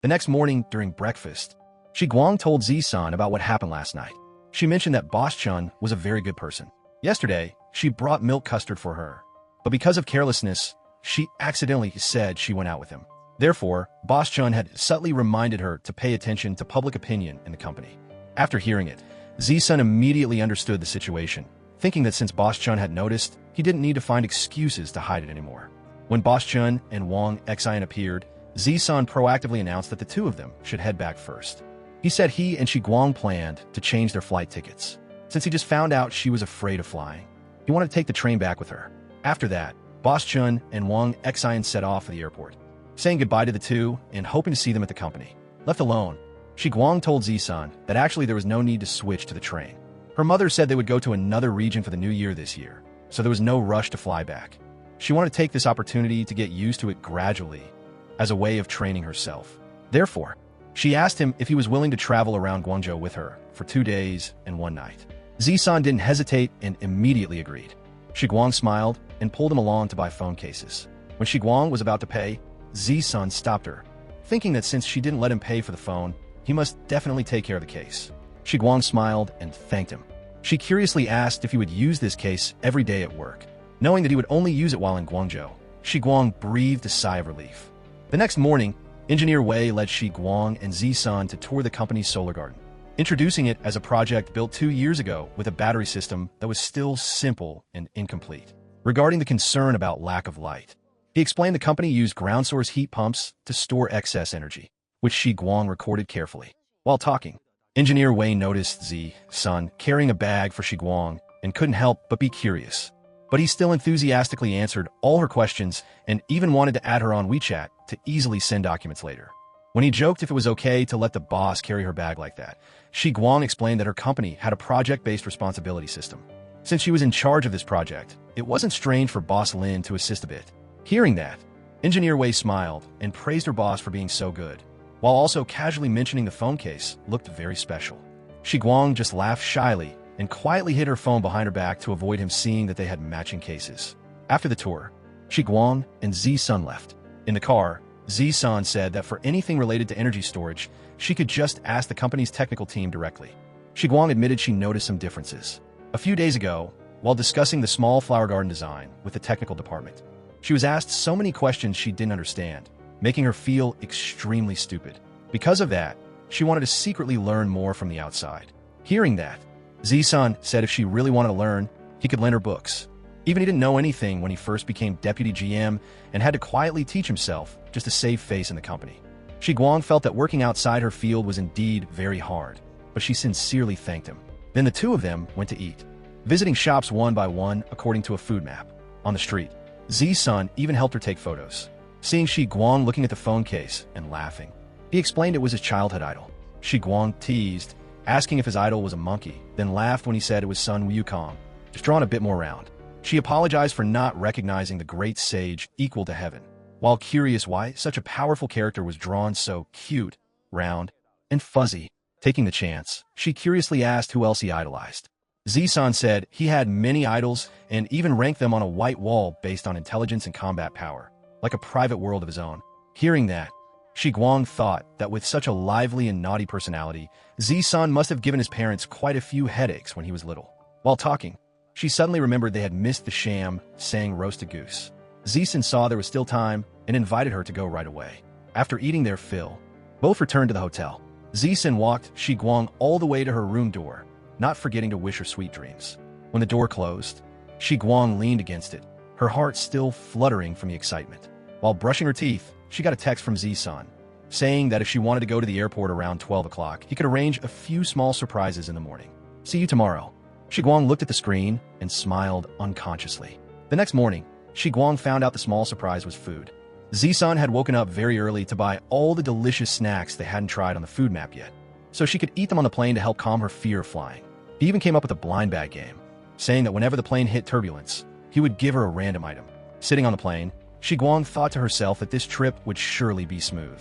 The next morning, during breakfast, Shi Guang told Zisan about what happened last night. She mentioned that Boss Chun was a very good person. Yesterday, she brought milk custard for her, but because of carelessness, she accidentally said she went out with him. Therefore, Boss Chun had subtly reminded her to pay attention to public opinion in the company. After hearing it, Zisan immediately understood the situation, thinking that since Boss Chun had noticed, he didn't need to find excuses to hide it anymore. When Boss Chun and Wang Xian appeared, Zisan proactively announced that the two of them should head back first. He said he and Shi Guang planned to change their flight tickets, since he just found out she was afraid of flying. He wanted to take the train back with her. After that, Boss Chun and Wang Xian set off for the airport, saying goodbye to the two and hoping to see them at the company. Left alone, Shi Guang told Zisan that actually there was no need to switch to the train. Her mother said they would go to another region for the new year this year, so there was no rush to fly back. She wanted to take this opportunity to get used to it gradually, as a way of training herself. Therefore, she asked him if he was willing to travel around Guanjo with her for 2 days and 1 night. Zisan didn't hesitate and immediately agreed. Shi Guang smiled and pulled him along to buy phone cases. When Shi Guang was about to pay, Zisan stopped her, thinking that since she didn't let him pay for the phone, he must definitely take care of the case. Shi Guang smiled and thanked him. She curiously asked if he would use this case every day at work. Knowing that he would only use it while in Guanjo, Shi Guang breathed a sigh of relief. The next morning, Engineer Wei led Shi Guang and Zisan to tour the company's solar garden, introducing it as a project built 2 years ago with a battery system that was still simple and incomplete. Regarding the concern about lack of light, he explained the company used ground source heat pumps to store excess energy, which Shi Guang recorded carefully. While talking, Engineer Wei noticed Zisan carrying a bag for Shi Guang and couldn't help but be curious. But he still enthusiastically answered all her questions and even wanted to add her on WeChat to easily send documents later. When he joked if it was okay to let the boss carry her bag like that, Shi Guang explained that her company had a project-based responsibility system. Since she was in charge of this project, it wasn't strange for Boss Lin to assist a bit. Hearing that, Engineer Wei smiled and praised her boss for being so good, while also casually mentioning the phone case looked very special. Shi Guang just laughed shyly and quietly hid her phone behind her back to avoid him seeing that they had matching cases. After the tour, Shi Guang and Zisan left. In the car, Zisan said that for anything related to energy storage, she could just ask the company's technical team directly. Shi Guang admitted she noticed some differences. A few days ago, while discussing the small flower garden design with the technical department, she was asked so many questions she didn't understand, making her feel extremely stupid. Because of that, she wanted to secretly learn more from the outside. Hearing that, Zisan said if she really wanted to learn, he could lend her books. Even he didn't know anything when he first became deputy GM and had to quietly teach himself just to save face in the company. Shi Guang felt that working outside her field was indeed very hard, but she sincerely thanked him. Then the two of them went to eat, visiting shops one by one according to a food map. On the street, Zisan even helped her take photos. Seeing Shi Guang looking at the phone case and laughing, he explained it was his childhood idol. Shi Guang teased, asking if his idol was a monkey, then laughed when he said it was Sun Wukong, just drawn a bit more round. She apologized for not recognizing the great sage equal to heaven, while curious why such a powerful character was drawn so cute, round, and fuzzy. Taking the chance, she curiously asked who else he idolized. Zisan said he had many idols and even ranked them on a white wall based on intelligence and combat power, like a private world of his own. Hearing that, Shi Guang thought that with such a lively and naughty personality, Zisan must have given his parents quite a few headaches when he was little. While talking, she suddenly remembered they had missed the sham saying roasted goose. Zisan saw there was still time and invited her to go right away. After eating their fill, both returned to the hotel. Zisan walked Shi Guang all the way to her room door, not forgetting to wish her sweet dreams. When the door closed, Shi Guang leaned against it, her heart still fluttering from the excitement. While brushing her teeth, she got a text from Zisan, saying that if she wanted to go to the airport around 12 o'clock, he could arrange a few small surprises in the morning. See you tomorrow. Shi Guang looked at the screen and smiled unconsciously. The next morning, Shi Guang found out the small surprise was food. Zisan had woken up very early to buy all the delicious snacks they hadn't tried on the food map yet, so she could eat them on the plane to help calm her fear of flying. He even came up with a blind bag game, saying that whenever the plane hit turbulence, he would give her a random item. Sitting on the plane, Shi Guang thought to herself that this trip would surely be smooth.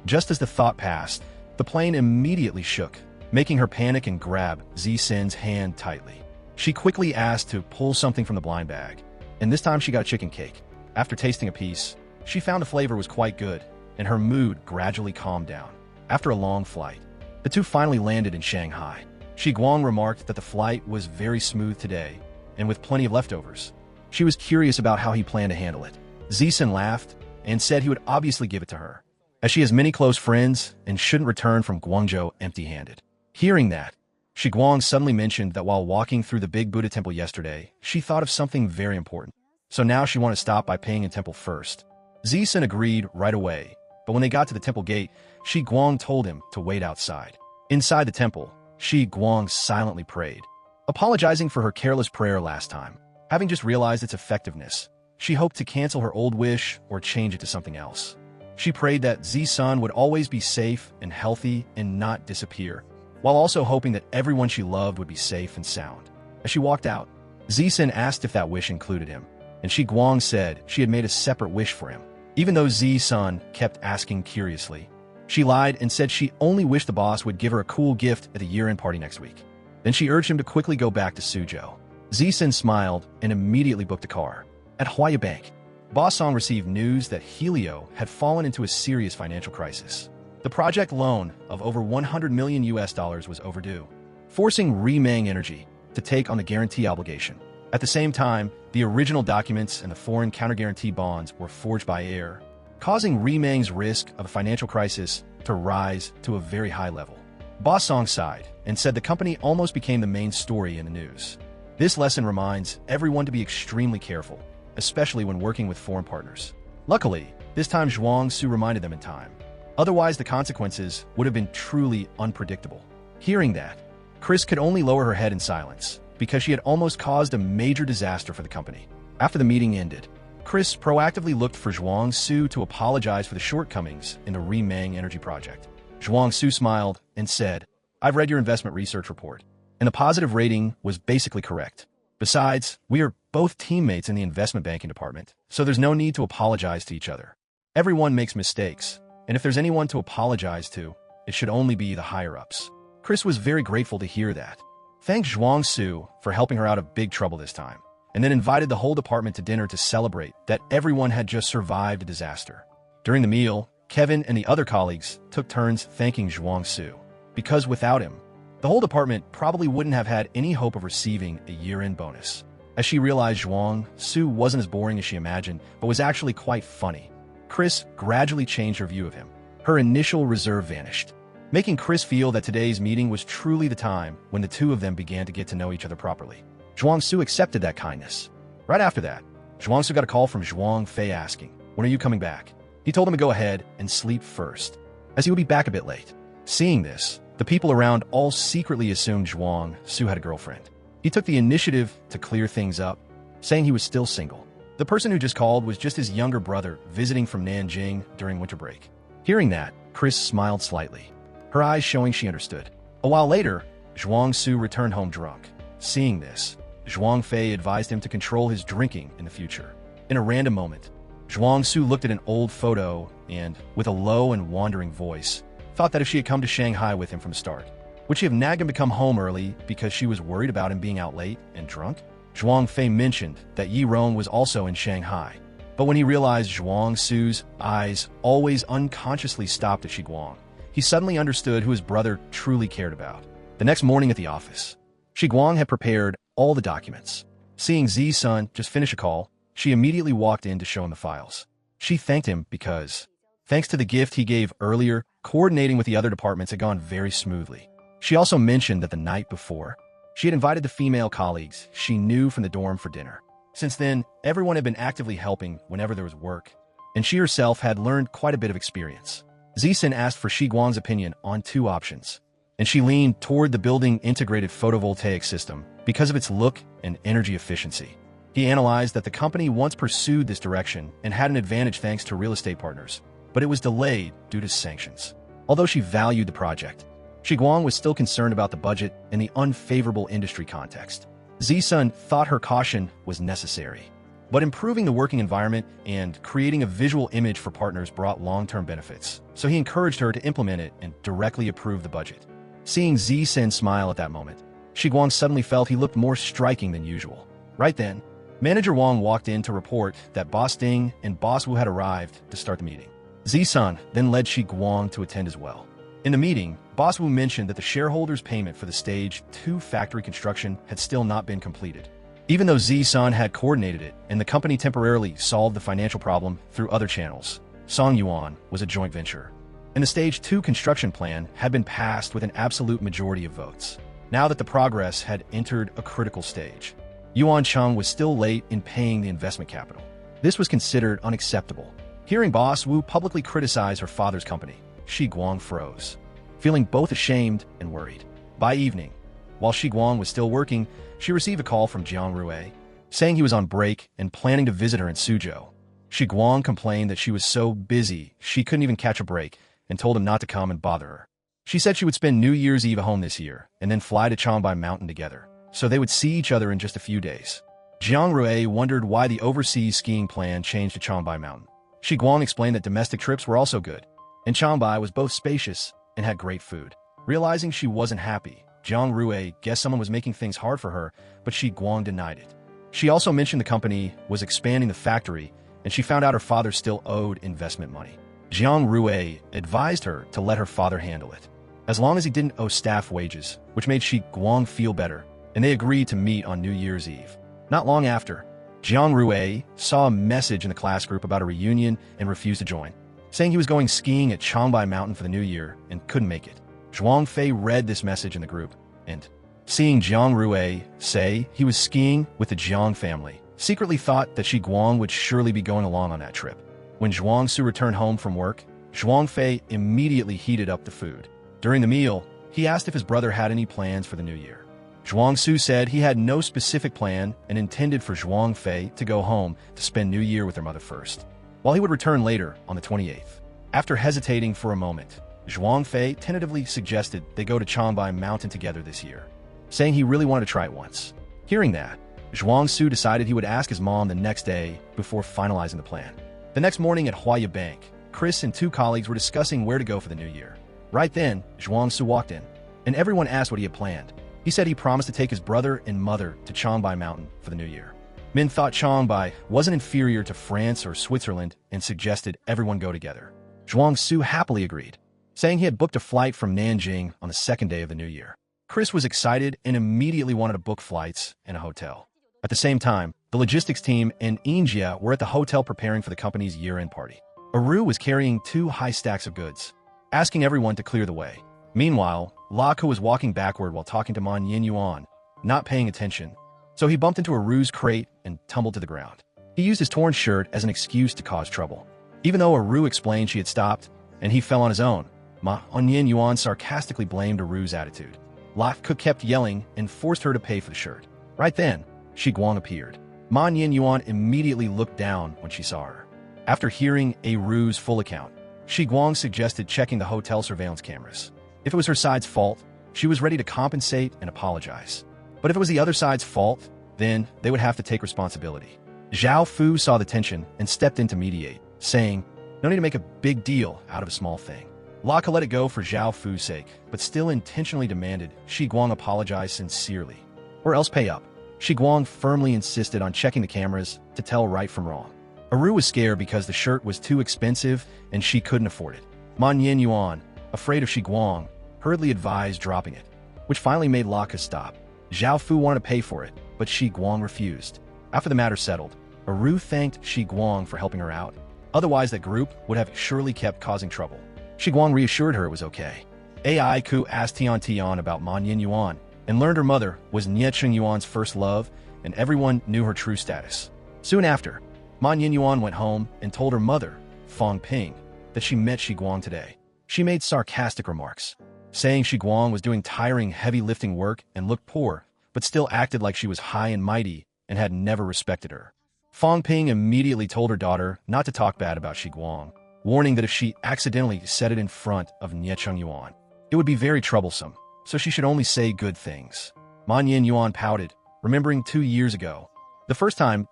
Just as the thought passed, the plane immediately shook, making her panic and grab Zisan's hand tightly. She quickly asked to pull something from the blind bag, and this time she got a chicken cake. After tasting a piece, she found the flavor was quite good, and her mood gradually calmed down. After a long flight, the two finally landed in Shanghai. Shi Guang remarked that the flight was very smooth today, and with plenty of leftovers. She was curious about how he planned to handle it. Zisun laughed and said he would obviously give it to her, as she has many close friends and shouldn't return from Guanjo empty-handed. Hearing that, Shi Guang suddenly mentioned that while walking through the big Buddha temple yesterday, she thought of something very important. So now she wanted to stop by paying in temple first. Zisun agreed right away, but when they got to the temple gate, Shi Guang told him to wait outside. Inside the temple, Shi Guang silently prayed, apologizing for her careless prayer last time. Having just realized its effectiveness, she hoped to cancel her old wish or change it to something else. She prayed that Zisun would always be safe and healthy and not disappear, while also hoping that everyone she loved would be safe and sound. As she walked out, Zisun asked if that wish included him, and Shi Guang said she had made a separate wish for him. Even though Zisun kept asking curiously, she lied and said she only wished the boss would give her a cool gift at the year-end party next week. Then she urged him to quickly go back to Suzhou. Zisun smiled and immediately booked a car. At Huaya Bank, Boss Song received news that Helio had fallen into a serious financial crisis. The project loan of over $100 million was overdue, forcing Remang Energy to take on the guarantee obligation. At the same time, the original documents and the foreign counter-guarantee bonds were forged by air, causing Remang's risk of a financial crisis to rise to a very high level. Boss Song sighed and said the company almost became the main story in the news. This lesson reminds everyone to be extremely careful, especially when working with foreign partners. Luckily, this time Zhuang Su reminded them in time. Otherwise, the consequences would have been truly unpredictable. Hearing that, Chris could only lower her head in silence, because she had almost caused a major disaster for the company. After the meeting ended, Chris proactively looked for Zhuang Su to apologize for the shortcomings in the Remang Energy project. Zhuang Su smiled and said, "I've read your investment research report, and the positive rating was basically correct. Besides, we are both teammates in the investment banking department, so there's no need to apologize to each other. Everyone makes mistakes, and if there's anyone to apologize to, it should only be the higher-ups." Chris was very grateful to hear that. Thanked Zhuang Su for helping her out of big trouble this time, and then invited the whole department to dinner to celebrate that everyone had just survived a disaster. During the meal, Kevin and the other colleagues took turns thanking Zhuang Su, because without him, the whole department probably wouldn't have had any hope of receiving a year-end bonus. As she realized Zhuang Su wasn't as boring as she imagined, but was actually quite funny, Chris gradually changed her view of him. Her initial reserve vanished, making Chris feel that today's meeting was truly the time when the two of them began to get to know each other properly. Zhuang Su accepted that kindness. Right after that, Zhuang Su got a call from Zhuang Fei asking, "When are you coming back?" He told him to go ahead and sleep first, as he would be back a bit late. Seeing this, the people around all secretly assumed Zhuang Su had a girlfriend. He took the initiative to clear things up, saying he was still single. The person who just called was just his younger brother visiting from Nanjing during winter break. Hearing that, Chris smiled slightly, her eyes showing she understood. A while later, Zhuang Su returned home drunk. Seeing this, Zhuang Fei advised him to control his drinking in the future. In a random moment, Zhuang Su looked at an old photo and, with a low and wandering voice, thought that if she had come to Shanghai with him from the start, would she have nagged him to come home early because she was worried about him being out late and drunk? Zhuang Fei mentioned that Yi Rong was also in Shanghai, but when he realized Zhuang Su's eyes always unconsciously stopped at Shi Guang, he suddenly understood who his brother truly cared about. The next morning at the office, Shi Guang had prepared all the documents. Seeing Zisun just finish a call, she immediately walked in to show him the files. She thanked him because, thanks to the gift he gave earlier, coordinating with the other departments had gone very smoothly. She also mentioned that the night before, she had invited the female colleagues she knew from the dorm for dinner. Since then, everyone had been actively helping whenever there was work, and she herself had learned quite a bit of experience. Zisun asked for Shi Guang's opinion on two options, and she leaned toward the building integrated photovoltaic system because of its look and energy efficiency. He analyzed that the company once pursued this direction and had an advantage thanks to real estate partners, but it was delayed due to sanctions. Although she valued the project, Shi Guang was still concerned about the budget and the unfavorable industry context. Zisun thought her caution was necessary, but improving the working environment and creating a visual image for partners brought long-term benefits, so he encouraged her to implement it and directly approve the budget. Seeing Zisun smile at that moment, Shi Guang suddenly felt he looked more striking than usual. Right then, Manager Wang walked in to report that Boss Ding and Boss Wu had arrived to start the meeting. Zisun then led Shi Guang to attend as well. In the meeting, Boss Wu mentioned that the shareholders' payment for the Stage 2 factory construction had still not been completed. Even though Zisun had coordinated it and the company temporarily solved the financial problem through other channels, Chung Yuan was a joint venture, and the Stage 2 construction plan had been passed with an absolute majority of votes. Now that the progress had entered a critical stage, Yuan Chung was still late in paying the investment capital. This was considered unacceptable. Hearing Boss Wu publicly criticize her father's company, Shi Guang froze, feeling both ashamed and worried. By evening, while Shi Guang was still working, she received a call from Jiang Rui, saying he was on break and planning to visit her in Suzhou. Shi Guang complained that she was so busy she couldn't even catch a break and told him not to come and bother her. She said she would spend New Year's Eve at home this year and then fly to Changbai Mountain together, so they would see each other in just a few days. Jiang Rui wondered why the overseas skiing plan changed to Changbai Mountain. Shi Guang explained that domestic trips were also good, and Changbai was both spacious and had great food. Realizing she wasn't happy, Jiang Rui guessed someone was making things hard for her, but Shi Guang denied it. She also mentioned the company was expanding the factory, and she found out her father still owed investment money. Jiang Rui advised her to let her father handle it, as long as he didn't owe staff wages, which made Shi Guang feel better, and they agreed to meet on New Year's Eve. Not long after, Jiang Rui saw a message in the class group about a reunion and refused to join, saying he was going skiing at Changbai Mountain for the new year and couldn't make it. Zhuang Fei read this message in the group, and, seeing Jiang Rui say he was skiing with the Jiang family, secretly thought that Shi Guang would surely be going along on that trip. When Zhuang Su returned home from work, Zhuang Fei immediately heated up the food. During the meal, he asked if his brother had any plans for the new year. Zhuang Su said he had no specific plan and intended for Zhuang Fei to go home to spend New Year with her mother first, while he would return later on the 28th. After hesitating for a moment, Zhuang Fei tentatively suggested they go to Changbai Mountain together this year, saying he really wanted to try it once. Hearing that, Zhuang Su decided he would ask his mom the next day before finalizing the plan. The next morning at Huaya Bank, Chris and two colleagues were discussing where to go for the new year. Right then, Zhuang Su walked in, and everyone asked what he had planned. He said he promised to take his brother and mother to Changbai Mountain for the new year. Min thought Changbai wasn't inferior to France or Switzerland and suggested everyone go together. Zhuang Su happily agreed, saying he had booked a flight from Nanjing on the second day of the new year. Chris was excited and immediately wanted to book flights and a hotel. At the same time, the logistics team and Injia were at the hotel preparing for the company's year-end party. Aru was carrying 2 high stacks of goods, asking everyone to clear the way. Meanwhile, Laka was walking backward while talking to Man Yin Yuan, not paying attention, so he bumped into Aru's crate and tumbled to the ground. He used his torn shirt as an excuse to cause trouble. Even though Aru explained she had stopped, and he fell on his own, Man Yin Yuan sarcastically blamed Aru's attitude. Laka kept yelling and forced her to pay for the shirt. Right then, Shi Guang appeared. Man Yin Yuan immediately looked down when she saw her. After hearing Aru's full account, Shi Guang suggested checking the hotel surveillance cameras. If it was her side's fault, she was ready to compensate and apologize. But if it was the other side's fault, then they would have to take responsibility. Zhao Fu saw the tension and stepped in to mediate, saying, "No need to make a big deal out of a small thing." Laka let it go for Zhao Fu's sake, but still intentionally demanded Shi Guang apologize sincerely, or else pay up. Shi Guang firmly insisted on checking the cameras to tell right from wrong. Aru was scared because the shirt was too expensive and she couldn't afford it. Man Yin Yuan, afraid of Shi Guang, hurriedly advised dropping it, which finally made Laka stop. Zhao Fu wanted to pay for it, but Shi Guang refused. After the matter settled, Aru thanked Shi Guang for helping her out. Otherwise, that group would have surely kept causing trouble. Shi Guang reassured her it was okay. Ai Ku asked Tian Tian about Man Yin Yuan and learned her mother was Chung Yuan's first love, and everyone knew her true status. Soon after, Man Yin Yuan went home and told her mother, Fongping, that she met Shi Guang today. She made sarcastic remarks, saying Shi Guang was doing tiring, heavy lifting work and looked poor, but still acted like she was high and mighty and had never respected her. Fongping immediately told her daughter not to talk bad about Shi Guang, warning that if she accidentally said it in front of Chung Yuan, it would be very troublesome, so she should only say good things. Man Yin Yuan pouted, remembering 2 years ago, the first time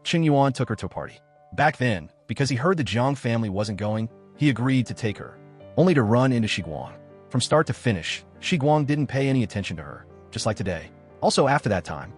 Chung Yuan took her to a party. Back then, because he heard the Jiang family wasn't going, he agreed to take her, only to run into Shi Guang. From start to finish, Shi Guang didn't pay any attention to her, just like today. Also after that time,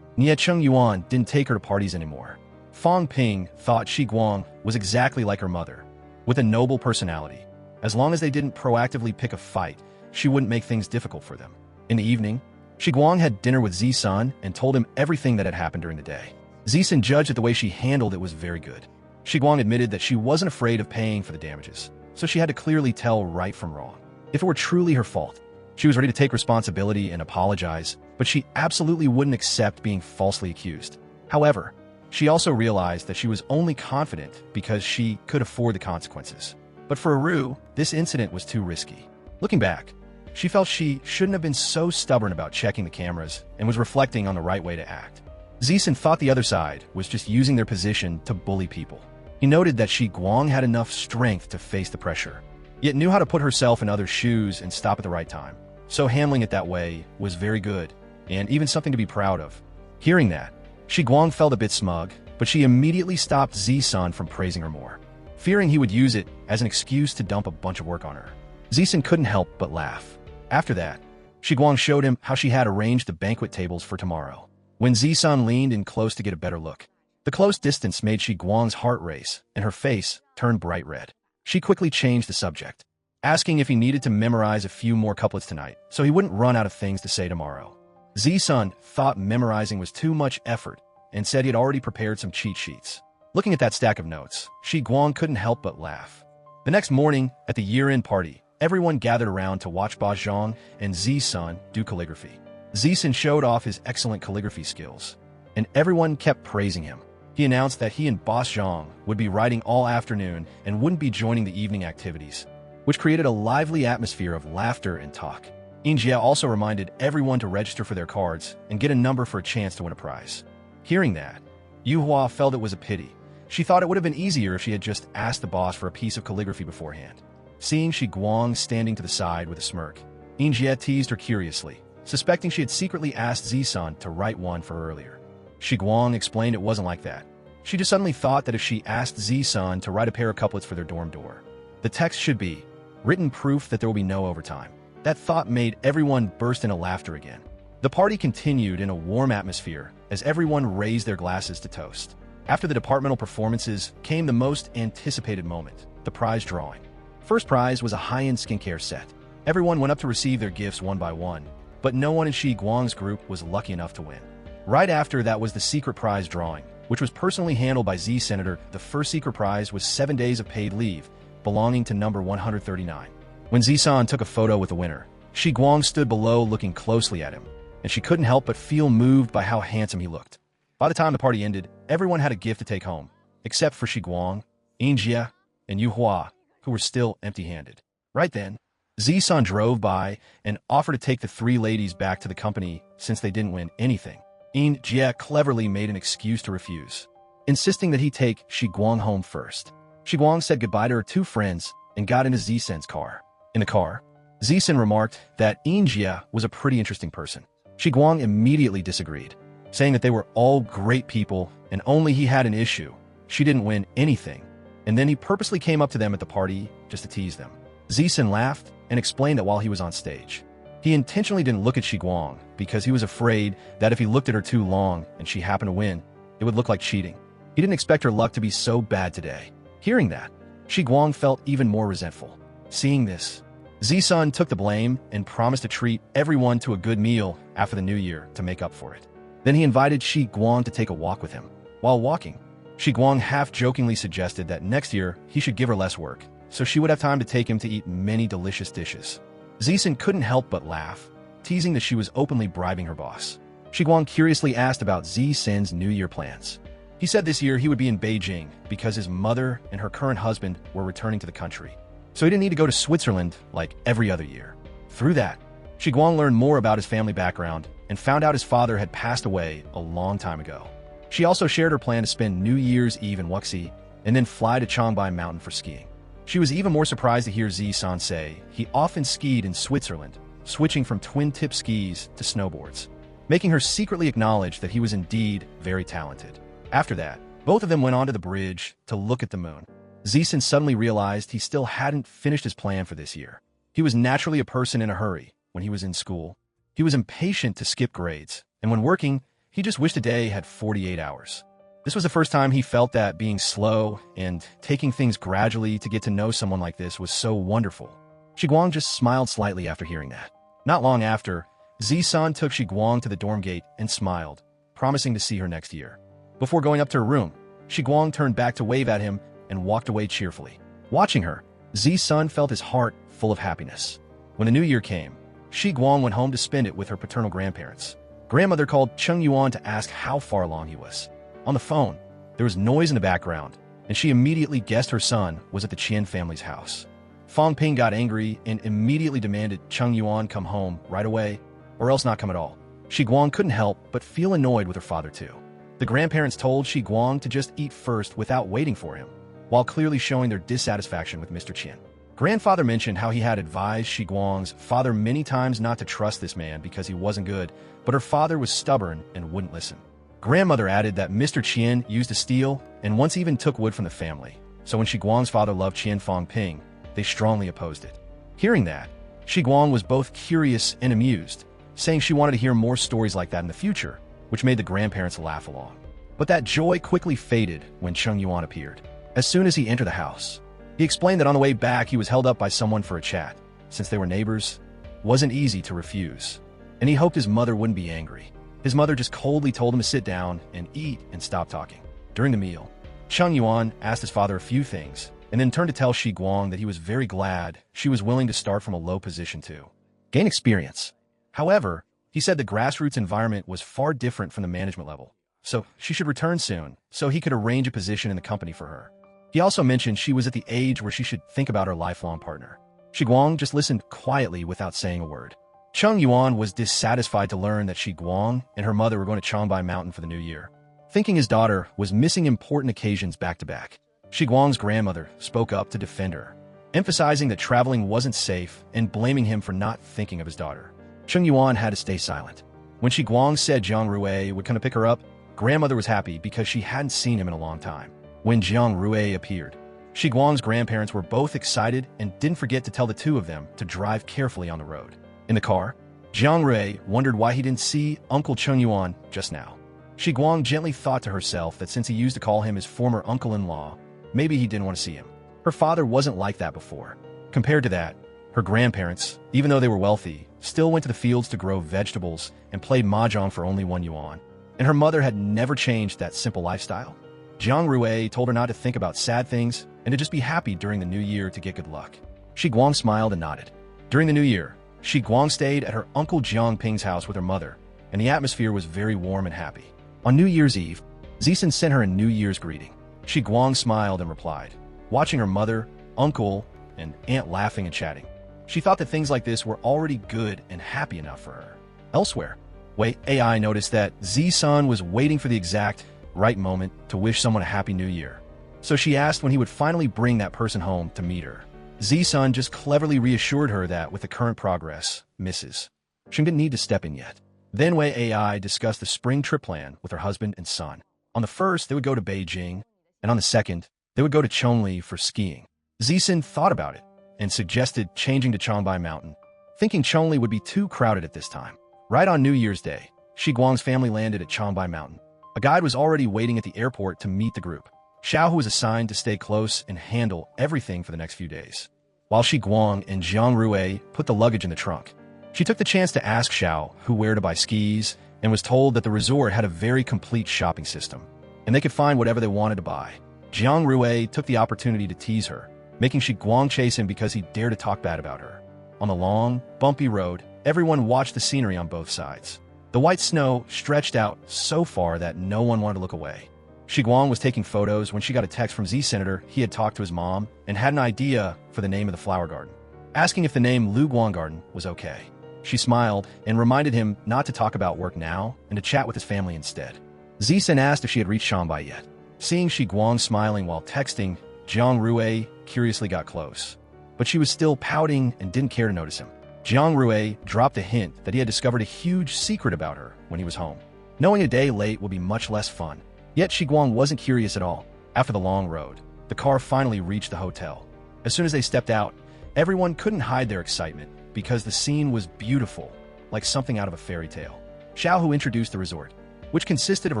Chung Yuan didn't take her to parties anymore. Fongping thought Shi Guang was exactly like her mother, with a noble personality. As long as they didn't proactively pick a fight, she wouldn't make things difficult for them. In the evening, Shi Guang had dinner with Zisun and told him everything that had happened during the day. Zisun judged that the way she handled it was very good. Shi Guang admitted that she wasn't afraid of paying for the damages, so she had to clearly tell right from wrong. If it were truly her fault, she was ready to take responsibility and apologize, but she absolutely wouldn't accept being falsely accused. However, she also realized that she was only confident because she could afford the consequences. But for Aru, this incident was too risky. Looking back, she felt she shouldn't have been so stubborn about checking the cameras and was reflecting on the right way to act. Zisun thought the other side was just using their position to bully people. He noted that Shi Guang had enough strength to face the pressure, yet knew how to put herself in others' shoes and stop at the right time. So handling it that way was very good, and even something to be proud of. Hearing that, Shi Guang felt a bit smug, but she immediately stopped Zisun from praising her more, fearing he would use it as an excuse to dump a bunch of work on her. Zisun couldn't help but laugh. After that, Shi Guang showed him how she had arranged the banquet tables for tomorrow. When Zisun leaned in close to get a better look, the close distance made Shi Guang's heart race, and her face turned bright red. She quickly changed the subject, asking if he needed to memorize a few more couplets tonight so he wouldn't run out of things to say tomorrow. Zisun thought memorizing was too much effort and said he had already prepared some cheat sheets. Looking at that stack of notes, Shi Guang couldn't help but laugh. The next morning, at the year-end party, everyone gathered around to watch Ba Zhang and Zisun do calligraphy. Zisun showed off his excellent calligraphy skills, and everyone kept praising him. He announced that he and Ba Zhang would be writing all afternoon and wouldn't be joining the evening activities, which created a lively atmosphere of laughter and talk. Jia also reminded everyone to register for their cards and get a number for a chance to win a prize. Hearing that, Yuhua felt it was a pity. She thought it would have been easier if she had just asked the boss for a piece of calligraphy beforehand. Seeing Shi Guang standing to the side with a smirk, Jia teased her curiously, suspecting she had secretly asked Zisun to write one for her earlier. Shi Guang explained it wasn't like that. She just suddenly thought that if she asked Zisun to write a pair of couplets for their dorm door, the text should be, written proof that there will be no overtime. That thought made everyone burst into laughter again. The party continued in a warm atmosphere as everyone raised their glasses to toast. After the departmental performances came the most anticipated moment, the prize drawing. First prize was a high-end skincare set. Everyone went up to receive their gifts one by one, but no one in Shi Guang's group was lucky enough to win. Right after that was the secret prize drawing, which was personally handled by Z Senator. The first secret prize was 7 days of paid leave, belonging to number 139. When Zisun took a photo with the winner, Shi Guang stood below looking closely at him, and she couldn't help but feel moved by how handsome he looked. By the time the party ended, everyone had a gift to take home, except for Shi Guang, Jia, and Yuhua, who were still empty-handed. Right then, Zisun drove by and offered to take the three ladies back to the company since they didn't win anything. Jia cleverly made an excuse to refuse, insisting that he take Shi Guang home first. Shi Guang said goodbye to her two friends and got into Zisun's car. In the car, Zisun remarked that Jia was a pretty interesting person. Shi Guang immediately disagreed, saying that they were all great people and only he had an issue. She didn't win anything, and then he purposely came up to them at the party just to tease them. Zisun laughed and explained that while he was on stage, he intentionally didn't look at Shi Guang because he was afraid that if he looked at her too long and she happened to win, it would look like cheating. He didn't expect her luck to be so bad today. Hearing that, Shi Guang felt even more resentful. Seeing this, Zisun took the blame and promised to treat everyone to a good meal after the new year to make up for it. Then he invited Shi Guang to take a walk with him. While walking, Shi Guang half-jokingly suggested that next year he should give her less work, so she would have time to take him to eat many delicious dishes. Zisun couldn't help but laugh, teasing that she was openly bribing her boss. Shi Guang curiously asked about Zisun's New Year plans. He said this year he would be in Beijing because his mother and her current husband were returning to the country, so he didn't need to go to Switzerland like every other year. Through that, Shi Guang learned more about his family background and found out his father had passed away a long time ago. She also shared her plan to spend New Year's Eve in Wuxi and then fly to Changbai Mountain for skiing. She was even more surprised to hear Zisun say he often skied in Switzerland, switching from twin-tip skis to snowboards, making her secretly acknowledge that he was indeed very talented. After that, both of them went onto the bridge to look at the moon. Zisun suddenly realized he still hadn't finished his plan for this year. He was naturally a person in a hurry when he was in school. He was impatient to skip grades, and when working, he just wished a day had 48 hours. This was the first time he felt that being slow and taking things gradually to get to know someone like this was so wonderful. Shi Guang just smiled slightly after hearing that. Not long after, Zisan took Shi Guang to the dorm gate and smiled, promising to see her next year. Before going up to her room, Shi Guang turned back to wave at him and walked away cheerfully. Watching her, Zisan felt his heart full of happiness. When the new year came, Shi Guang went home to spend it with her paternal grandparents. Grandmother called Chung Yuan to ask how far along he was. On the phone, there was noise in the background, and she immediately guessed her son was at the Qian family's house. Fongping got angry and immediately demanded Chung Yuan come home right away, or else not come at all. Shi Guang couldn't help but feel annoyed with her father too. The grandparents told Shi Guang to just eat first without waiting for him, while clearly showing their dissatisfaction with Mr. Qian. Grandfather mentioned how he had advised Shi Guang's father many times not to trust this man because he wasn't good, but her father was stubborn and wouldn't listen. Grandmother added that Mr. Qian used to steal and once even took wood from the family, so when Shi Guang's father loved Qian Fongping, they strongly opposed it. Hearing that, Shi Guang was both curious and amused, saying she wanted to hear more stories like that in the future, which made the grandparents laugh along. But that joy quickly faded when Chung Yuan appeared. As soon as he entered the house, he explained that on the way back he was held up by someone for a chat. Since they were neighbors, it wasn't easy to refuse, and he hoped his mother wouldn't be angry. His mother just coldly told him to sit down and eat and stop talking. During the meal, Chung Yuan asked his father a few things, and then turned to tell Shi Guang that he was very glad she was willing to start from a low position to gain experience. However, he said the grassroots environment was far different from the management level, so she should return soon so he could arrange a position in the company for her. He also mentioned she was at the age where she should think about her lifelong partner. Shi Guang just listened quietly without saying a word. Chung Yuan was dissatisfied to learn that Shi Guang and her mother were going to Changbai Mountain for the new year, thinking his daughter was missing important occasions back-to-back. Shi Guang's grandmother spoke up to defend her, emphasizing that traveling wasn't safe and blaming him for not thinking of his daughter. Chung Yuan had to stay silent. When Shi Guang said Jiang Rui would come to pick her up, grandmother was happy because she hadn't seen him in a long time. When Jiang Rui appeared, Shi Guang's grandparents were both excited and didn't forget to tell the two of them to drive carefully on the road. In the car, Jiang Rui wondered why he didn't see Uncle Chung Yuan just now. Shi Guang gently thought to herself that since he used to call him his former uncle-in-law, maybe he didn't want to see him. Her father wasn't like that before. Compared to that, her grandparents, even though they were wealthy, still went to the fields to grow vegetables and played mahjong for only 1 yuan. And her mother had never changed that simple lifestyle. Jiang Rui told her not to think about sad things and to just be happy during the new year to get good luck. Shi Guang smiled and nodded. During the new year, Shi Guang stayed at her uncle Jiang Ping's house with her mother, and the atmosphere was very warm and happy. On New Year's Eve, Zisan sent her a New Year's greeting. Shi Guang smiled and replied, watching her mother, uncle, and aunt laughing and chatting. She thought that things like this were already good and happy enough for her. Elsewhere, Wei AI noticed that Zisan was waiting for the exact right moment to wish someone a happy new year. So she asked when he would finally bring that person home to meet her. Zisan just cleverly reassured her that with the current progress, Mrs. Sheng didn't need to step in yet. Then Wei AI discussed the spring trip plan with her husband and son. On the first, they would go to Beijing, and on the second, they would go to Chongli for skiing. Zisan thought about it and suggested changing to Changbai Mountain, thinking Chongli would be too crowded at this time. Right on New Year's Day, Shi Guang's family landed at Changbai Mountain. A guide was already waiting at the airport to meet the group. Xiao, who was assigned to stay close and handle everything for the next few days, while Shi Guang and Jiang Rui put the luggage in the trunk. She took the chance to ask Xiao where to buy skis and was told that the resort had a very complete shopping system, and they could find whatever they wanted to buy. Jiang Rui took the opportunity to tease her, making Shi Guang chase him because he dared to talk bad about her. On the long, bumpy road, everyone watched the scenery on both sides. The white snow stretched out so far that no one wanted to look away. Shi Guang was taking photos when she got a text from Z Senator. He had talked to his mom and had an idea for the name of the flower garden, asking if the name Lu Guang Garden was okay. She smiled and reminded him not to talk about work now and to chat with his family instead. Zisan asked if she had reached Shanghai yet. Seeing Shi Guang smiling while texting, Jiang Rui curiously got close, but she was still pouting and didn't care to notice him. Jiang Rui dropped a hint that he had discovered a huge secret about her when he was home. Knowing a day late would be much less fun. Yet Shi Guang wasn't curious at all. After the long road, the car finally reached the hotel. As soon as they stepped out, everyone couldn't hide their excitement because the scene was beautiful, like something out of a fairy tale. Xiao, who introduced the resort, which consisted of a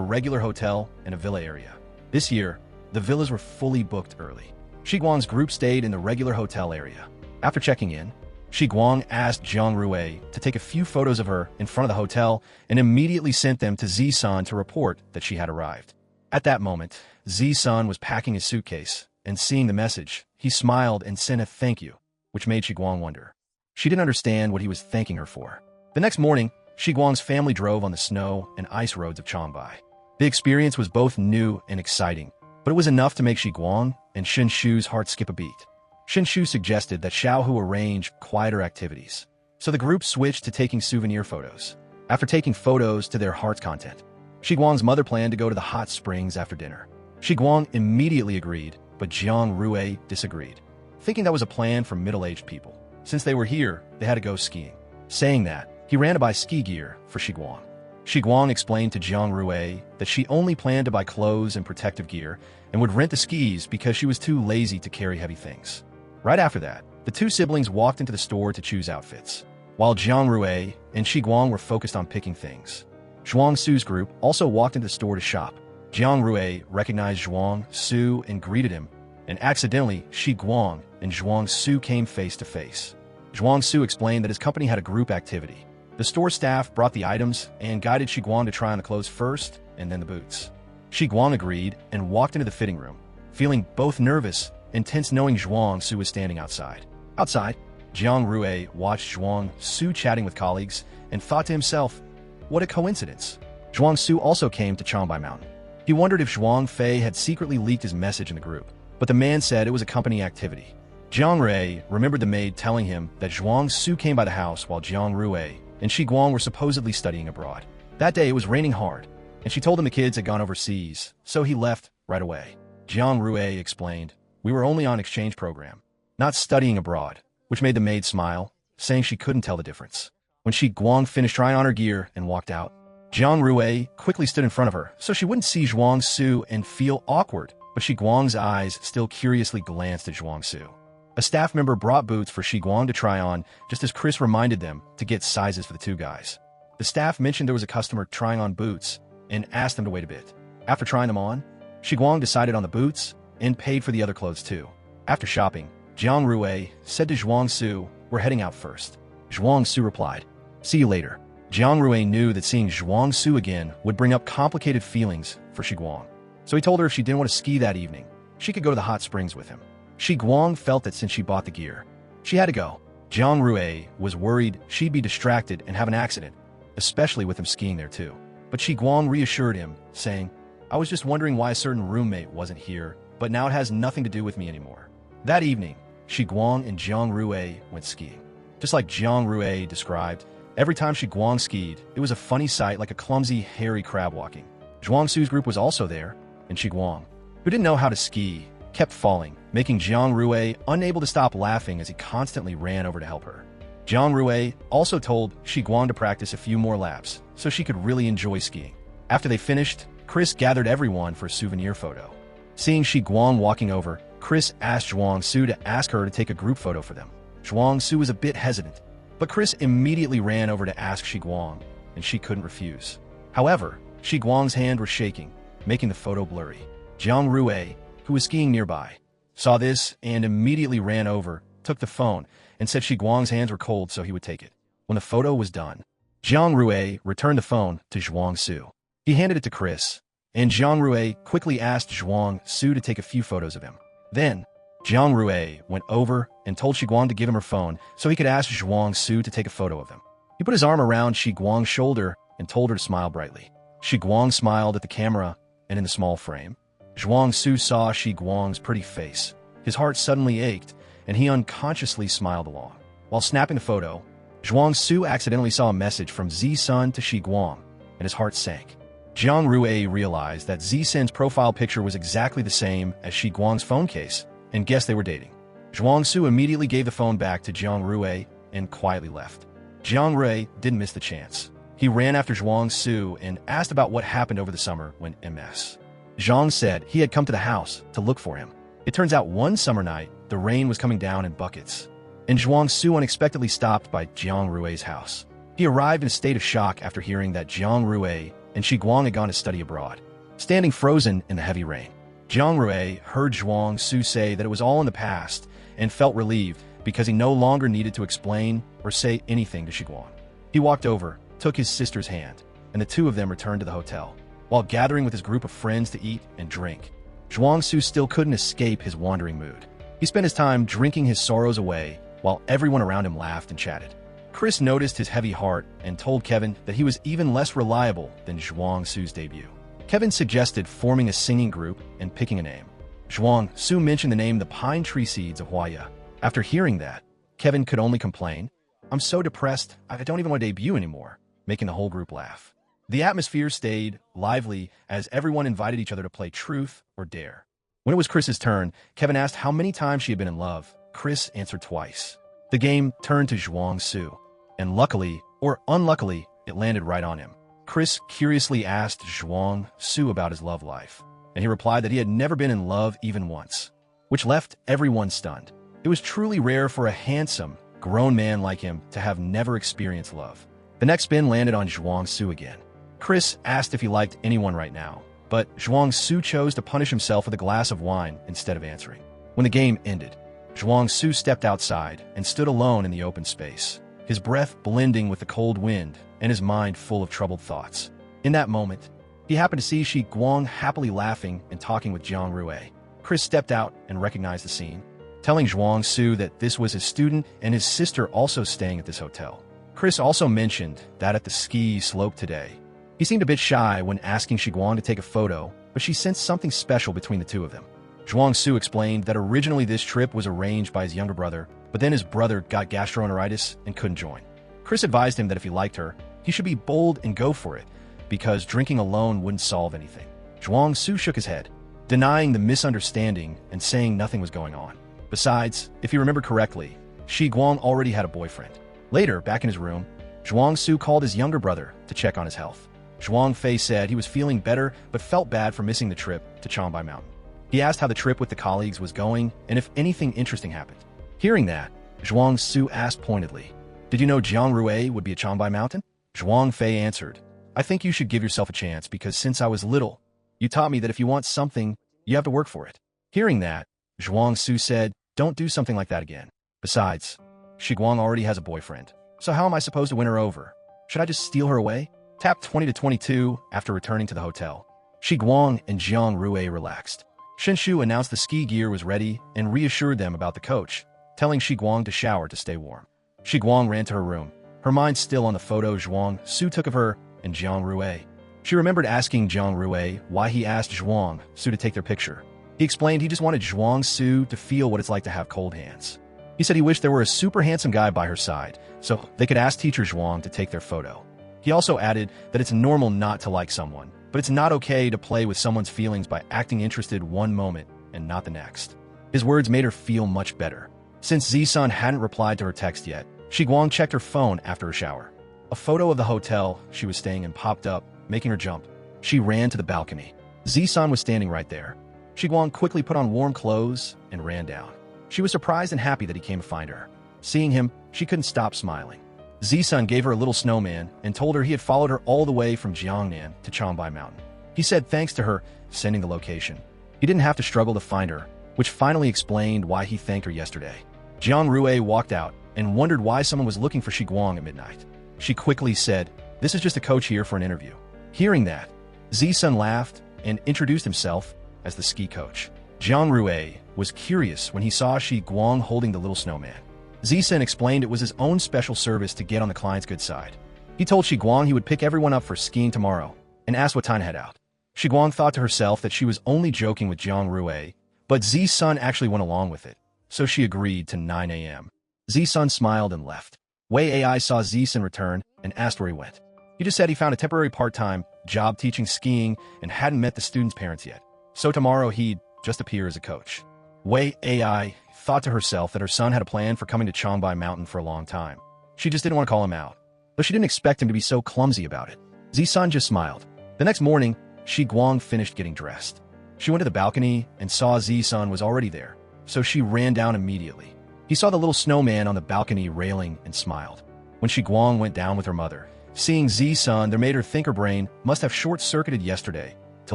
regular hotel and a villa area. This year, the villas were fully booked early. Shi Guang's group stayed in the regular hotel area. After checking in, Shi Guang asked Zhang Rui to take a few photos of her in front of the hotel and immediately sent them to Zisan to report that she had arrived. At that moment, Zisan was packing his suitcase, and seeing the message, he smiled and sent a thank you, which made Shi Guang wonder. She didn't understand what he was thanking her for. The next morning, Shi Guang's family drove on the snow and ice roads of Shanghai. The experience was both new and exciting, but it was enough to make Shi Guang and Shen Shu's heart skip a beat. Shen Shu suggested that Xiaohu arrange quieter activities, so the group switched to taking souvenir photos. After taking photos to their heart's content, Shi Guang's mother planned to go to the hot springs after dinner. Shi Guang immediately agreed, but Zhang Rui disagreed, thinking that was a plan for middle-aged people. Since they were here, they had to go skiing. Saying that, he ran to buy ski gear for Shi Guang. Shi Guang explained to Zhang Rui that she only planned to buy clothes and protective gear and would rent the skis because she was too lazy to carry heavy things. Right after that, the two siblings walked into the store to choose outfits, while Zhang Rui and Shi Guang were focused on picking things. Zhuang Su's group also walked into the store to shop. Zhang Rui recognized Zhuang Su and greeted him, and accidentally, Shi Guang and Zhuang Su came face to face. Zhuang Su explained that his company had a group activity. The store staff brought the items and guided Shi Guang to try on the clothes first and then the boots. Shi Guang agreed and walked into the fitting room, feeling both nervous and tense knowing Zhuang Su was standing outside. Outside, Zhang Rui watched Zhuang Su chatting with colleagues and thought to himself, what a coincidence. Zhuang Su also came to Shanghai Mountain. He wondered if Zhuang Fei had secretly leaked his message in the group, but the man said it was a company activity. Zhang Rui remembered the maid telling him that Zhuang Su came by the house while Zhang Rui and Shi Guang were supposedly studying abroad. That day it was raining hard, and she told him the kids had gone overseas, so he left right away. Zhang Rui explained, we were only on exchange program, not studying abroad, which made the maid smile, saying she couldn't tell the difference. When Shi Guang finished trying on her gear and walked out, Zhang Rui quickly stood in front of her so she wouldn't see Zhuang Su and feel awkward, but Shi Guang's eyes still curiously glanced at Zhuang Su. A staff member brought boots for Shi Guang to try on, just as Chris reminded them to get sizes for the two guys. The staff mentioned there was a customer trying on boots and asked them to wait a bit. After trying them on, Shi Guang decided on the boots and paid for the other clothes too. After shopping, Zhang Rui said to Zhuang Su, we're heading out first. Zhuang Su replied, see you later. Zhang Rui knew that seeing Zhuang Su again would bring up complicated feelings for Shi Guang. So he told her if she didn't want to ski that evening, she could go to the hot springs with him. Shi Guang felt that since she bought the gear, she had to go. Zhang Rui was worried she'd be distracted and have an accident, especially with him skiing there too. But Shi Guang reassured him, saying, I was just wondering why a certain roommate wasn't here, but now it has nothing to do with me anymore. That evening, Shi Guang and Zhang Rui went skiing. Just like Zhang Rui described, every time Shi Guang skied, it was a funny sight like a clumsy, hairy crab walking. Zhuang Su's group was also there, and Shi Guang, who didn't know how to ski, kept falling, making Zhang Rui unable to stop laughing as he constantly ran over to help her. Zhang Rui also told Shi Guang to practice a few more laps so she could really enjoy skiing. After they finished, Chris gathered everyone for a souvenir photo. Seeing Shi Guang walking over, Chris asked Zhuang Su to ask her to take a group photo for them. Zhuang Su was a bit hesitant, but Chris immediately ran over to ask Shi Guang, and she couldn't refuse. However, Shi Guang's hand was shaking, making the photo blurry. Zhang Rui, who was skiing nearby, saw this and immediately ran over, took the phone, and said Shi Guang's hands were cold so he would take it. When the photo was done, Zhang Rui returned the phone to Zhuang Su. He handed it to Chris, and Zhang Rui quickly asked Zhuang Su to take a few photos of him. Then, Zhang Rui went over and told Shi Guang to give him her phone so he could ask Zhuang Su to take a photo of him. He put his arm around Shi Guang's shoulder and told her to smile brightly. Shi Guang smiled at the camera, and in the small frame, Zhuang Su saw Shi Guang's pretty face. His heart suddenly ached, and he unconsciously smiled along. While snapping the photo, Zhuang Su accidentally saw a message from Zisun to Shi Guang, and his heart sank. Zhang Rui realized that Zisun's profile picture was exactly the same as Shi Guang's phone case, and guessed they were dating. Zhuang Su immediately gave the phone back to Zhang Rui and quietly left. Zhang Rui didn't miss the chance. He ran after Zhuang Su and asked about what happened over the summer when Ms. Zhang said he had come to the house to look for him. It turns out one summer night, the rain was coming down in buckets, and Zhuang Su unexpectedly stopped by Zhang Rui's house. He arrived in a state of shock after hearing that Zhang Rui and Shi Guang had gone to study abroad. Standing frozen in the heavy rain, Jiang Rui heard Zhuang Su say that it was all in the past and felt relieved because he no longer needed to explain or say anything to Shi Guang. He walked over, took his sister's hand, and the two of them returned to the hotel. While gathering with his group of friends to eat and drink, Zhuang Su still couldn't escape his wandering mood. He spent his time drinking his sorrows away while everyone around him laughed and chatted. Chris noticed his heavy heart and told Kevin that he was even less reliable than Zhuang Su's debut. Kevin suggested forming a singing group and picking a name. Zhuang Su mentioned the name the Pine Tree Seeds of Huaya. After hearing that, Kevin could only complain, "I'm so depressed, I don't even want to debut anymore," making the whole group laugh. The atmosphere stayed lively as everyone invited each other to play truth or dare. When it was Chris's turn, Kevin asked how many times she had been in love. Chris answered twice. The game turned to Zhuang Su, and luckily, or unluckily, it landed right on him. Chris curiously asked Zhuang Su about his love life, and he replied that he had never been in love even once, which left everyone stunned. It was truly rare for a handsome, grown man like him to have never experienced love. The next spin landed on Zhuang Su again. Chris asked if he liked anyone right now, but Zhuang Su chose to punish himself with a glass of wine instead of answering. When the game ended, Zhuang Su stepped outside and stood alone in the open space, his breath blending with the cold wind and his mind full of troubled thoughts. In that moment, he happened to see Shi Guang happily laughing and talking with Jiang Rui. Chris stepped out and recognized the scene, telling Zhuang Su that this was his student and his sister also staying at this hotel. Chris also mentioned that at the ski slope today, he seemed a bit shy when asking Shi Guang to take a photo, but she sensed something special between the two of them. Zhuang Su explained that originally this trip was arranged by his younger brother, but then his brother got gastroenteritis and couldn't join. Chris advised him that if he liked her, he should be bold and go for it, because drinking alone wouldn't solve anything. Zhuang Su shook his head, denying the misunderstanding and saying nothing was going on. Besides, if he remembered correctly, Shi Guang already had a boyfriend. Later, back in his room, Zhuang Su called his younger brother to check on his health. Zhuang Fei said he was feeling better but felt bad for missing the trip to Shanghai Mountain. He asked how the trip with the colleagues was going and if anything interesting happened. Hearing that, Zhuang Su asked pointedly, "Did you know Jiang Rui would be at Shanghai Mountain?" Zhuang Fei answered, "I think you should give yourself a chance because since I was little, you taught me that if you want something, you have to work for it." Hearing that, Zhuang Su said, "Don't do something like that again. Besides, Shi Guang already has a boyfriend, so how am I supposed to win her over? Should I just steal her away?" Tap 20 to 22 after returning to the hotel. Shi Guang and Jiang Rui relaxed. Shu announced the ski gear was ready and reassured them about the coach, telling Shi Guang to shower to stay warm. Shi Guang ran to her room, her mind still on the photo Zhuang Su took of her and Jiang Rui. She remembered asking Jiang Rui why he asked Zhuang Su to take their picture. He explained he just wanted Zhuang Su to feel what it's like to have cold hands. He said he wished there were a super handsome guy by her side, so they could ask teacher Zhuang to take their photo. He also added that it's normal not to like someone, but it's not okay to play with someone's feelings by acting interested one moment and not the next. His words made her feel much better. Since Zisun hadn't replied to her text yet, Shi Guang checked her phone after her shower. A photo of the hotel she was staying in popped up, making her jump. She ran to the balcony. Zisun was standing right there. Shi Guang quickly put on warm clothes and ran down. She was surprised and happy that he came to find her. Seeing him, she couldn't stop smiling. Zisun gave her a little snowman and told her he had followed her all the way from Jiangnan to Shanghai Mountain. He said thanks to her sending the location. He didn't have to struggle to find her, which finally explained why he thanked her yesterday. Jiang Rui walked out and wondered why someone was looking for Shi Guang at midnight. She quickly said, "This is just a coach here for an interview." Hearing that, Zisun laughed and introduced himself as the ski coach. Jiang Rui was curious when he saw Shi Guang holding the little snowman. Zisun explained it was his own special service to get on the client's good side. He told Shi Guang he would pick everyone up for skiing tomorrow and asked what time to head out. Shi Guang thought to herself that she was only joking with Jiang Rui, but Zisun actually went along with it, so she agreed to 9 a.m. Zisun smiled and left. Wei AI saw Zisun return and asked where he went. He just said he found a temporary part-time job teaching skiing and hadn't met the students' parents yet, so tomorrow he'd just appear as a coach. Wei AI thought to herself that her son had a plan for coming to Shanghai Mountain for a long time. She just didn't want to call him out, but she didn't expect him to be so clumsy about it. Zisun just smiled. The next morning, Shi Guang finished getting dressed. She went to the balcony and saw Zisun was already there, so she ran down immediately. He saw the little snowman on the balcony railing and smiled. When Shi Guang went down with her mother, Seeing Z-Sun, there made her think her brain must have short-circuited yesterday to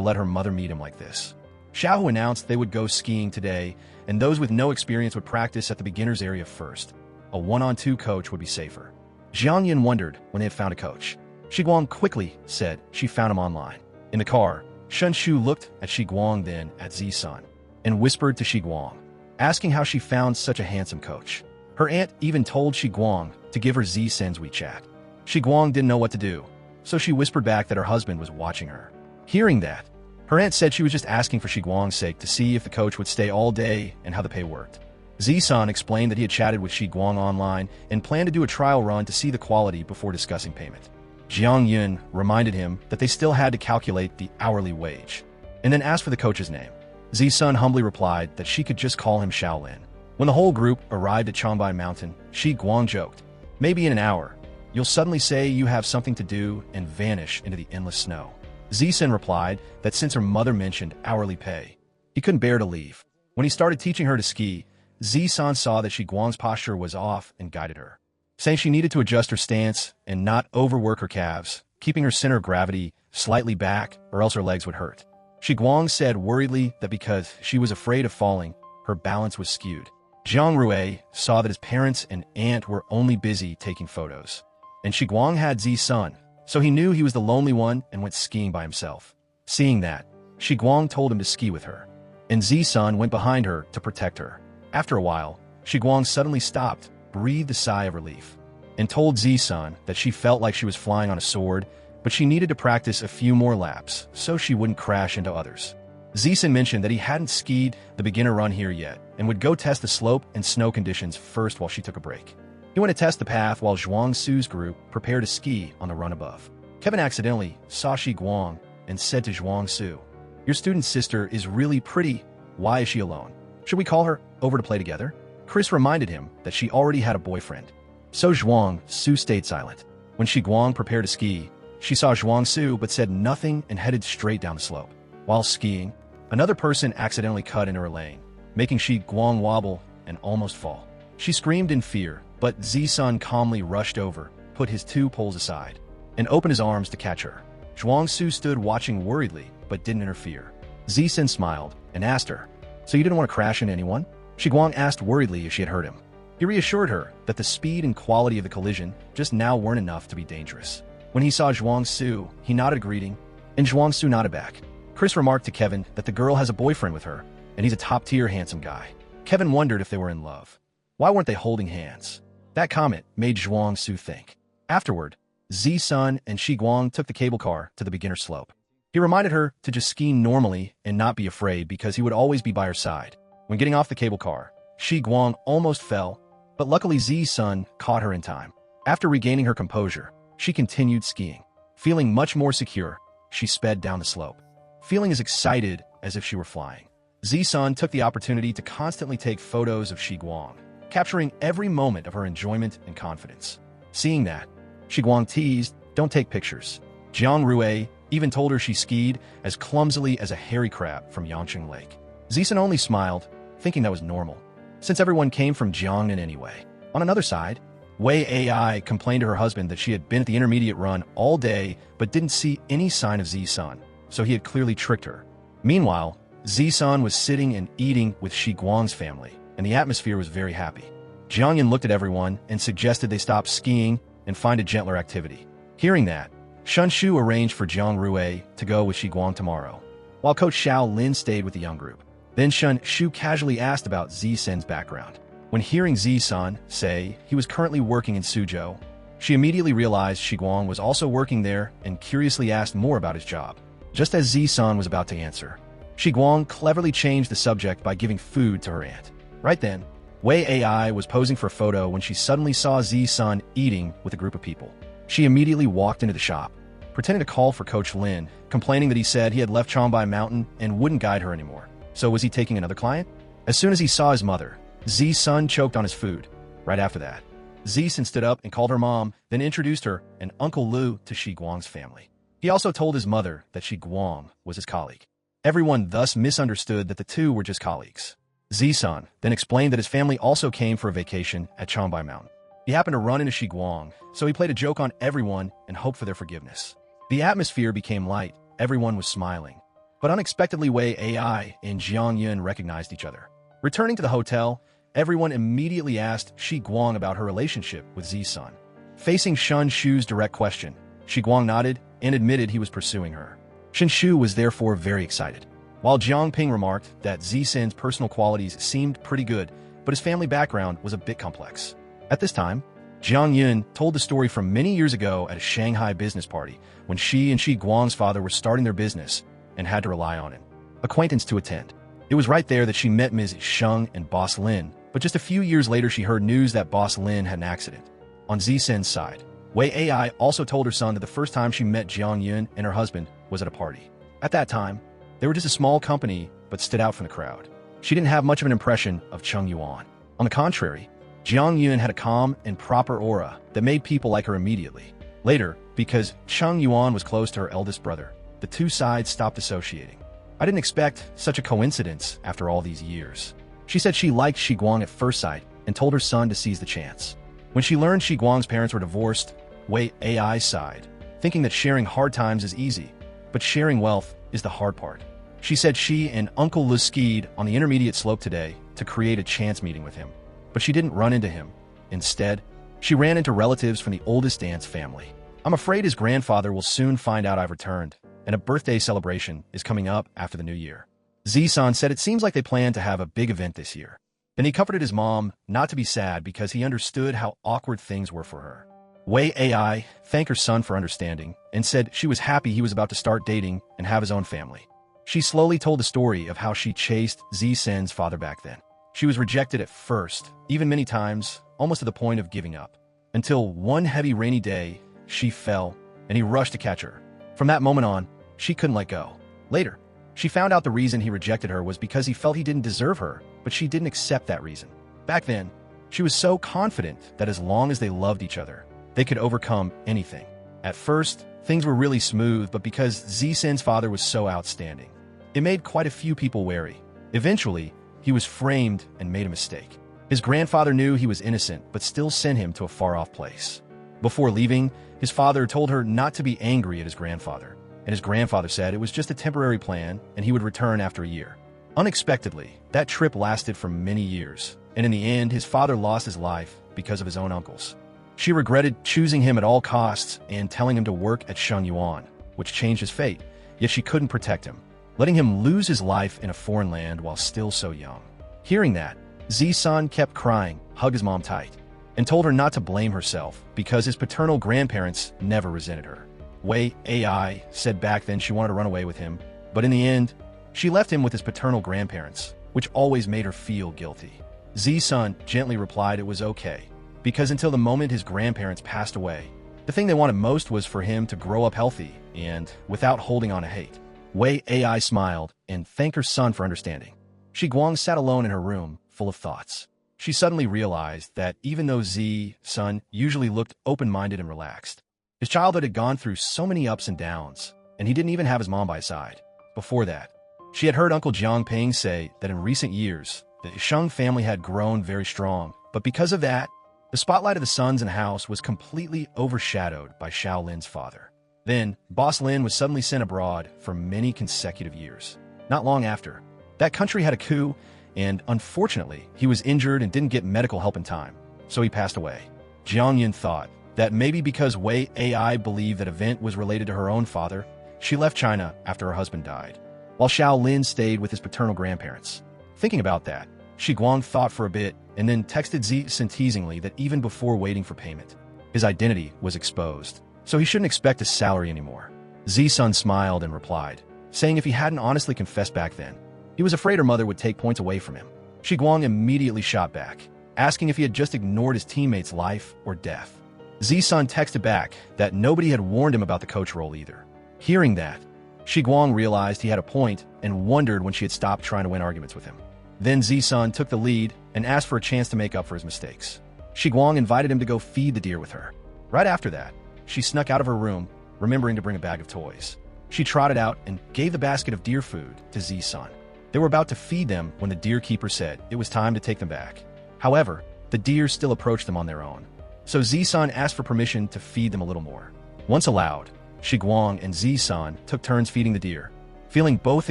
let her mother meet him like this. Xiao announced they would go skiing today, and those with no experience would practice at the beginner's area first. A one-on-two coach would be safer. Jang Yin wondered when they had found a coach. Shi Guang quickly said she found him online. In the car, Shen Shu looked at Shi Guang, then at Z-Sun, and whispered to Shi Guang, asking how she found such a handsome coach. Her aunt even told Shi Guang to give her Z-Sun's WeChat. Shi Guang didn't know what to do, so she whispered back that her husband was watching her. Hearing that, her aunt said she was just asking for Shi Guang's sake to see if the coach would stay all day and how the pay worked. Z-Sun explained that he had chatted with Shi Guang online and planned to do a trial run to see the quality before discussing payment. Jang Yin reminded him that they still had to calculate the hourly wage, and then asked for the coach's name. Z-Sun humbly replied that she could just call him Shaolin. When the whole group arrived at Shanghai Mountain, Shi Guang joked, "Maybe in an hour, you'll suddenly say you have something to do and vanish into the endless snow." Z-Sun replied that since her mother mentioned hourly pay, he couldn't bear to leave. When he started teaching her to ski, Z-Sun saw that Shi Guang's posture was off and guided her, saying she needed to adjust her stance and not overwork her calves, keeping her center of gravity slightly back or else her legs would hurt. Shi Guang said worriedly that because she was afraid of falling, her balance was skewed. Zhang Rui saw that his parents and aunt were only busy taking photos, and Shi Guang had Z-Sun, so he knew he was the lonely one and went skiing by himself. Seeing that, Shi Guang told him to ski with her, and Z-Sun went behind her to protect her. After a while, Shi Guang suddenly stopped, breathed a sigh of relief, and told Z-Sun that she felt like she was flying on a sword, but she needed to practice a few more laps so she wouldn't crash into others. Z-Sun mentioned that he hadn't skied the beginner run here yet and would go test the slope and snow conditions first while she took a break. He went to test the path while Zhuang Su's group prepared to ski on the run above. Kevin accidentally saw Shi Guang and said to Zhuang Su, "Your student's sister is really pretty. Why is she alone? Should we call her over to play together?" Chris reminded him that she already had a boyfriend. So Zhuang Su stayed silent. When Shi Guang prepared to ski, she saw Zhuang Su but said nothing and headed straight down the slope. While skiing, another person accidentally cut into her lane, making Shi Guang wobble and almost fall. She screamed in fear, but Z-Sun calmly rushed over, put his two poles aside, and opened his arms to catch her. Zhuang Su stood watching worriedly but didn't interfere. Z-Sun smiled and asked her, "So you didn't want to crash into anyone?" Shi Guang asked worriedly if she had hurt him. He reassured her that the speed and quality of the collision just now weren't enough to be dangerous. When he saw Zhuang Su, he nodded a greeting, and Zhuang Su nodded back. Chris remarked to Kevin that the girl has a boyfriend with her, and he's a top-tier handsome guy. Kevin wondered if they were in love. Why weren't they holding hands? That comment made Zhuang Su think. Afterward, Z-Sun and Shi Guang took the cable car to the beginner slope. He reminded her to just ski normally and not be afraid because he would always be by her side. When getting off the cable car, Shi Guang almost fell, but luckily Z-Sun caught her in time. After regaining her composure, she continued skiing. Feeling much more secure, she sped down the slope, feeling as excited as if she were flying. Z-Sun took the opportunity to constantly take photos of Shi Guang, capturing every moment of her enjoyment and confidence. Seeing that, Shi Guang teased, "Don't take pictures." Zhang Rui even told her she skied as clumsily as a hairy crab from Yangqing Lake. Z-Sun only smiled, thinking that was normal, since everyone came from Jiangnan anyway. On another side, Wei AI complained to her husband that she had been at the intermediate run all day but didn't see any sign of Z-Sun, so he had clearly tricked her. Meanwhile, Z-Sun was sitting and eating with Shi Guang's family, and the atmosphere was very happy. Jang Yin looked at everyone and suggested they stop skiing and find a gentler activity. Hearing that, Shen Shu arranged for Zhang Rui to go with Shi Guang tomorrow, while Coach Xiao Lin stayed with the young group. Then Shen Shu casually asked about Z-Sun's background. When hearing Z-Sun say he was currently working in Suzhou, she immediately realized Shi Guang was also working there and curiously asked more about his job. Just as Z-Sun was about to answer, Shi Guang cleverly changed the subject by giving food to her aunt. Right then, Wei AI was posing for a photo when she suddenly saw Z-Sun eating with a group of people. She immediately walked into the shop, pretending to call for Coach Lin, complaining that he said he had left Shanghai Mountain and wouldn't guide her anymore. So was he taking another client? As soon as he saw his mother, Z-Sun choked on his food. Right after that, Z-Sun stood up and called her mom, then introduced her and Uncle Lu to Shi Guang's family. He also told his mother that Shi Guang was his colleague. Everyone thus misunderstood that the two were just colleagues. Z-Sun then explained that his family also came for a vacation at Shanghai Mountain. He happened to run into Shi Guang, so he played a joke on everyone and hoped for their forgiveness. The atmosphere became light, everyone was smiling. But unexpectedly, Wei AI and Jang Yin recognized each other. Returning to the hotel, everyone immediately asked Shi Guang about her relationship with Zisun. Facing Shen Shu's direct question, Shi Guang nodded and admitted he was pursuing her. Shen Shu was therefore very excited. While Fongping remarked that Zisun's personal qualities seemed pretty good, but his family background was a bit complex. At this time, Jang Yin told the story from many years ago at a Shanghai business party when she and Shi Guang's father were starting their business and had to rely on an acquaintance to attend. It was right there that she met Ms. Sheng and Boss Lin, but just a few years later she heard news that Boss Lin had an accident. On Zisun's side, Wei AI also told her son that the first time she met Jang Yin and her husband was at a party. At that time, they were just a small company but stood out from the crowd. She didn't have much of an impression of Chung Yuan. On the contrary, Jang Yin had a calm and proper aura that made people like her immediately. Later, because Chung Yuan was close to her eldest brother, the two sides stopped associating. I didn't expect such a coincidence after all these years. She said she liked Shi Guang at first sight and told her son to seize the chance. When she learned Shi Guang's parents were divorced, Wei AI sighed, thinking that sharing hard times is easy, but sharing wealth is the hard part. She said she and Uncle Lu skied on the intermediate slope today to create a chance meeting with him, but she didn't run into him. Instead, she ran into relatives from the oldest aunt's family. I'm afraid his grandfather will soon find out I've returned, and a birthday celebration is coming up after the new year. Zisun said it seems like they plan to have a big event this year. Then he comforted his mom not to be sad because he understood how awkward things were for her. Wei AI thanked her son for understanding and said she was happy he was about to start dating and have his own family. She slowly told the story of how she chased Zisun's father back then. She was rejected at first, even many times, almost to the point of giving up. Until one heavy rainy day, she fell, and he rushed to catch her. From that moment on, she couldn't let go. Later, she found out the reason he rejected her was because he felt he didn't deserve her, but she didn't accept that reason. Back then, she was so confident that as long as they loved each other, they could overcome anything. At first, things were really smooth, but because Zisun's father was so outstanding, it made quite a few people wary. Eventually, he was framed and made a mistake. His grandfather knew he was innocent, but still sent him to a far-off place. Before leaving, his father told her not to be angry at his grandfather, and his grandfather said it was just a temporary plan and he would return after a year. Unexpectedly, that trip lasted for many years, and in the end, his father lost his life because of his own uncles. She regretted choosing him at all costs and telling him to work at Chung Yuan, which changed his fate, yet she couldn't protect him, letting him lose his life in a foreign land while still so young. Hearing that, Zisun kept crying, hugged his mom tight, and told her not to blame herself because his paternal grandparents never resented her. Wei AI said back then she wanted to run away with him, but in the end, she left him with his paternal grandparents, which always made her feel guilty. Zisun gently replied it was okay, because until the moment his grandparents passed away, the thing they wanted most was for him to grow up healthy and without holding on to hate. Wei AI smiled and thanked her son for understanding. Shi Guang sat alone in her room, full of thoughts. She suddenly realized that even though Zisun usually looked open-minded and relaxed, his childhood had gone through so many ups and downs, and he didn't even have his mom by his side. Before that, she had heard Uncle Fongping say that in recent years, the Sheng family had grown very strong, but because of that, the spotlight of the sons in the house was completely overshadowed by Shaolin's father. Then, Boss Lin was suddenly sent abroad for many consecutive years. Not long after, that country had a coup, and unfortunately, he was injured and didn't get medical help in time, so he passed away. Jang Yin thought that maybe because Wei AI believed that event was related to her own father, she left China after her husband died, while Shaolin stayed with his paternal grandparents. Thinking about that, Shi Guang thought for a bit and then texted Zisun teasingly that even before waiting for payment, his identity was exposed, so he shouldn't expect a salary anymore. Zisun smiled and replied, saying if he hadn't honestly confessed back then, he was afraid her mother would take points away from him. Shi Guang immediately shot back, asking if he had just ignored his teammate's life or death. Zisun texted back that nobody had warned him about the coach role either. Hearing that, Shi Guang realized he had a point and wondered when she had stopped trying to win arguments with him. Then Zisun took the lead and asked for a chance to make up for his mistakes. Shi Guang invited him to go feed the deer with her. Right after that, she snuck out of her room, remembering to bring a bag of toys. She trotted out and gave the basket of deer food to Zisun. They were about to feed them when the deer keeper said it was time to take them back. However, the deer still approached them on their own. so Zisan asked for permission to feed them a little more. Once allowed, Shi Guang and Zisan took turns feeding the deer, feeling both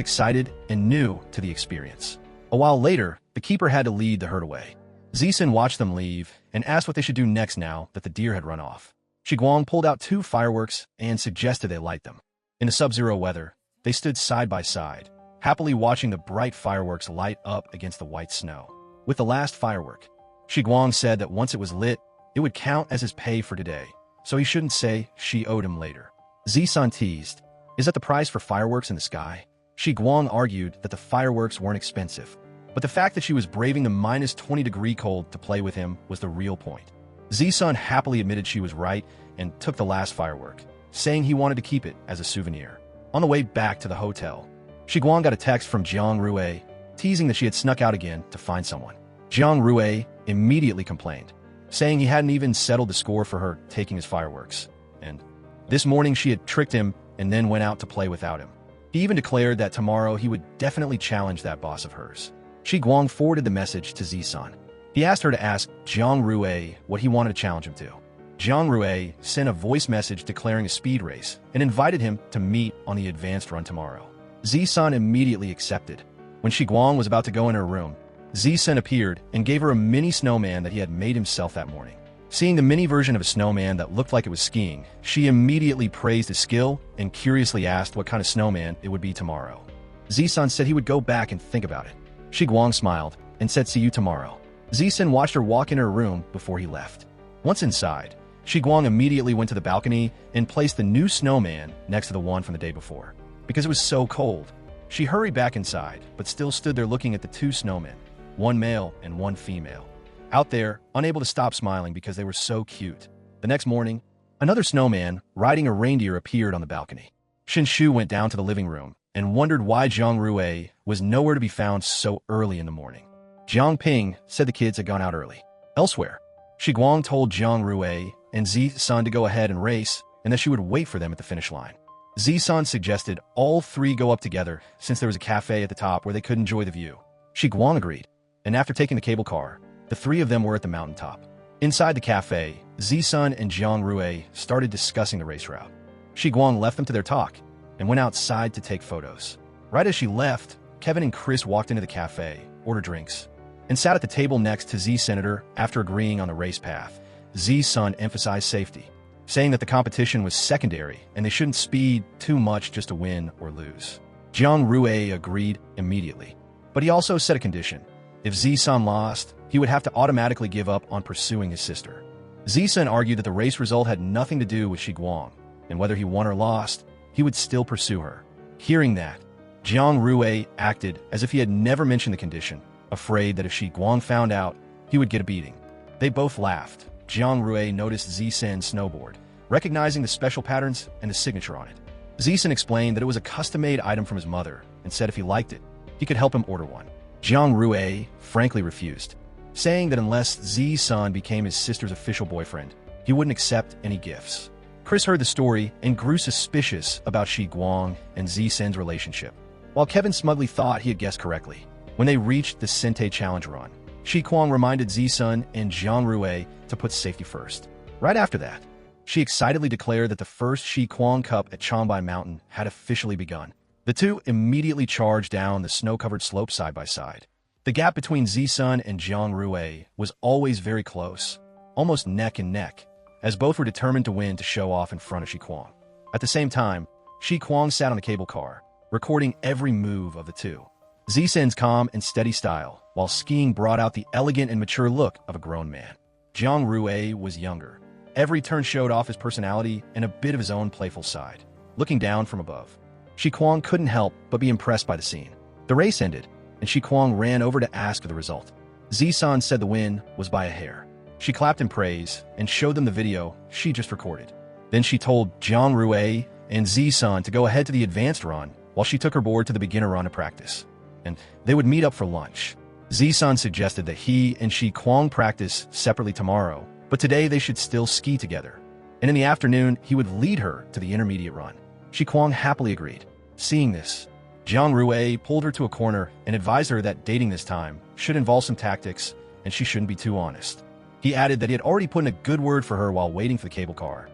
excited and new to the experience. A while later, the keeper had to lead the herd away. Zisan watched them leave and asked what they should do next now that the deer had run off. Shi Guang pulled out 2 fireworks and suggested they light them. In the sub-zero weather, they stood side by side, happily watching the bright fireworks light up against the white snow. With the last firework, Shi Guang said that once it was lit, it would count as his pay for today, so he shouldn't say she owed him later. Zisan teased, "Is that the price for fireworks in the sky?" Shi Guang argued that the fireworks weren't expensive, but the fact that she was braving the minus 20-degree cold to play with him was the real point. Zisan happily admitted she was right and took the last firework, saying he wanted to keep it as a souvenir. On the way back to the hotel, Shi Guang got a text from Jiang Rui, teasing that she had snuck out again to find someone. Jiang Rui immediately complained, saying he hadn't even settled the score for her taking his fireworks, and this morning she had tricked him and then went out to play without him. He even declared that tomorrow he would definitely challenge that boss of hers. Shi Guang forwarded the message to Zisan. He asked her to ask Jiang Rui what he wanted to challenge him to. Jiang Rui sent a voice message declaring a speed race and invited him to meet on the advanced run tomorrow. Zisan immediately accepted. When Shi Guang was about to go in her room, Zisan appeared and gave her a mini snowman that he had made himself that morning. Seeing the mini version of a snowman that looked like it was skiing, she immediately praised his skill and curiously asked what kind of snowman it would be tomorrow. Zisan said he would go back and think about it. Shi Guang smiled and said see you tomorrow. Zisan watched her walk in her room before he left. Once inside, Shi Guang immediately went to the balcony and placed the new snowman next to the one from the day before. Because it was so cold, she hurried back inside, but still stood there looking at the 2 snowmen, one male and one female, out there, unable to stop smiling because they were so cute. The next morning, another snowman riding a reindeer appeared on the balcony. Shin Shu went down to the living room and wondered why Jiang Rui was nowhere to be found so early in the morning. Jiang Ping said the kids had gone out early. Elsewhere, Shi Guang told Jiang Rui and Zisan to go ahead and race and that she would wait for them at the finish line. Zisan suggested all 3 go up together since there was a cafe at the top where they could enjoy the view. Shi Guang agreed, and after taking the cable car, the 3 of them were at the mountaintop. Inside the cafe, Zisan and Jiang Rui started discussing the race route. Shi Guang left them to their talk and went outside to take photos. Right as she left, Kevin and Chris walked into the cafe, ordered drinks, and sat at the table next to Z Senator after agreeing on the race path. Zisan emphasized safety, saying that the competition was secondary and they shouldn't speed too much just to win or lose. Jiang Rui agreed immediately, but he also set a condition. If Zisan lost, he would have to automatically give up on pursuing his sister. Zisan argued that the race result had nothing to do with Shi Guang, and whether he won or lost, he would still pursue her. Hearing that, Jiang Rui acted as if he had never mentioned the condition, afraid that if Shi Guang found out, he would get a beating. They both laughed. Jiang Rui noticed Zisan's snowboard, recognizing the special patterns and the signature on it. Zisan explained that it was a custom-made item from his mother and said if he liked it, he could help him order one. Jiang Rui frankly refused, saying that unless Zisan became his sister's official boyfriend, he wouldn't accept any gifts. Chris heard the story and grew suspicious about Shi Guang and Zisan's relationship, while Kevin smugly thought he had guessed correctly. When they reached the Sente Challenge run, Shi Guang reminded Zisan and Jiang Rui to put safety first. Right after that, she excitedly declared that the first Shi Guang Cup at Changbai Mountain had officially begun. The 2 immediately charged down the snow-covered slope side by side. The gap between Zisan and Jiang Rui was always very close, almost neck and neck, as both were determined to win to show off in front of Shi Guang. At the same time, Shi Guang sat on the cable car, recording every move of the 2. Zisan's calm and steady style, while skiing brought out the elegant and mature look of a grown man. Jiang Rui was younger. Every turn showed off his personality and a bit of his own playful side. Looking down from above, Shi Guang couldn't help but be impressed by the scene. The race ended, and Shi Guang ran over to ask for the result. Zisan said the win was by a hair. She clapped in praise and showed them the video she just recorded. Then she told Jiang Rui and Zisan to go ahead to the advanced run while she took her board to the beginner run to practice, and they would meet up for lunch. Zisan suggested that he and Shi Guang practice separately tomorrow, but today they should still ski together. And in the afternoon, he would lead her to the intermediate run. Shi Guang happily agreed. Seeing this, Jiang Rui pulled her to a corner and advised her that dating this time should involve some tactics and she shouldn't be too honest. He added that he had already put in a good word for her while waiting for the cable car,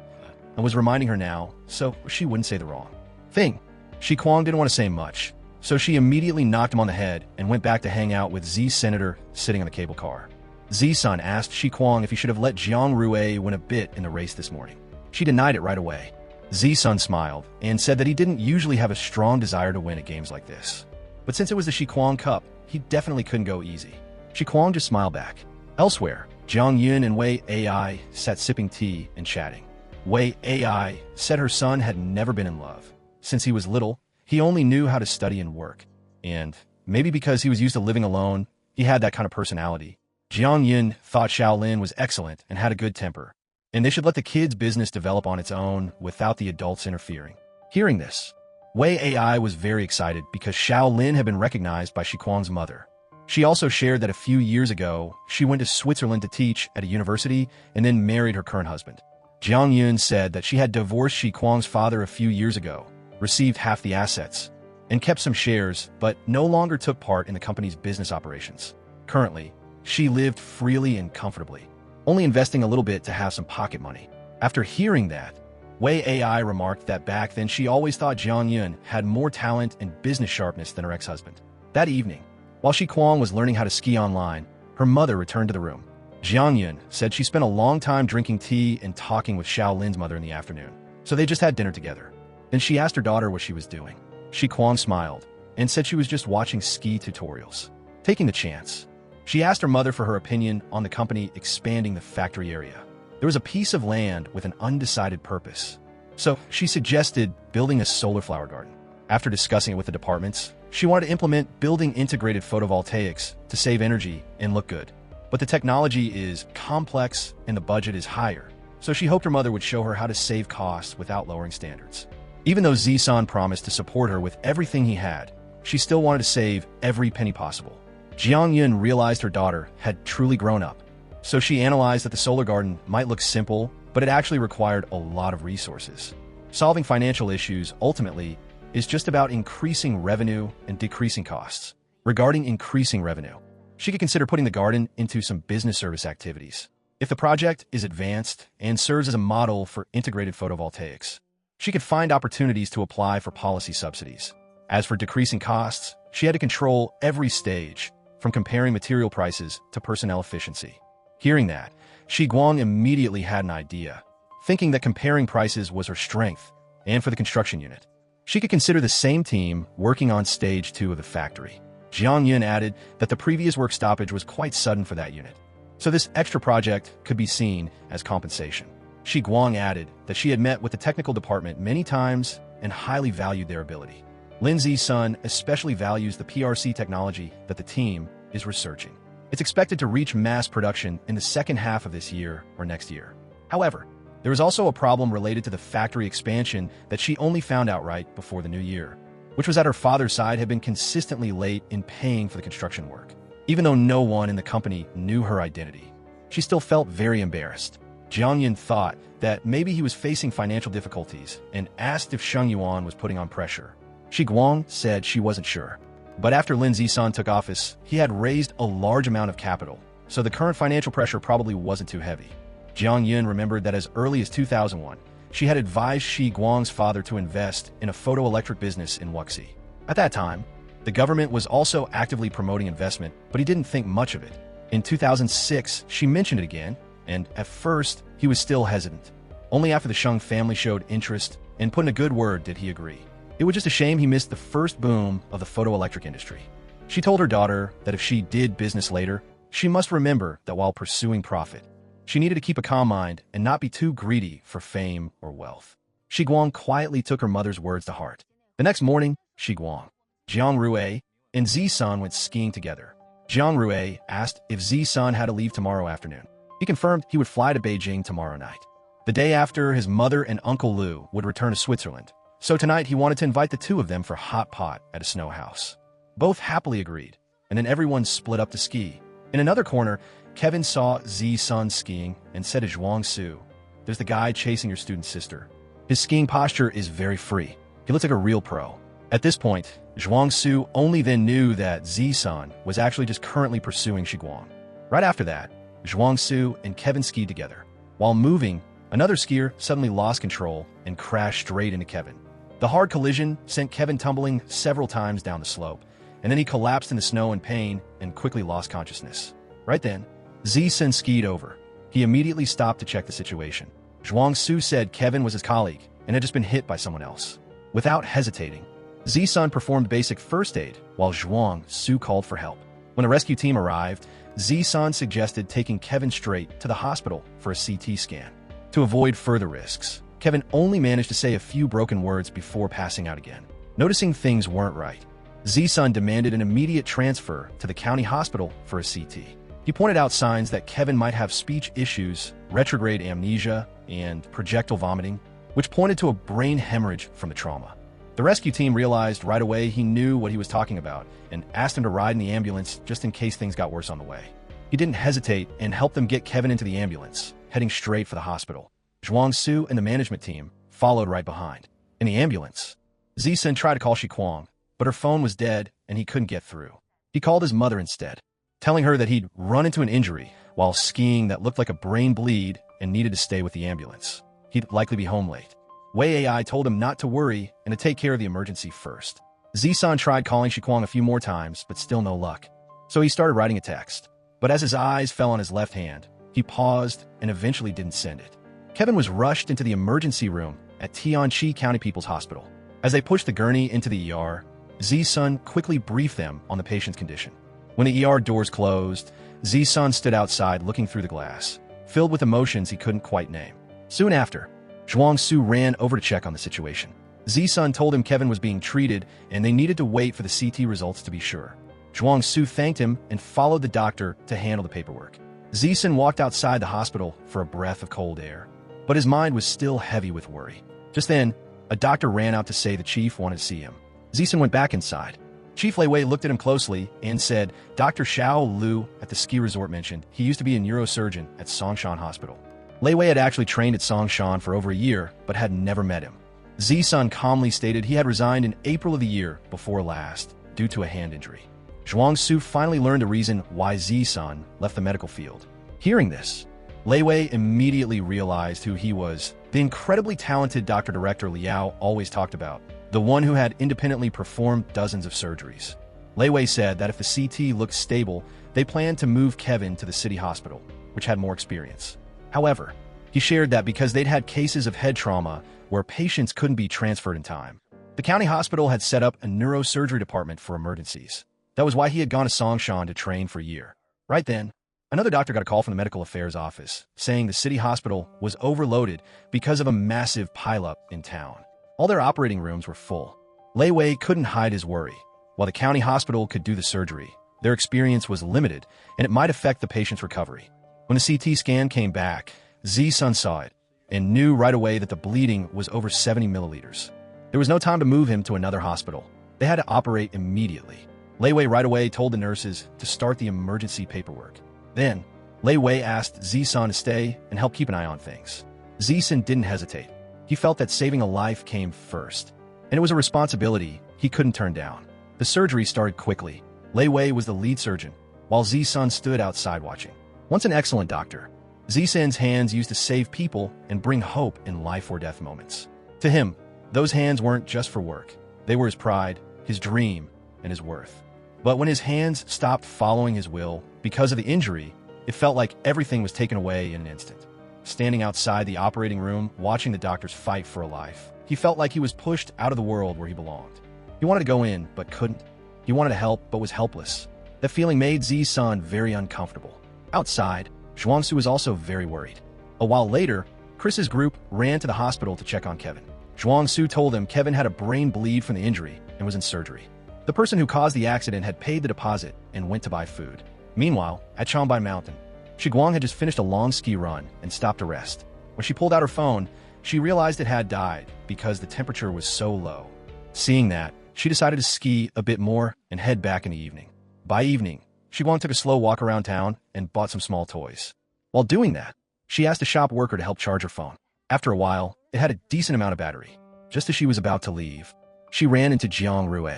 and was reminding her now so she wouldn't say the wrong thing. Shi Guang didn't want to say much, so she immediately knocked him on the head and went back to hang out with Zi's senator sitting on the cable car. Zi-san asked Shi Guang if he should have let Jiang Rui win a bit in the race this morning. She denied it right away. Zi-san smiled and said that he didn't usually have a strong desire to win at games like this. But since it was the Shi Guang Cup, he definitely couldn't go easy. Shi Guang just smiled back. Elsewhere, Jang Yin and Wei Ai sat sipping tea and chatting. Wei Ai said her son had never been in love. Since he was little, he only knew how to study and work. And maybe because he was used to living alone, he had that kind of personality. Jiang Yin thought Shaolin was excellent and had a good temper, and they should let the kid's business develop on its own without the adults interfering. Hearing this, Wei Ai was very excited because Shaolin had been recognized by Shi Guang's mother. She also shared that a few years ago, she went to Switzerland to teach at a university and then married her current husband. Jiang Yin said that she had divorced Shi Guang's father a few years ago, received half the assets, and kept some shares, but no longer took part in the company's business operations. Currently, she lived freely and comfortably, only investing a little bit to have some pocket money. After hearing that, Wei Ai remarked that back then she always thought Jiang Yin had more talent and business sharpness than her ex-husband. That evening, while Shi Guang was learning how to ski online, her mother returned to the room. Jiang Yin said she spent a long time drinking tea and talking with Shaolin's mother in the afternoon, so they just had dinner together. Then she asked her daughter what she was doing. Shi Guang smiled and said she was just watching ski tutorials, taking the chance. She asked her mother for her opinion on the company expanding the factory area. There was a piece of land with an undecided purpose, so she suggested building a solar flower garden. After discussing it with the departments, she wanted to implement building integrated photovoltaics to save energy and look good. But the technology is complex and the budget is higher, so she hoped her mother would show her how to save costs without lowering standards. Even though Zi-san promised to support her with everything he had, she still wanted to save every penny possible. Jiang Yin realized her daughter had truly grown up, so she analyzed that the solar garden might look simple, but it actually required a lot of resources. Solving financial issues, ultimately, is just about increasing revenue and decreasing costs. Regarding increasing revenue, she could consider putting the garden into some business service activities. If the project is advanced and serves as a model for integrated photovoltaics, she could find opportunities to apply for policy subsidies. As for decreasing costs, she had to control every stage, from comparing material prices to personnel efficiency. Hearing that, Shi Guang immediately had an idea, thinking that comparing prices was her strength, and for the construction unit, she could consider the same team working on stage 2 of the factory. Jiang Yin added that the previous work stoppage was quite sudden for that unit, so this extra project could be seen as compensation. Shi Guang added that she had met with the technical department many times and highly valued their ability. Lin Zi's-san especially values the PRC technology that the team is researching. It's expected to reach mass production in the second half of this year or next year. However, there is also a problem related to the factory expansion that she only found out right before the new year, which was that her father's side had been consistently late in paying for the construction work. Even though no one in the company knew her identity, she still felt very embarrassed. Jang Yin thought that maybe he was facing financial difficulties and asked if Chung Yuan was putting on pressure. Shi Guang said she wasn't sure. But after Lin Zi-san took office, he had raised a large amount of capital, so the current financial pressure probably wasn't too heavy. Jang Yin remembered that as early as 2001, she had advised Shi Guang's father to invest in a photoelectric business in Wuxi. At that time, the government was also actively promoting investment, but he didn't think much of it. In 2006, she mentioned it again, and at first, he was still hesitant. Only after the Sheng family showed interest and put in a good word did he agree. It was just a shame he missed the first boom of the photoelectric industry. She told her daughter that if she did business later, she must remember that while pursuing profit, she needed to keep a calm mind and not be too greedy for fame or wealth. Shi Guang quietly took her mother's words to heart. The next morning, Shi Guang, Jiang Rui, and Zi-san went skiing together. Jiang Rui asked if Zi-san had to leave tomorrow afternoon. He confirmed he would fly to Beijing tomorrow night. The day after, his mother and Uncle Liu would return to Switzerland, so tonight he wanted to invite the two of them for hot pot at a snow house. Both happily agreed, and then everyone split up to ski. In another corner, Kevin saw Zi-san skiing and said to Zhuang Su, "There's the guy chasing your student sister. His skiing posture is very free. He looks like a real pro." At this point, Zhuang Su only then knew that Zi-san was actually just currently pursuing Shi Guang. Right after that, Zhuang Su and Kevin skied together. While moving, another skier suddenly lost control and crashed straight into Kevin. The hard collision sent Kevin tumbling several times down the slope, and then he collapsed in the snow in pain and quickly lost consciousness. Right then, Zisun skied over. He immediately stopped to check the situation. Zhuang Su said Kevin was his colleague and had just been hit by someone else. Without hesitating, Zisun performed basic first aid while Zhuang Su called for help. When the rescue team arrived, Zisun suggested taking Kevin straight to the hospital for a CT scan. To avoid further risks, Kevin only managed to say a few broken words before passing out again. Noticing things weren't right, Zisun demanded an immediate transfer to the county hospital for a CT. He pointed out signs that Kevin might have speech issues, retrograde amnesia, and projectile vomiting, which pointed to a brain hemorrhage from the trauma. The rescue team realized right away he knew what he was talking about and asked him to ride in the ambulance just in case things got worse on the way. He didn't hesitate and helped them get Kevin into the ambulance, heading straight for the hospital. Zhuang Su and the management team followed right behind. In the ambulance, Zisun tried to call Shi Guang, but her phone was dead and he couldn't get through. He called his mother instead, telling her that he'd run into an injury while skiing that looked like a brain bleed and needed to stay with the ambulance. He'd likely be home late. Wei AI told him not to worry and to take care of the emergency first. Zisun tried calling Shi Guang a few more times, but still no luck. So he started writing a text. But as his eyes fell on his left hand, he paused and eventually didn't send it. Kevin was rushed into the emergency room at Tianqi County People's Hospital. As they pushed the gurney into the ER, Zisun quickly briefed them on the patient's condition. When the ER doors closed, Zisun stood outside looking through the glass, filled with emotions he couldn't quite name. Soon after, Zhuang Su ran over to check on the situation. Zisun told him Kevin was being treated and they needed to wait for the CT results to be sure. Zhuang Su thanked him and followed the doctor to handle the paperwork. Zisun walked outside the hospital for a breath of cold air, but his mind was still heavy with worry. Just then, a doctor ran out to say the chief wanted to see him. Zisun went back inside. Chief Lei Wei looked at him closely and said, Dr. Xiao Lu at the ski resort mentioned he used to be a neurosurgeon at Songshan Hospital. Lei Wei had actually trained at Songshan for over a year, but had never met him. Zisun calmly stated he had resigned in April of the year before last, due to a hand injury. Zhuang Su finally learned the reason why Zisun left the medical field. Hearing this, Lei Wei immediately realized who he was, the incredibly talented Dr. Director Liao always talked about, the one who had independently performed dozens of surgeries. Lei Wei said that if the CT looked stable, they planned to move Kevin to the city hospital, which had more experience. However, he shared that because they'd had cases of head trauma where patients couldn't be transferred in time, the county hospital had set up a neurosurgery department for emergencies. That was why he had gone to Songshan to train for a year. Right then, another doctor got a call from the medical affairs office saying the city hospital was overloaded because of a massive pileup in town. All their operating rooms were full. Lei Wei couldn't hide his worry. While the county hospital could do the surgery, their experience was limited and it might affect the patient's recovery. When the CT scan came back, Zisun saw it and knew right away that the bleeding was over 70 milliliters. There was no time to move him to another hospital. They had to operate immediately. Lei Wei right away told the nurses to start the emergency paperwork. Then, Lei Wei asked Zisun to stay and help keep an eye on things. Zisun didn't hesitate. He felt that saving a life came first, and it was a responsibility he couldn't turn down. The surgery started quickly. Lei Wei was the lead surgeon, while Zisun stood outside watching. Once an excellent doctor, Zisun's hands used to save people and bring hope in life or death moments. To him, those hands weren't just for work. They were his pride, his dream, and his worth. But when his hands stopped following his will because of the injury, it felt like everything was taken away in an instant. Standing outside the operating room, watching the doctors fight for a life, he felt like he was pushed out of the world where he belonged. He wanted to go in, but couldn't. He wanted to help, but was helpless. That feeling made Zisun very uncomfortable. Outside, Zhuang Su was also very worried. A while later, Chris's group ran to the hospital to check on Kevin. Zhuang Su told them Kevin had a brain bleed from the injury and was in surgery. The person who caused the accident had paid the deposit and went to buy food. Meanwhile, at Changbai Mountain, Shi Guang had just finished a long ski run and stopped to rest. When she pulled out her phone, she realized it had died because the temperature was so low. Seeing that, she decided to ski a bit more and head back in the evening. By evening, Shi Guang took a slow walk around town and bought some small toys. While doing that, she asked a shop worker to help charge her phone. After a while, it had a decent amount of battery. Just as she was about to leave, she ran into Jiang Rue.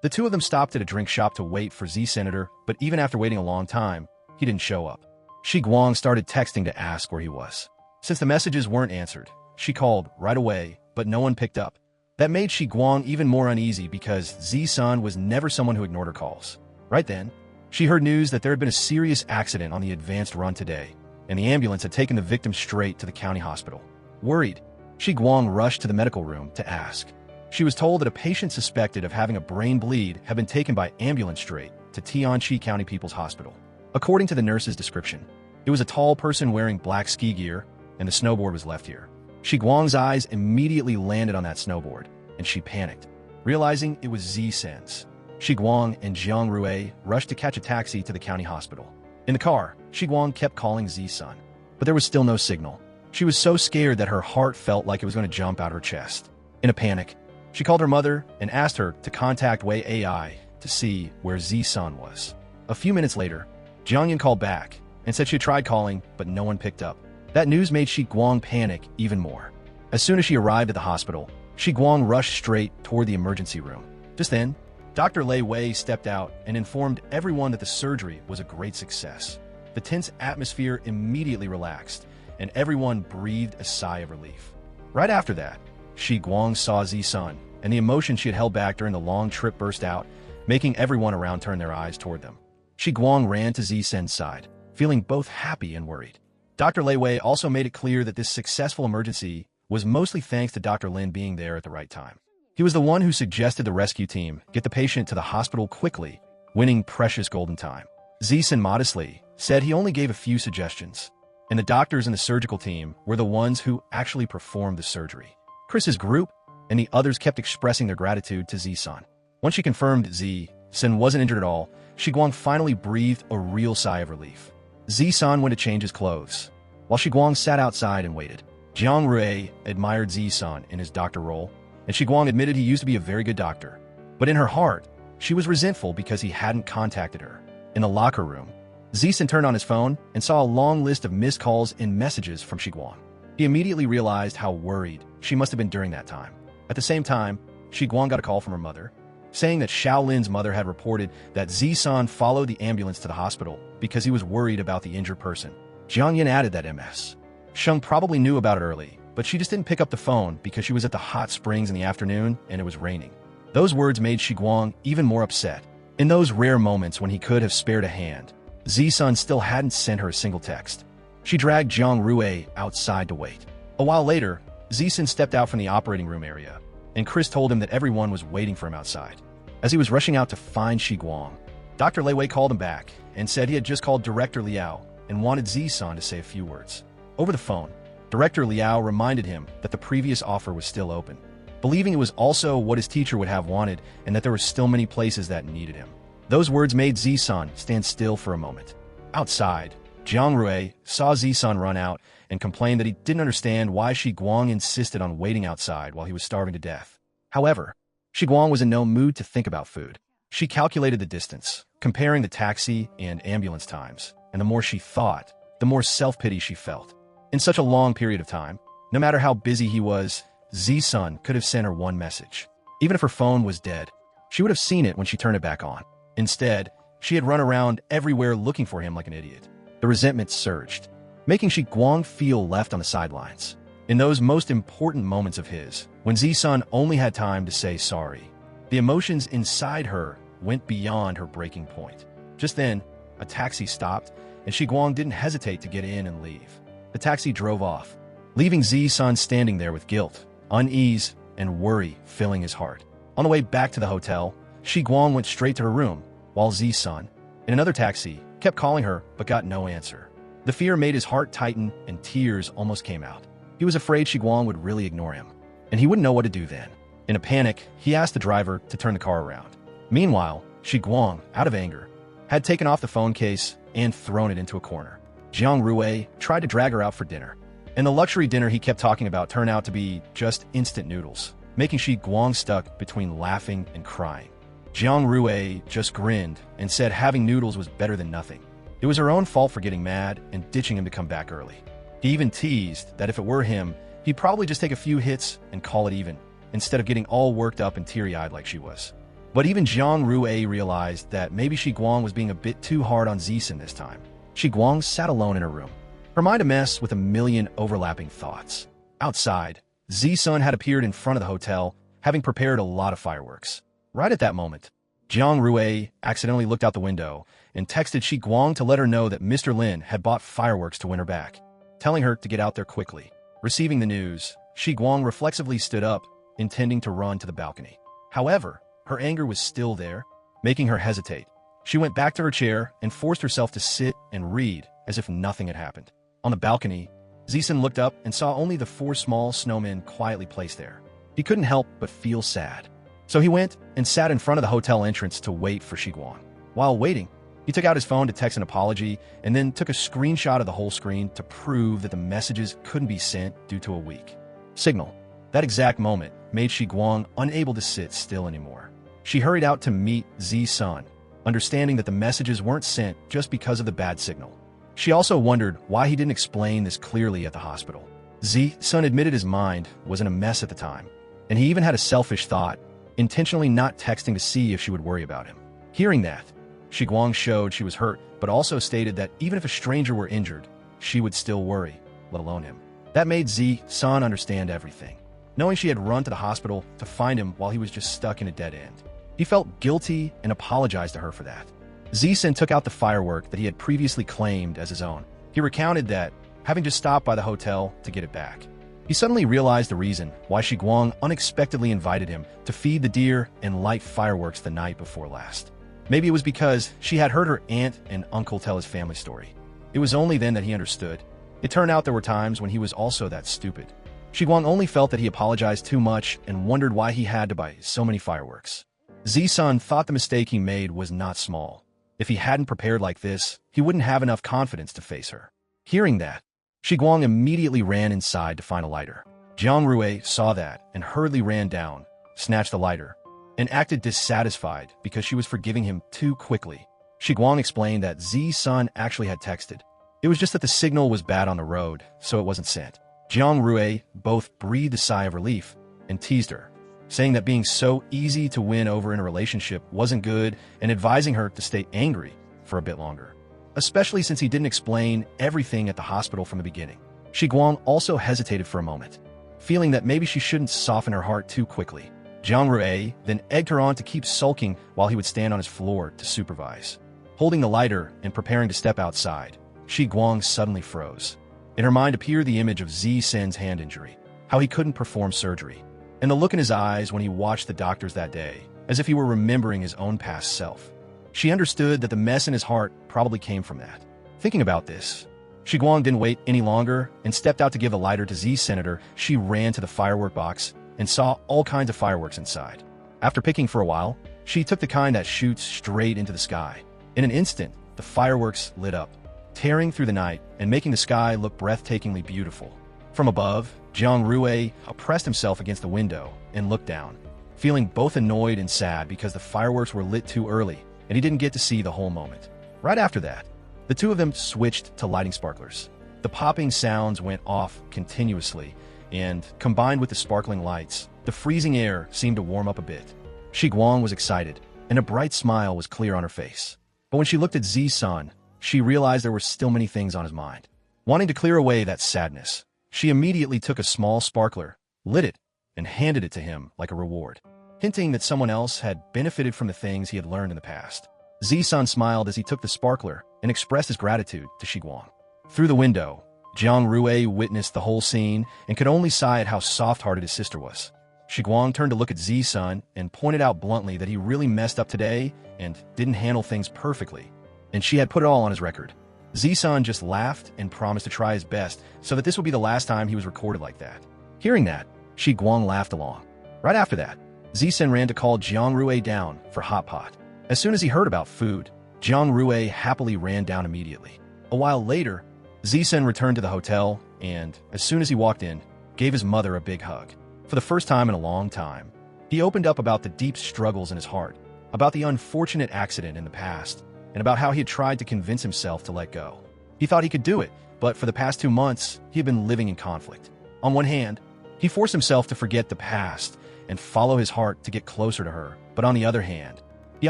The two of them stopped at a drink shop to wait for Z Senator, but even after waiting a long time, he didn't show up. Shi Guang started texting to ask where he was. Since the messages weren't answered, she called right away, but no one picked up. That made Shi Guang even more uneasy because Z-san was never someone who ignored her calls. Right then, she heard news that there had been a serious accident on the advanced run today, and the ambulance had taken the victim straight to the county hospital. Worried, Shi Guang rushed to the medical room to ask. She was told that a patient suspected of having a brain bleed had been taken by ambulance straight to Tianqi County People's Hospital. According to the nurse's description, it was a tall person wearing black ski gear, and the snowboard was left here. Shi Guang's eyes immediately landed on that snowboard, and she panicked, realizing it was Z-san's. Shi Guang and Jiang Rue rushed to catch a taxi to the county hospital. In the car, Shi Guang kept calling Z-san, but there was still no signal. She was so scared that her heart felt like it was going to jump out her chest. In a panic, she called her mother and asked her to contact Wei AI to see where Z-san was. A few minutes later, Jang Yin called back and said she had tried calling, but no one picked up. That news made Shi Guang panic even more. As soon as she arrived at the hospital, Shi Guang rushed straight toward the emergency room. Just then, Dr. Lei Wei stepped out and informed everyone that the surgery was a great success. The tense atmosphere immediately relaxed, and everyone breathed a sigh of relief. Right after that, Shi Guang saw Z-san, and the emotion she had held back during the long trip burst out, making everyone around turn their eyes toward them. Shi Guang ran to Z-san's side, feeling both happy and worried. Dr. Lei Wei also made it clear that this successful emergency was mostly thanks to Dr. Lin being there at the right time. He was the one who suggested the rescue team get the patient to the hospital quickly, winning precious golden time. Z-san modestly said he only gave a few suggestions, and the doctors and the surgical team were the ones who actually performed the surgery. Chris's group and the others kept expressing their gratitude to Z-san. Once she confirmed Z-san wasn't injured at all, Shi Guang finally breathed a real sigh of relief. Z-san went to change his clothes, while Shi Guang sat outside and waited. Jiang Rue admired Z-san in his doctor role, and Shi Guang admitted he used to be a very good doctor. But in her heart, she was resentful because he hadn't contacted her. In the locker room, Z-san turned on his phone and saw a long list of missed calls and messages from Shi Guang. He immediately realized how worried she must have been during that time. At the same time, Shi Guang got a call from her mother, saying that Xiaolin's mother had reported that Z-san followed the ambulance to the hospital because he was worried about the injured person. Jang Yin added that Ms. Sheng probably knew about it early, but she just didn't pick up the phone because she was at the hot springs in the afternoon and it was raining. Those words made Shi Guang even more upset. In those rare moments when he could have spared a hand, Z-san still hadn't sent her a single text. She dragged Jiang Rue outside to wait. A while later, Z-san stepped out from the operating room area, and Chris told him that everyone was waiting for him outside. As he was rushing out to find Shi Guang, Dr. Lei Wei called him back and said he had just called Director Liao and wanted Z-san to say a few words. Over the phone, Director Liao reminded him that the previous offer was still open, believing it was also what his teacher would have wanted and that there were still many places that needed him. Those words made Z-san stand still for a moment. Outside, Jiang Rue saw Z-san run out and complained that he didn't understand why Shi Guang insisted on waiting outside while he was starving to death. However, Shi Guang was in no mood to think about food. She calculated the distance, comparing the taxi and ambulance times, and the more she thought, the more self-pity she felt. In such a long period of time, no matter how busy he was, Z-san could have sent her one message. Even if her phone was dead, she would have seen it when she turned it back on. Instead, she had run around everywhere looking for him like an idiot. The resentment surged, making Shi Guang feel left on the sidelines. In those most important moments of his, when Z-san only had time to say sorry, the emotions inside her went beyond her breaking point. Just then, a taxi stopped, and Shi Guang didn't hesitate to get in and leave. The taxi drove off, leaving Z-san standing there with guilt, unease, and worry filling his heart. On the way back to the hotel, Shi Guang went straight to her room, while Z-san, in another taxi, kept calling her but got no answer. The fear made his heart tighten and tears almost came out. He was afraid Shi Guang would really ignore him, and he wouldn't know what to do then. In a panic, he asked the driver to turn the car around. Meanwhile, Shi Guang, out of anger, had taken off the phone case and thrown it into a corner. Jiang Rue tried to drag her out for dinner, and the luxury dinner he kept talking about turned out to be just instant noodles, making Shi Guang stuck between laughing and crying. Jiang Rue just grinned and said having noodles was better than nothing. It was her own fault for getting mad and ditching him to come back early. He even teased that if it were him, he'd probably just take a few hits and call it even, instead of getting all worked up and teary-eyed like she was. But even Jiang Rue realized that maybe Shi Guang was being a bit too hard on Z-san this time. Shi Guang sat alone in her room, her mind a mess with a million overlapping thoughts. Outside, Zisun had appeared in front of the hotel, having prepared a lot of fireworks. Right at that moment, Jiang Rui accidentally looked out the window and texted Shi Guang to let her know that Mr. Lin had bought fireworks to win her back, telling her to get out there quickly. Receiving the news, Shi Guang reflexively stood up, intending to run to the balcony. However, her anger was still there, making her hesitate. She went back to her chair and forced herself to sit and read as if nothing had happened. On the balcony, Zisun looked up and saw only the 4 small snowmen quietly placed there. He couldn't help but feel sad. So he went and sat in front of the hotel entrance to wait for Shi Guang. While waiting, he took out his phone to text an apology and then took a screenshot of the whole screen to prove that the messages couldn't be sent due to a weak signal. That exact moment made Shi Guang unable to sit still anymore. She hurried out to meet Zisun, understanding that the messages weren't sent just because of the bad signal. She also wondered why he didn't explain this clearly at the hospital. Zisun admitted his mind was in a mess at the time, and he even had a selfish thought, intentionally not texting to see if she would worry about him. Hearing that, Shi Guang showed she was hurt, but also stated that even if a stranger were injured, she would still worry, let alone him. That made Zisun understand everything, knowing she had run to the hospital to find him while he was just stuck in a dead end. He felt guilty and apologized to her for that. Zisun took out the firework that he had previously claimed as his own. He recounted that, having just stopped by the hotel to get it back. He suddenly realized the reason why Shi Guang unexpectedly invited him to feed the deer and light fireworks the night before last. Maybe it was because she had heard her aunt and uncle tell his family story. It was only then that he understood. It turned out there were times when he was also that stupid. Shi Guang only felt that he apologized too much and wondered why he had to buy so many fireworks. Zisun thought the mistake he made was not small. If he hadn't prepared like this, he wouldn't have enough confidence to face her. Hearing that, Shi Guang immediately ran inside to find a lighter. Jiang Rui saw that and hurriedly ran down, snatched the lighter, and acted dissatisfied because she was forgiving him too quickly. Shi Guang explained that Zisun actually had texted. It was just that the signal was bad on the road, so it wasn't sent. Jiang Rui both breathed a sigh of relief and teased her, saying that being so easy to win over in a relationship wasn't good and advising her to stay angry for a bit longer, especially since he didn't explain everything at the hospital from the beginning. Shi Guang also hesitated for a moment, feeling that maybe she shouldn't soften her heart too quickly. Jiang Rui then egged her on to keep sulking while he would stand on his floor to supervise. Holding the lighter and preparing to step outside, Shi Guang suddenly froze. In her mind appeared the image of Zisun's hand injury, how he couldn't perform surgery, and the look in his eyes when he watched the doctors that day, as if he were remembering his own past self. She understood that the mess in his heart probably came from that. Thinking about this, Shi Guang didn't wait any longer and stepped out to give the lighter to Zi's senator. She ran to the firework box and saw all kinds of fireworks inside. After picking for a while, she took the kind that shoots straight into the sky. In an instant, the fireworks lit up, tearing through the night and making the sky look breathtakingly beautiful. From above, Jiang Rui pressed himself against the window and looked down, feeling both annoyed and sad because the fireworks were lit too early and he didn't get to see the whole moment. Right after that, the two of them switched to lighting sparklers. The popping sounds went off continuously, and combined with the sparkling lights, the freezing air seemed to warm up a bit. Shi Guang was excited, and a bright smile was clear on her face. But when she looked at Zisun, she realized there were still many things on his mind. Wanting to clear away that sadness, she immediately took a small sparkler, lit it, and handed it to him like a reward, hinting that someone else had benefited from the things he had learned in the past. Zisun smiled as he took the sparkler and expressed his gratitude to Shi Guang. Through the window, Jiang Rui witnessed the whole scene and could only sigh at how soft-hearted his sister was. Shi Guang turned to look at Zisun and pointed out bluntly that he really messed up today and didn't handle things perfectly, and she had put it all on his record. Zisun just laughed and promised to try his best so that this would be the last time he was recorded like that. Hearing that, Shi Guang laughed along. Right after that, Zisun ran to call Jiang Rui down for hot pot. As soon as he heard about food, Jiang Rui happily ran down immediately. A while later, Zisun returned to the hotel and, as soon as he walked in, gave his mother a big hug. For the first time in a long time, he opened up about the deep struggles in his heart, about the unfortunate accident in the past, and about how he had tried to convince himself to let go. He thought he could do it, but for the past 2 months, he had been living in conflict. On one hand, he forced himself to forget the past and follow his heart to get closer to her, but on the other hand, he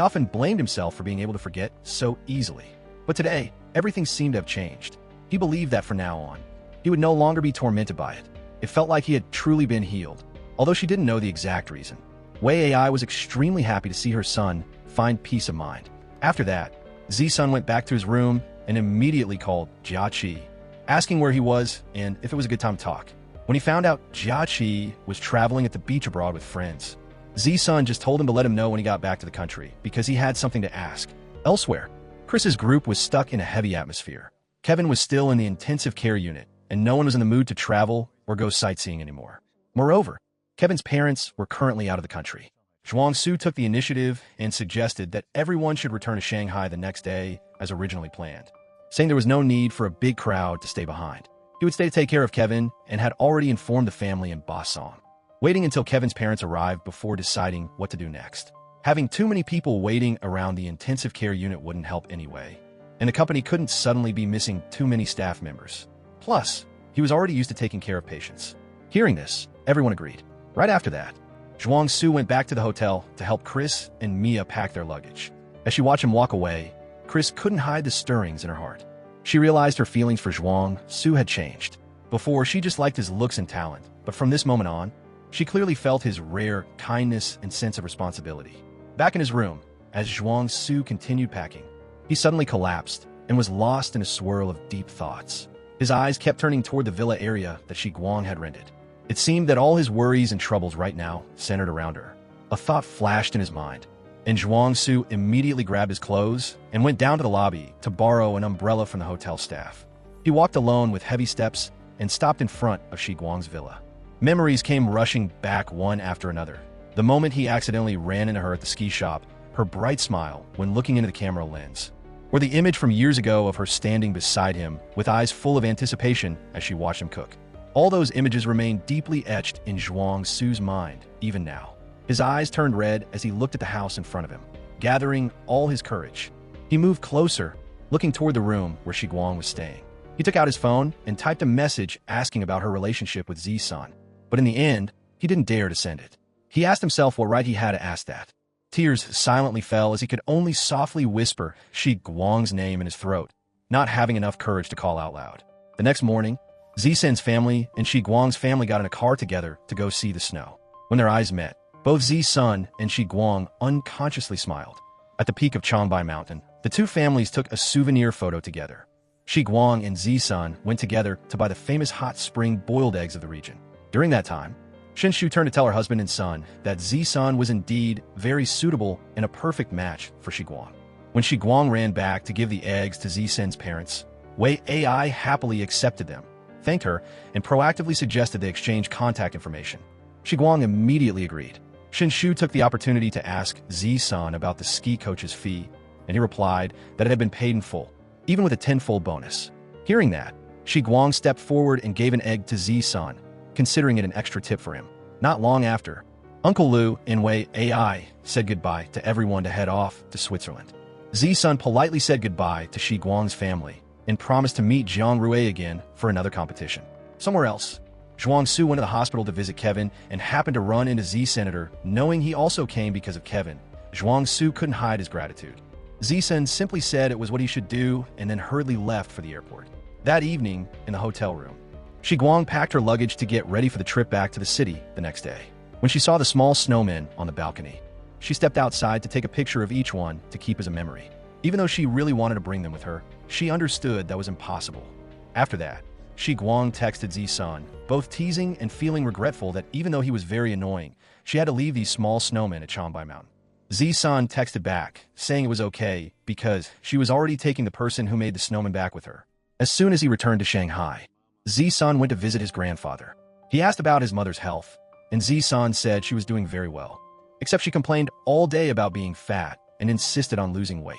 often blamed himself for being able to forget so easily. But today, everything seemed to have changed. He believed that from now on, he would no longer be tormented by it. It felt like he had truly been healed, although she didn't know the exact reason. Wei Ai was extremely happy to see her son find peace of mind. After that, Z-Sun went back to his room and immediately called Jia Qi, asking where he was and if it was a good time to talk. When he found out Jia Qi was traveling at the beach abroad with friends, Z-Sun just told him to let him know when he got back to the country because he had something to ask. Elsewhere, Chris's group was stuck in a heavy atmosphere. Kevin was still in the intensive care unit, and no one was in the mood to travel or go sightseeing anymore. Moreover, Kevin's parents were currently out of the country. Zhuang Su took the initiative and suggested that everyone should return to Shanghai the next day as originally planned, saying there was no need for a big crowd to stay behind. He would stay to take care of Kevin and had already informed the family in Basong, waiting until Kevin's parents arrived before deciding what to do next. Having too many people waiting around the intensive care unit wouldn't help anyway, and the company couldn't suddenly be missing too many staff members. Plus, he was already used to taking care of patients. Hearing this, everyone agreed. Right after that, Zhuang Su went back to the hotel to help Chris and Mia pack their luggage. As she watched him walk away, Chris couldn't hide the stirrings in her heart. She realized her feelings for Zhuang Su had changed. Before, she just liked his looks and talent, but from this moment on, she clearly felt his rare kindness and sense of responsibility. Back in his room, as Zhuang Su continued packing, he suddenly collapsed and was lost in a swirl of deep thoughts. His eyes kept turning toward the villa area that Shi Guang had rented. It seemed that all his worries and troubles right now centered around her. A thought flashed in his mind, and Zhuang Su immediately grabbed his clothes and went down to the lobby to borrow an umbrella from the hotel staff. He walked alone with heavy steps and stopped in front of Shi Guang's villa. Memories came rushing back one after another. The moment he accidentally ran into her at the ski shop, her bright smile when looking into the camera lens, or the image from years ago of her standing beside him with eyes full of anticipation as she watched him cook. All those images remained deeply etched in Zhuang Su's mind, even now. His eyes turned red as he looked at the house in front of him, gathering all his courage. He moved closer, looking toward the room where Shi Guang was staying. He took out his phone and typed a message asking about her relationship with Z-San, but in the end, he didn't dare to send it. He asked himself what right he had to ask that. Tears silently fell as he could only softly whisper Shi Guang's name in his throat, not having enough courage to call out loud. The next morning, Z-San's family and Shi Guang's family got in a car together to go see the snow. When their eyes met, both Z-San and Shi Guang unconsciously smiled. At the peak of Shanghai Mountain, the two families took a souvenir photo together. Shi Guang and Z-San went together to buy the famous hot spring boiled eggs of the region. During that time, Shinshu turned to tell her husband and son that Z-San was indeed very suitable and a perfect match for Shi Guang. When Shi Guang ran back to give the eggs to Z-San's parents, Wei Ai happily accepted them, thanked her, and proactively suggested they exchange contact information. Shi Guang immediately agreed. Shinshu took the opportunity to ask Z-San about the ski coach's fee, and he replied that it had been paid in full, even with a tenfold bonus. Hearing that, Shi Guang stepped forward and gave an egg to Z-San, considering it an extra tip for him. Not long after, Uncle Liu and Wei Ai said goodbye to everyone to head off to Switzerland. Z-San politely said goodbye to Shi Guang's family and promised to meet Jiang Rui again for another competition. Somewhere else, Zhuang Su went to the hospital to visit Kevin and happened to run into Z-Senator, knowing he also came because of Kevin. Zhuang Su couldn't hide his gratitude. Z-Sen simply said it was what he should do and then hurriedly left for the airport. That evening, in the hotel room, Shi Guang packed her luggage to get ready for the trip back to the city the next day. When she saw the small snowmen on the balcony, she stepped outside to take a picture of each one to keep as a memory. Even though she really wanted to bring them with her, she understood that was impossible. After that, Shi Guang texted Z-San, both teasing and feeling regretful that even though he was very annoying, she had to leave these small snowmen at Shanghai Mountain. Z-San texted back, saying it was okay because she was already taking the person who made the snowman back with her. As soon as he returned to Shanghai, Z-San went to visit his grandfather. He asked about his mother's health, and Z-San said she was doing very well, except she complained all day about being fat and insisted on losing weight.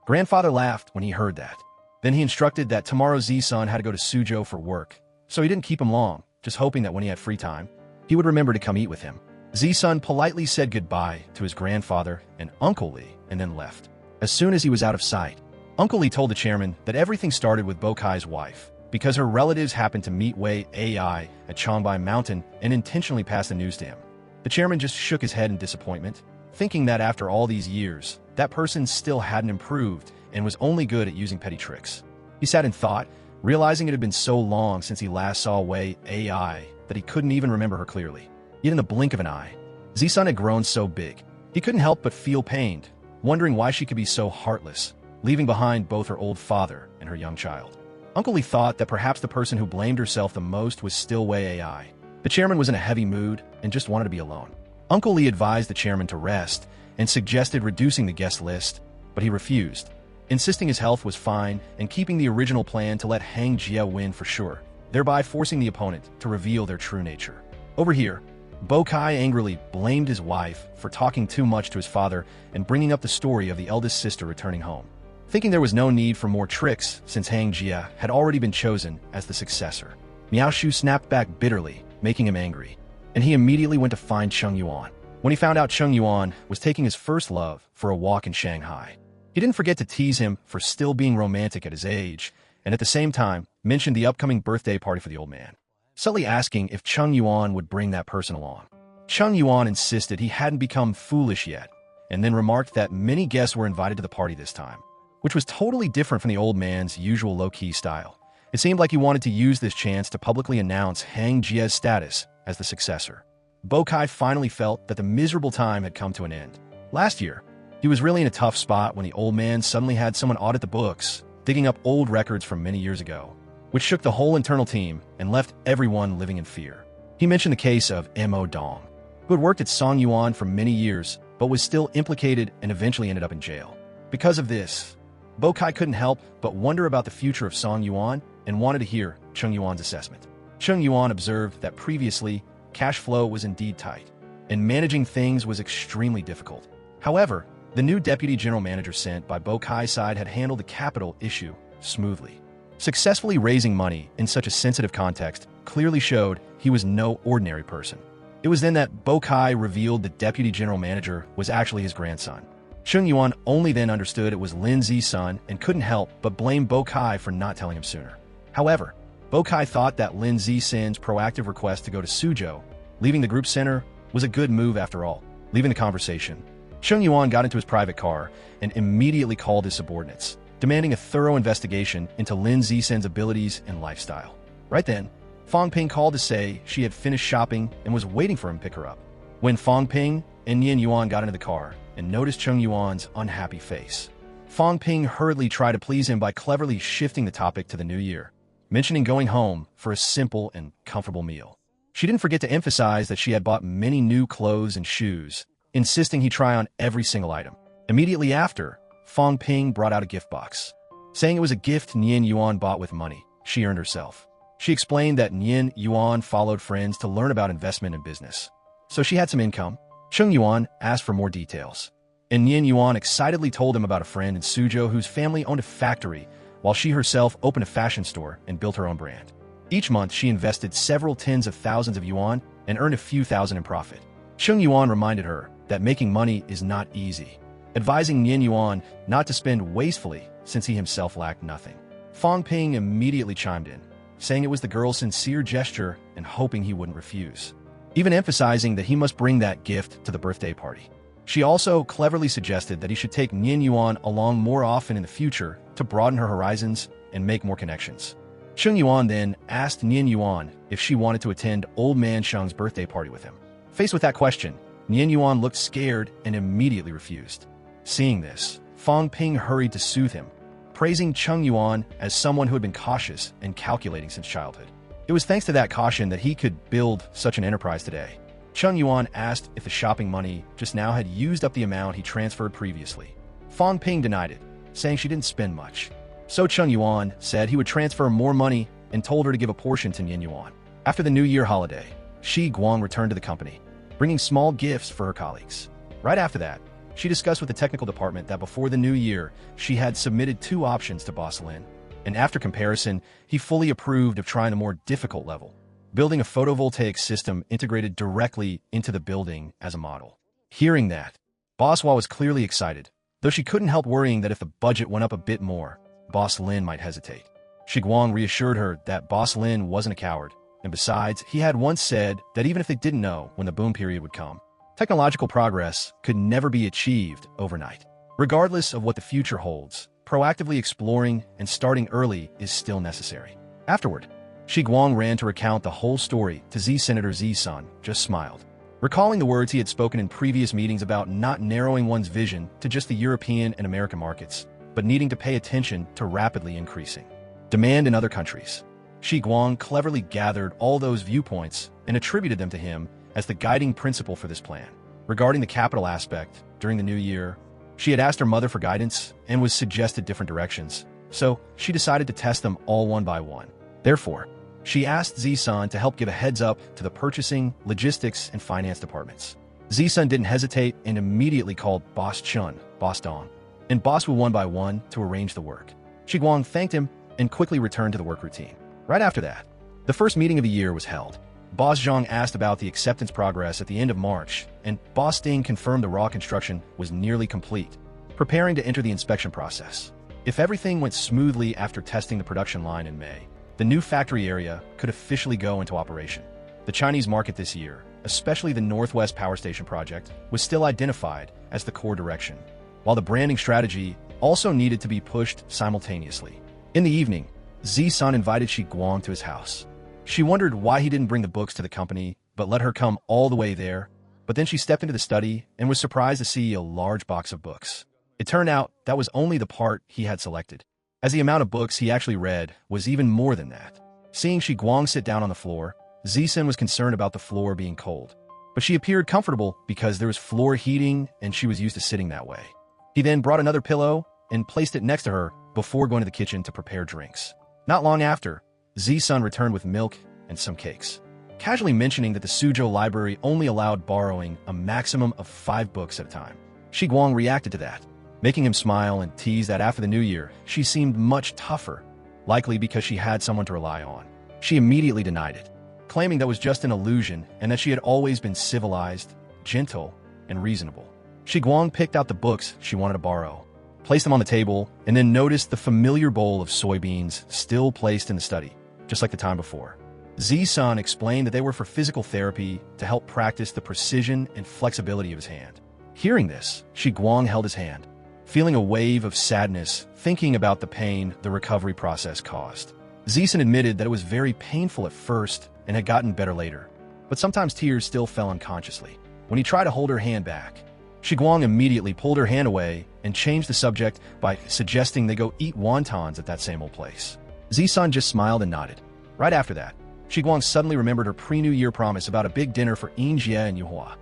Grandfather laughed when he heard that. Then he instructed that tomorrow Z-San had to go to Suzhou for work, so he didn't keep him long, just hoping that when he had free time, he would remember to come eat with him. Z-San politely said goodbye to his grandfather and Uncle Li and then left. As soon as he was out of sight, Uncle Li told the chairman that everything started with Bokai's wife, because her relatives happened to meet Wei Ai at Shanghai Mountain and intentionally passed the news to him. The chairman just shook his head in disappointment, thinking that after all these years, that person still hadn't improved and was only good at using petty tricks. He sat in thought, realizing it had been so long since he last saw Wei AI that he couldn't even remember her clearly. Yet in the blink of an eye, Zisun had grown so big. He couldn't help but feel pained, wondering why she could be so heartless, leaving behind both her old father and her young child. Uncle Li thought that perhaps the person who blamed herself the most was still Wei AI. The chairman was in a heavy mood and just wanted to be alone. Uncle Li advised the chairman to rest and suggested reducing the guest list, but he refused, insisting his health was fine and keeping the original plan to let Hang Jia win for sure, thereby forcing the opponent to reveal their true nature. Over here, Bo Kai angrily blamed his wife for talking too much to his father and bringing up the story of the eldest sister returning home. Thinking there was no need for more tricks since Hang Jia had already been chosen as the successor, Miao Shu snapped back bitterly, making him angry, and he immediately went to find Chung Yuan. When he found out Chung Yuan was taking his first love for a walk in Shanghai, he didn't forget to tease him for still being romantic at his age, and at the same time mentioned the upcoming birthday party for the old man, subtly asking if Chung Yuan would bring that person along. Chung Yuan insisted he hadn't become foolish yet, and then remarked that many guests were invited to the party this time, which was totally different from the old man's usual low-key style. It seemed like he wanted to use this chance to publicly announce Hang Jia's status as the successor. Bo Kai finally felt that the miserable time had come to an end. Last year, he was really in a tough spot when the old man suddenly had someone audit the books, digging up old records from many years ago, which shook the whole internal team and left everyone living in fear. He mentioned the case of Mo Dong, who had worked at Song Yuan for many years, but was still implicated and eventually ended up in jail. Because of this, Bo Kai couldn't help but wonder about the future of Song Yuan and wanted to hear Chung Yuan's assessment. Chung Yuan observed that previously, cash flow was indeed tight, and managing things was extremely difficult. However, the new deputy general manager sent by Bo Kai's side had handled the capital issue smoothly. Successfully raising money in such a sensitive context clearly showed he was no ordinary person. It was then that Bo Kai revealed the deputy general manager was actually his grandson. Chung Yuan only then understood it was Lin Zi's son and couldn't help but blame Bo Kai for not telling him sooner. However, Bo Kai thought that Lin Zi's proactive request to go to Suzhou, leaving the group center, was a good move after all. Leaving the conversation, Chung Yuan got into his private car and immediately called his subordinates, demanding a thorough investigation into Lin Zi's abilities and lifestyle. Right then, Fongping called to say she had finished shopping and was waiting for him to pick her up. When Fongping and Yin Yuan got into the car and noticed Chung Yuan's unhappy face, Fongping hurriedly tried to please him by cleverly shifting the topic to the new year, mentioning going home for a simple and comfortable meal. She didn't forget to emphasize that she had bought many new clothes and shoes, insisting he try on every single item. Immediately after, Fongping brought out a gift box, saying it was a gift Yin Yuan bought with money she earned herself. She explained that Yin Yuan followed friends to learn about investment and business, so she had some income. Chung Yuan asked for more details, and Yin Yuan excitedly told him about a friend in Suzhou whose family owned a factory, while she herself opened a fashion store and built her own brand. Each month, she invested several tens of thousands of yuan and earned a few thousand in profit. Chung Yuan reminded her that making money is not easy, advising Yin Yuan not to spend wastefully since he himself lacked nothing. Fongping immediately chimed in, saying it was the girl's sincere gesture and hoping he wouldn't refuse, even emphasizing that he must bring that gift to the birthday party. She also cleverly suggested that he should take Yin Yuan along more often in the future to broaden her horizons and make more connections. Chung Yuan then asked Yin Yuan if she wanted to attend Old Man Sheng's birthday party with him. Faced with that question, Yin Yuan looked scared and immediately refused. Seeing this, Fongping hurried to soothe him, praising Chung Yuan as someone who had been cautious and calculating since childhood. It was thanks to that caution that he could build such an enterprise today. Chung Yuan asked if the shopping money just now had used up the amount he transferred previously. Fongping denied it, saying she didn't spend much. So Chung Yuan said he would transfer more money and told her to give a portion to Yin Yuan. After the New Year holiday, Shi Guang returned to the company, bringing small gifts for her colleagues. Right after that, she discussed with the technical department that before the new year, she had submitted 2 options to Boss Lin, and after comparison, he fully approved of trying the more difficult level, building a photovoltaic system integrated directly into the building as a model. Hearing that, Boss Hua was clearly excited, though she couldn't help worrying that if the budget went up a bit more, Boss Lin might hesitate. Shi Guang reassured her that Boss Lin wasn't a coward, and besides, he had once said that even if they didn't know when the boom period would come, technological progress could never be achieved overnight. Regardless of what the future holds, proactively exploring and starting early is still necessary. Afterward, Shi Guang ran to recount the whole story to Senator Sun, just smiled, recalling the words he had spoken in previous meetings about not narrowing one's vision to just the European and American markets, but needing to pay attention to rapidly increasing demand in other countries. Shi Guang cleverly gathered all those viewpoints and attributed them to him as the guiding principle for this plan. Regarding the capital aspect, during the new year, she had asked her mother for guidance and was suggested different directions, so she decided to test them all one by one. Therefore, she asked Sun to help give a heads up to the purchasing, logistics, and finance departments. Sun didn't hesitate and immediately called Boss Chun, Boss Dong, and Boss Wu one by one to arrange the work. Shi Guang thanked him and quickly returned to the work routine. Right after that, the first meeting of the year was held. Boss Zhang asked about the acceptance progress at the end of March, and Boss Ding confirmed the raw construction was nearly complete, preparing to enter the inspection process. If everything went smoothly after testing the production line in May, the new factory area could officially go into operation. The Chinese market this year, especially the Northwest Power Station project, was still identified as the core direction, while the branding strategy also needed to be pushed simultaneously. In the evening, Sun invited Shi Guang to his house. She wondered why he didn't bring the books to the company, but let her come all the way there. But then she stepped into the study and was surprised to see a large box of books. It turned out that was only the part he had selected, as the amount of books he actually read was even more than that. Seeing Shi Guang sit down on the floor, Sun was concerned about the floor being cold. But she appeared comfortable because there was floor heating and she was used to sitting that way. He then brought another pillow and placed it next to her before going to the kitchen to prepare drinks. Not long after, Sun returned with milk and some cakes, casually mentioning that the Suzhou library only allowed borrowing a maximum of 5 books at a time. Shi Guang reacted to that, making him smile and tease that after the new year, she seemed much tougher, likely because she had someone to rely on. She immediately denied it, claiming that was just an illusion and that she had always been civilized, gentle, and reasonable. Shi Guang picked out the books she wanted to borrow, placed them on the table, and then noticed the familiar bowl of soybeans still placed in the study, just like the time before. Sun explained that they were for physical therapy to help practice the precision and flexibility of his hand. Hearing this, Shi Guang held his hand, feeling a wave of sadness, thinking about the pain the recovery process caused. Sun admitted that it was very painful at first and had gotten better later, but sometimes tears still fell unconsciously. When he tried to hold her hand back, Shi Guang immediately pulled her hand away and changed the subject by suggesting they go eat wontons at that same old place. Sun just smiled and nodded. Right after that, Shi Guang suddenly remembered her pre-New Year promise about a big dinner for Jie and Yuhua.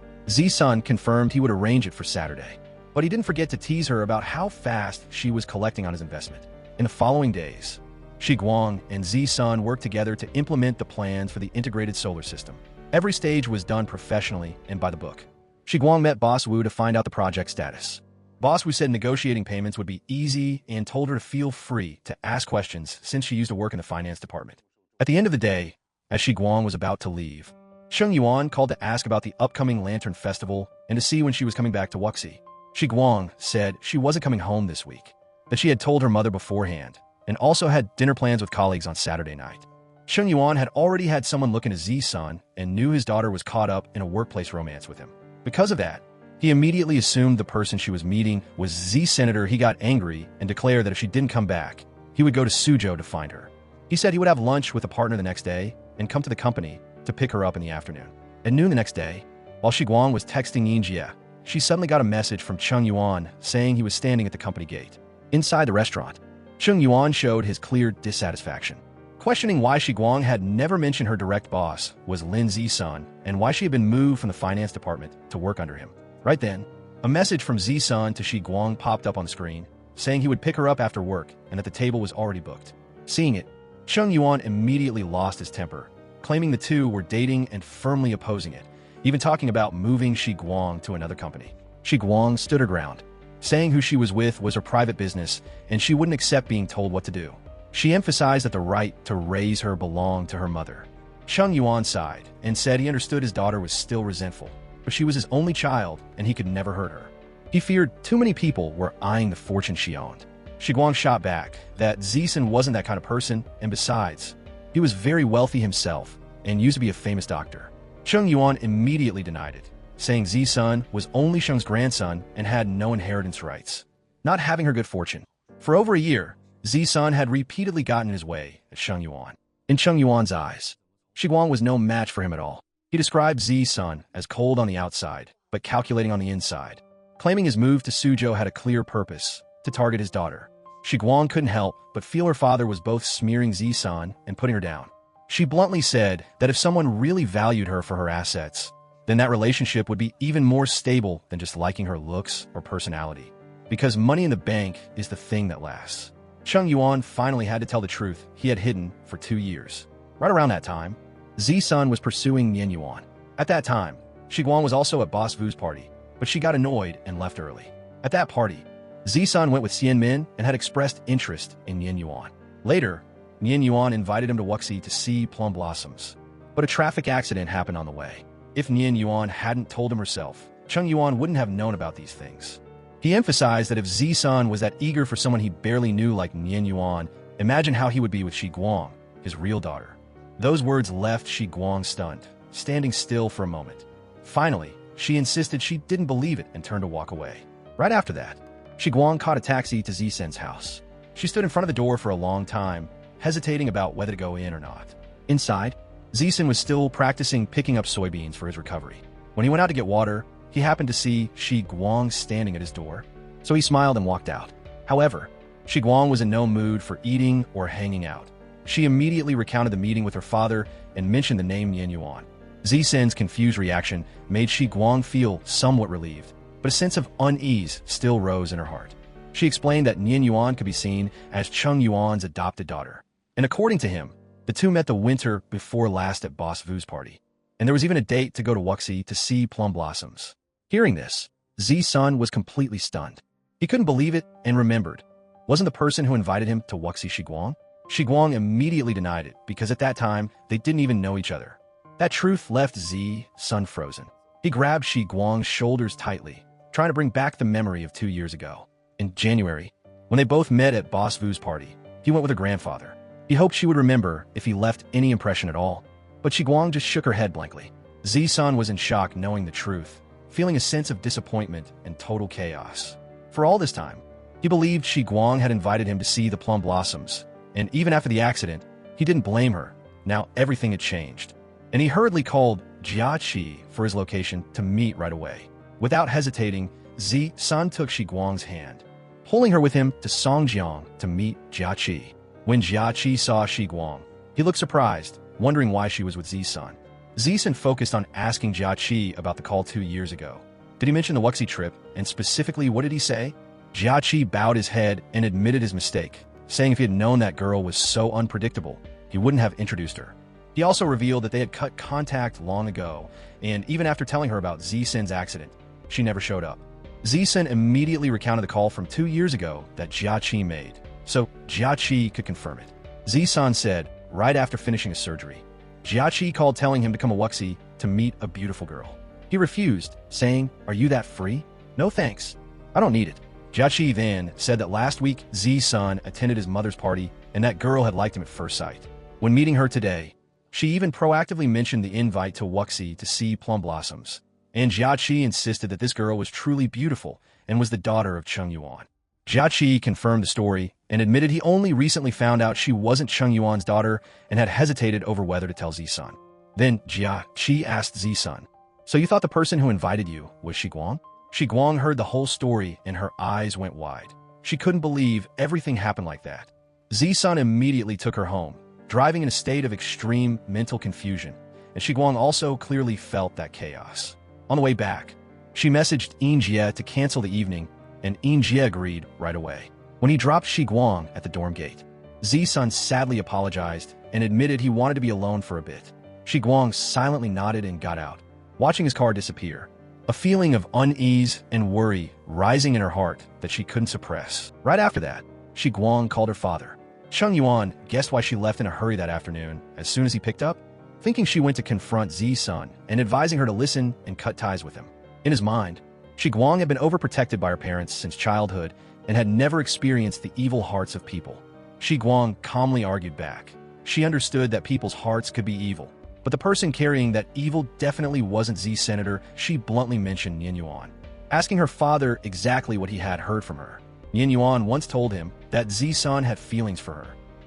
Sun confirmed he would arrange it for Saturday, but he didn't forget to tease her about how fast she was collecting on his investment. In the following days, Shi Guang and Sun worked together to implement the plans for the integrated solar system. Every stage was done professionally and by the book. Shi Guang met Boss Wu to find out the project status. Boss Wu said negotiating payments would be easy and told her to feel free to ask questions since she used to work in the finance department. At the end of the day, as Shi Guang was about to leave, Chung Yuan called to ask about the upcoming Lantern Festival and to see when she was coming back to Wuxi. Shi Guang said she wasn't coming home this week, that she had told her mother beforehand, and also had dinner plans with colleagues on Saturday night. Chung Yuan had already had someone look into Sun and knew his daughter was caught up in a workplace romance with him. Because of that, he immediately assumed the person she was meeting was Senator. He got angry and declared that if she didn't come back, he would go to Suzhou to find her. He said he would have lunch with a partner the next day and come to the company to pick her up in the afternoon. At noon the next day, while Shi Guang was texting Jie, she suddenly got a message from Chung Yuan saying he was standing at the company gate. Inside the restaurant, Chung Yuan showed his clear dissatisfaction, questioning why Shi Guang had never mentioned her direct boss was Lin Sun and why she had been moved from the finance department to work under him. Right then, a message from Sun to Shi Guang popped up on the screen, saying he would pick her up after work and that the table was already booked. Seeing it, Chung Yuan immediately lost his temper, claiming the two were dating and firmly opposing it, even talking about moving Shi Guang to another company. Shi Guang stood her ground, saying who she was with was her private business and she wouldn't accept being told what to do. She emphasized that the right to raise her belonged to her mother. Chung Yuan sighed and said he understood his daughter was still resentful, but she was his only child and he could never hurt her. He feared too many people were eyeing the fortune she owned. Shi Guang shot back that Sun wasn't that kind of person, and besides, he was very wealthy himself and used to be a famous doctor. Chung Yuan immediately denied it, saying Sun was only Sheng's grandson and had no inheritance rights. Not having her good fortune, For over a year, Zisun had repeatedly gotten in his way at Chung Yuan. In Chung Yuan's eyes, Shi Guang was no match for him at all. He described Zisun as cold on the outside, but calculating on the inside, claiming his move to Suzhou had a clear purpose, to target his daughter. Shi Guang couldn't help but feel her father was both smearing Zisun and putting her down. She bluntly said that if someone really valued her for her assets, then that relationship would be even more stable than just liking her looks or personality. Because money in the bank is the thing that lasts. Chung Yuan finally had to tell the truth he had hidden for 2 years. Right around that time, Zisun was pursuing Yin Yuan. At that time, Shi Guang was also at Boss Vu's party, but she got annoyed and left early. At that party, Zisun went with Xianmin and had expressed interest in Yin Yuan. Later, Yin Yuan invited him to Wuxi to see plum blossoms. But a traffic accident happened on the way. If Yin Yuan hadn't told him herself, Chung Yuan wouldn't have known about these things. He emphasized that if Zisun was that eager for someone he barely knew like Yin Yuan, imagine how he would be with Shi Guang, his real daughter. Those words left Shi Guang stunned, standing still for a moment. Finally, she insisted she didn't believe it and turned to walk away. Right after that, Shi Guang caught a taxi to Zisun's house. She stood in front of the door for a long time, hesitating about whether to go in or not. Inside, Zisun was still practicing picking up soybeans for his recovery. When he went out to get water, he happened to see Shi Guang standing at his door, so he smiled and walked out. However, Shi Guang was in no mood for eating or hanging out. She immediately recounted the meeting with her father and mentioned the name Yin Yuan. Zisun's confused reaction made Shi Guang feel somewhat relieved, but a sense of unease still rose in her heart. She explained that Yin Yuan could be seen as Chung Yuan's adopted daughter, and according to him, the two met the winter before last at Boss Vu's party, and there was even a date to go to Wuxi to see plum blossoms. Hearing this, Zisun was completely stunned. He couldn't believe it and remembered. Wasn't the person who invited him to Wuxi Shi Guang? Shi Guang immediately denied it because at that time, they didn't even know each other. That truth left Zisun frozen. He grabbed Shi Guang's shoulders tightly, trying to bring back the memory of 2 years ago. In January, when they both met at Boss Vu's party, he went with her grandfather. He hoped she would remember if he left any impression at all, but Shi Guang just shook her head blankly. Zisun was in shock knowing the truth, feeling a sense of disappointment and total chaos. For all this time, he believed Shi Guang had invited him to see the plum blossoms, and even after the accident, he didn't blame her. Now everything had changed, and he hurriedly called Jiaqi for his location to meet right away. Without hesitating, Zisun took Shi Guang's hand, pulling her with him to Songjiang to meet Jiaqi. When Jiaqi saw Shi Guang, he looked surprised, wondering why she was with Zisun. Zisun focused on asking Jiaqi about the call 2 years ago. Did he mention the Wuxi trip, and specifically what did he say? Jiaqi bowed his head and admitted his mistake, saying if he had known that girl was so unpredictable, he wouldn't have introduced her. He also revealed that they had cut contact long ago, and even after telling her about Zisun's accident, she never showed up. Zisun immediately recounted the call from 2 years ago that Jiaqi made, so Jiaqi could confirm it. Zisun said, right after finishing his surgery, Jiaqi called telling him to come to Wuxi to meet a beautiful girl. He refused, saying, "Are you that free? No thanks. I don't need it." Jiaqi then said that last week Zisun attended his mother's party and that girl had liked him at first sight. When meeting her today, she even proactively mentioned the invite to Wuxi to see plum blossoms, and Jiaqi insisted that this girl was truly beautiful and was the daughter of Chung Yuan. Jiaqi confirmed the story and admitted he only recently found out she wasn't Chung Yuan's daughter and had hesitated over whether to tell Zisun. Then Jiaqi asked Zisun, "So you thought the person who invited you was Shi Guang?" Shi Guang heard the whole story and her eyes went wide. She couldn't believe everything happened like that. Zisun immediately took her home, driving in a state of extreme mental confusion, and Shi Guang also clearly felt that chaos. On the way back, she messaged Yinjie to cancel the evening, and Yinjie agreed right away. When he dropped Shi Guang at the dorm gate, Zisun sadly apologized and admitted he wanted to be alone for a bit. Shi Guang silently nodded and got out, watching his car disappear, a feeling of unease and worry rising in her heart that she couldn't suppress. Right after that, Shi Guang called her father. Chung Yuan guessed why she left in a hurry that afternoon as soon as he picked up, thinking she went to confront Zisun and advising her to listen and cut ties with him. In his mind, Shi Guang had been overprotected by her parents since childhood and had never experienced the evil hearts of people. Shi Guang calmly argued back. She understood that people's hearts could be evil, but the person carrying that evil definitely wasn't Senator. She bluntly mentioned Yin Yuan, asking her father exactly what he had heard from her. Yin Yuan once told him that Zisan had feelings for her,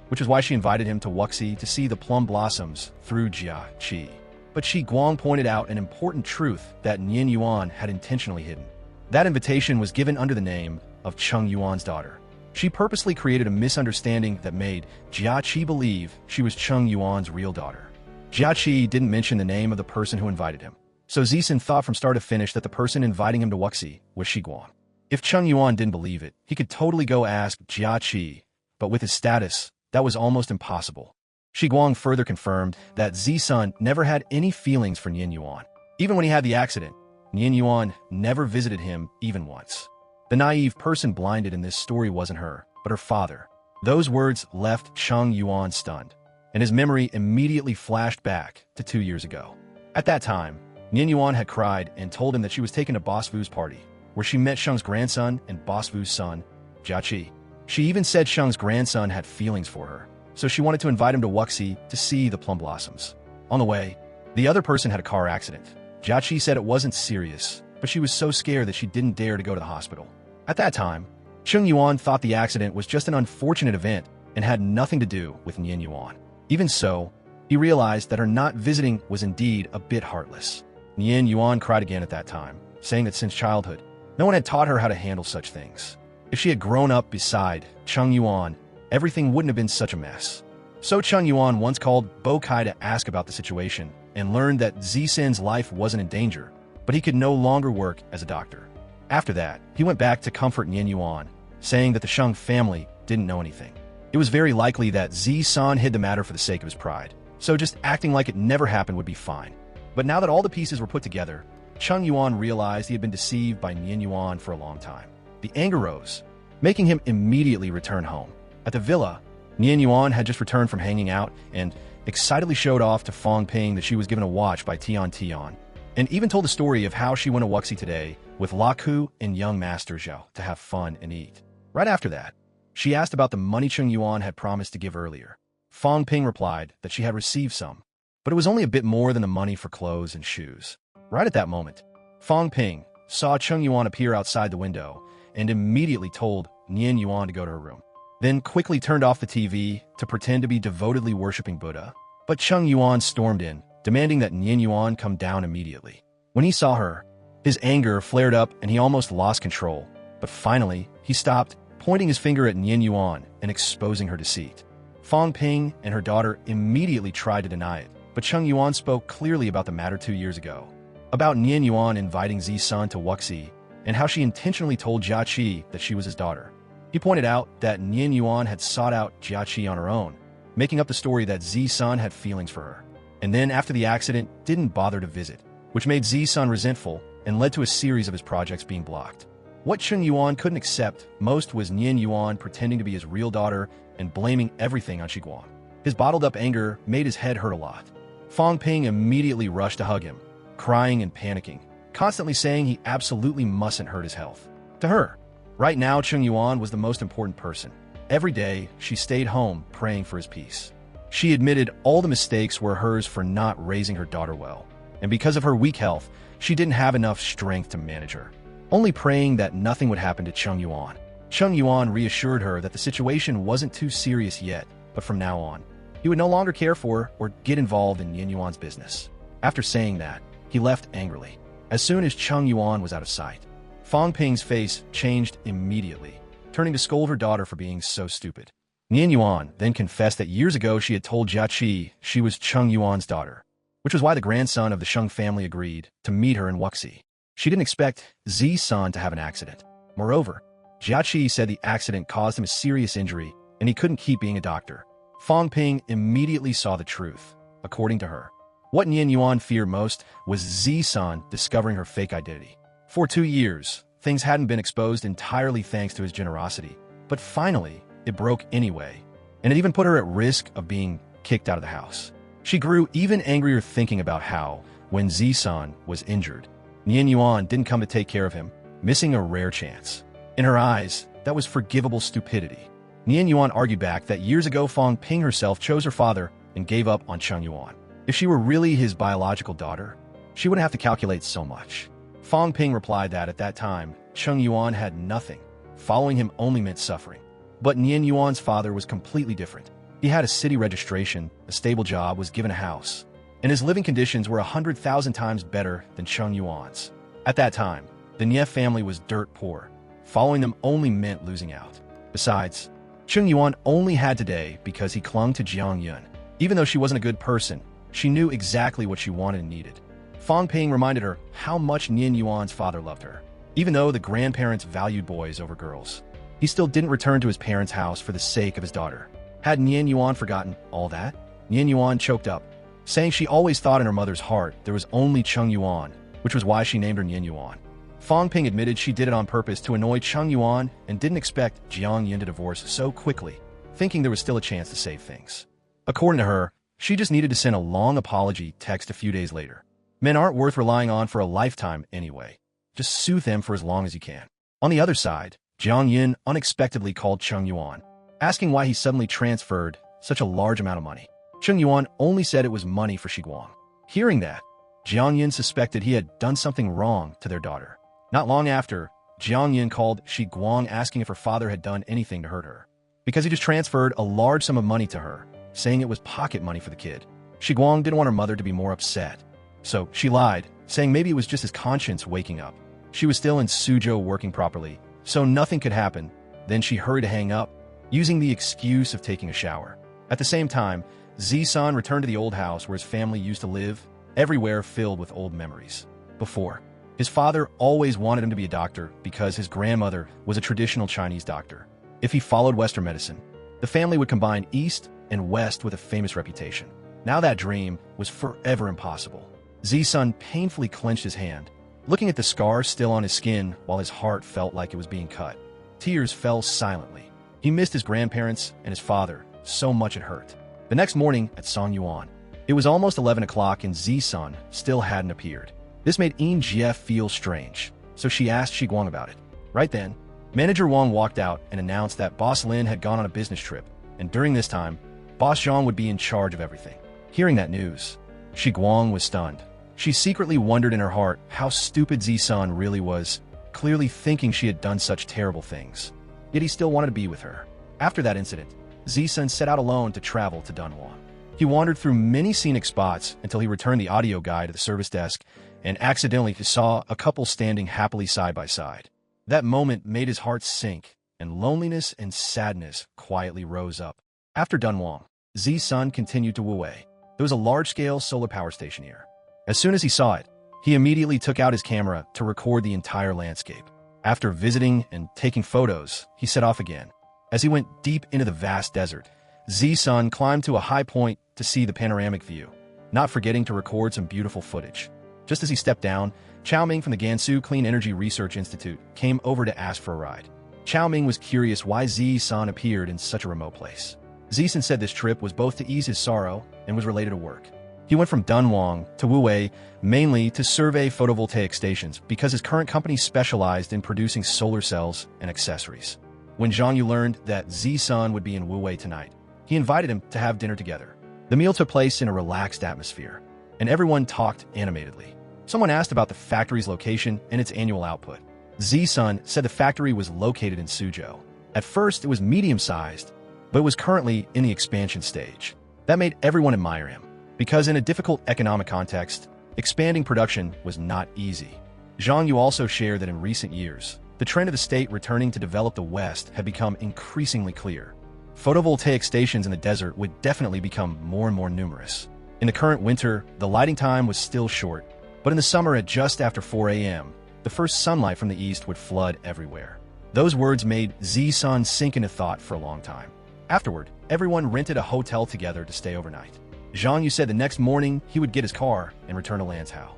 which is why she invited him to Wuxi to see the plum blossoms through Jia Qi. But Shi Guang pointed out an important truth that Yin Yuan had intentionally hidden. That invitation was given under the name of Chung Yuan's daughter. She purposely created a misunderstanding that made Jia Qi believe she was Chung Yuan's real daughter. Jia Qi didn't mention the name of the person who invited him, so Zisan thought from start to finish that the person inviting him to Wuxi was Shi Guang. If Chung Yuan didn't believe it, he could totally go ask Jia Qi, but with his status, that was almost impossible. Shi Guang further confirmed that Zisan never had any feelings for Yin Yuan. Even when he had the accident, Yin Yuan never visited him even once. The naive person blinded in this story wasn't her, but her father. Those words left Chung Yuan stunned, and his memory immediately flashed back to 2 years ago. At that time, Yin Yuan had cried and told him that she was taken to Boss Vu's party, where she met Sheng's grandson and Boss Vu's son, Jia Qi. She even said Sheng's grandson had feelings for her, so she wanted to invite him to Wuxi to see the plum blossoms. On the way, the other person had a car accident. Jia Qi said it wasn't serious, but she was so scared that she didn't dare to go to the hospital. At that time, Chung Yuan thought the accident was just an unfortunate event and had nothing to do with Yin Yuan. Even so, he realized that her not visiting was indeed a bit heartless. Yin Yuan cried again at that time, saying that since childhood, no one had taught her how to handle such things. If she had grown up beside Chung Yuan, everything wouldn't have been such a mess. So Chung Yuan once called Bo Kai to ask about the situation and learned that Zisan's life wasn't in danger, but he could no longer work as a doctor. After that, he went back to comfort Yin Yuan, saying that the Sheng family didn't know anything. It was very likely that Zisan hid the matter for the sake of his pride, so just acting like it never happened would be fine. But now that all the pieces were put together, Chung Yuan realized he had been deceived by Yin Yuan for a long time. The anger rose, making him immediately return home. At the villa, Yin Yuan had just returned from hanging out and excitedly showed off to Fongping that she was given a watch by Tian Tian, and even told the story of how she went to Wuxi today with Laku and young Master Zhao to have fun and eat. Right after that, she asked about the money Chung Yuan had promised to give earlier. Fongping replied that she had received some, but it was only a bit more than the money for clothes and shoes. Right at that moment, Fongping saw Chung Yuan appear outside the window and immediately told Yin Yuan to go to her room, then quickly turned off the TV to pretend to be devotedly worshipping Buddha. But Chung Yuan stormed in, demanding that Yin Yuan come down immediately. When he saw her, his anger flared up and he almost lost control. But finally, he stopped, pointing his finger at Yin Yuan and exposing her deceit. Fongping and her daughter immediately tried to deny it, but Chung Yuan spoke clearly about the matter 2 years ago, about Yin Yuan inviting Zisan to Wuxi and how she intentionally told Jia Qi that she was his daughter. He pointed out that Yin Yuan had sought out Jia Qi on her own, making up the story that Zisan had feelings for her, and then after the accident didn't bother to visit, which made Zisan resentful and led to a series of his projects being blocked. What Chung Yuan couldn't accept most was Yin Yuan pretending to be his real daughter and blaming everything on Shi Guang. His bottled-up anger made his head hurt a lot. Fongping immediately rushed to hug him, crying and panicking, constantly saying he absolutely mustn't hurt his health. To her, right now Chung Yuan was the most important person. Every day, she stayed home praying for his peace. She admitted all the mistakes were hers for not raising her daughter well, and because of her weak health, she didn't have enough strength to manage her, only praying that nothing would happen to Chung Yuan. Chung Yuan reassured her that the situation wasn't too serious yet, but from now on, he would no longer care for or get involved in Yin Yuan's business. After saying that, he left angrily. As soon as Chung Yuan was out of sight, Fongping's face changed immediately, turning to scold her daughter for being so stupid. Yin Yuan then confessed that years ago she had told Jia Qi she was Chung Yuan's daughter, which was why the grandson of the Sheng family agreed to meet her in Wuxi. She didn't expect Zisan to have an accident. Moreover, Jia Qi said the accident caused him a serious injury and he couldn't keep being a doctor. Fongping immediately saw the truth. According to her, what Yin Yuan feared most was Zisan discovering her fake identity. For 2 years, things hadn't been exposed entirely thanks to his generosity, but finally, it broke anyway, and it even put her at risk of being kicked out of the house. She grew even angrier thinking about how, when Zisan was injured, Yin Yuan didn't come to take care of him, missing a rare chance. In her eyes, that was forgivable stupidity. Yin Yuan argued back that years ago Fongping herself chose her father and gave up on Chung Yuan. If she were really his biological daughter, she wouldn't have to calculate so much. Fongping replied that at that time, Chung Yuan had nothing. Following him only meant suffering. But Nian Yuan's father was completely different. He had a city registration, a stable job, was given a house, and his living conditions were 100,000 times better than Chung Yuan's. At that time, the Nie family was dirt poor. Following them only meant losing out. Besides, Chung Yuan only had today because he clung to Jang Yin. Even though she wasn't a good person, she knew exactly what she wanted and needed. Fongping reminded her how much Nian Yuan's father loved her. Even though the grandparents valued boys over girls, he still didn't return to his parents' house for the sake of his daughter. Had Nian Yuan forgotten all that? Nian Yuan choked up, saying she always thought in her mother's heart there was only Chung Yuan, which was why she named her Nian Yuan. Fongping admitted she did it on purpose to annoy Chung Yuan and didn't expect Jang Yin to divorce so quickly, thinking there was still a chance to save things. According to her, she just needed to send a long apology text a few days later. Men aren't worth relying on for a lifetime anyway. Just soothe them for as long as you can. On the other side, Jang Yin unexpectedly called Chung Yuan, asking why he suddenly transferred such a large amount of money. Chung Yuan only said it was money for Shi Guang. Hearing that, Jang Yin suspected he had done something wrong to their daughter. Not long after, Jang Yin called Shi Guang asking if her father had done anything to hurt her, because he just transferred a large sum of money to her, saying it was pocket money for the kid. Shi Guang didn't want her mother to be more upset, so she lied, saying maybe it was just his conscience waking up. She was still in Suzhou working properly, so nothing could happen. Then she hurried to hang up, using the excuse of taking a shower. At the same time, Zisan returned to the old house where his family used to live, everywhere filled with old memories. Before, his father always wanted him to be a doctor because his grandmother was a traditional Chinese doctor. If he followed Western medicine, the family would combine East and West with a famous reputation. Now that dream was forever impossible. Zisun painfully clenched his hand, looking at the scar still on his skin while his heart felt like it was being cut. Tears fell silently. He missed his grandparents and his father so much it hurt. The next morning at Song Yuan, it was almost 11 o'clock and Zisun still hadn't appeared. This made Yin Jie feel strange, so she asked Shi Guang about it. Right then, Manager Wang walked out and announced that Boss Lin had gone on a business trip, and during this time, Boss Zhang would be in charge of everything. Hearing that news, Shi Guang was stunned. She secretly wondered in her heart how stupid Zisun really was, clearly thinking she had done such terrible things. Yet he still wanted to be with her. After that incident, Zisun set out alone to travel to Dunhuang. He wandered through many scenic spots until he returned the audio guide to the service desk and accidentally saw a couple standing happily side by side. That moment made his heart sink, and loneliness and sadness quietly rose up. After Dunhuang, Zisun continued to Wuwei. There was a large-scale solar power station here. As soon as he saw it, he immediately took out his camera to record the entire landscape. After visiting and taking photos, he set off again. As he went deep into the vast desert, Zisun climbed to a high point to see the panoramic view, not forgetting to record some beautiful footage. Just as he stepped down, Chao Ming from the Gansu Clean Energy Research Institute came over to ask for a ride. Chao Ming was curious why Zisun appeared in such a remote place. Zisun said this trip was both to ease his sorrow and was related to work. He went from Dunhuang to Wuwei mainly to survey photovoltaic stations because his current company specialized in producing solar cells and accessories. When Zhang Yu learned that Zisun would be in Wuwei tonight, he invited him to have dinner together. The meal took place in a relaxed atmosphere, and everyone talked animatedly. Someone asked about the factory's location and its annual output. Zisun said the factory was located in Suzhou. At first, it was medium-sized, but it was currently in the expansion stage. That made everyone admire him, because in a difficult economic context, expanding production was not easy. Zhang Yu also shared that in recent years, the trend of the state returning to develop the West had become increasingly clear. Photovoltaic stations in the desert would definitely become more and more numerous. In the current winter, the lighting time was still short, but in the summer at just after 4 a.m., the first sunlight from the east would flood everywhere. Those words made Zisun sink into thought for a long time. Afterward, everyone rented a hotel together to stay overnight. Zhang Yu said the next morning he would get his car and return to Lanzhou,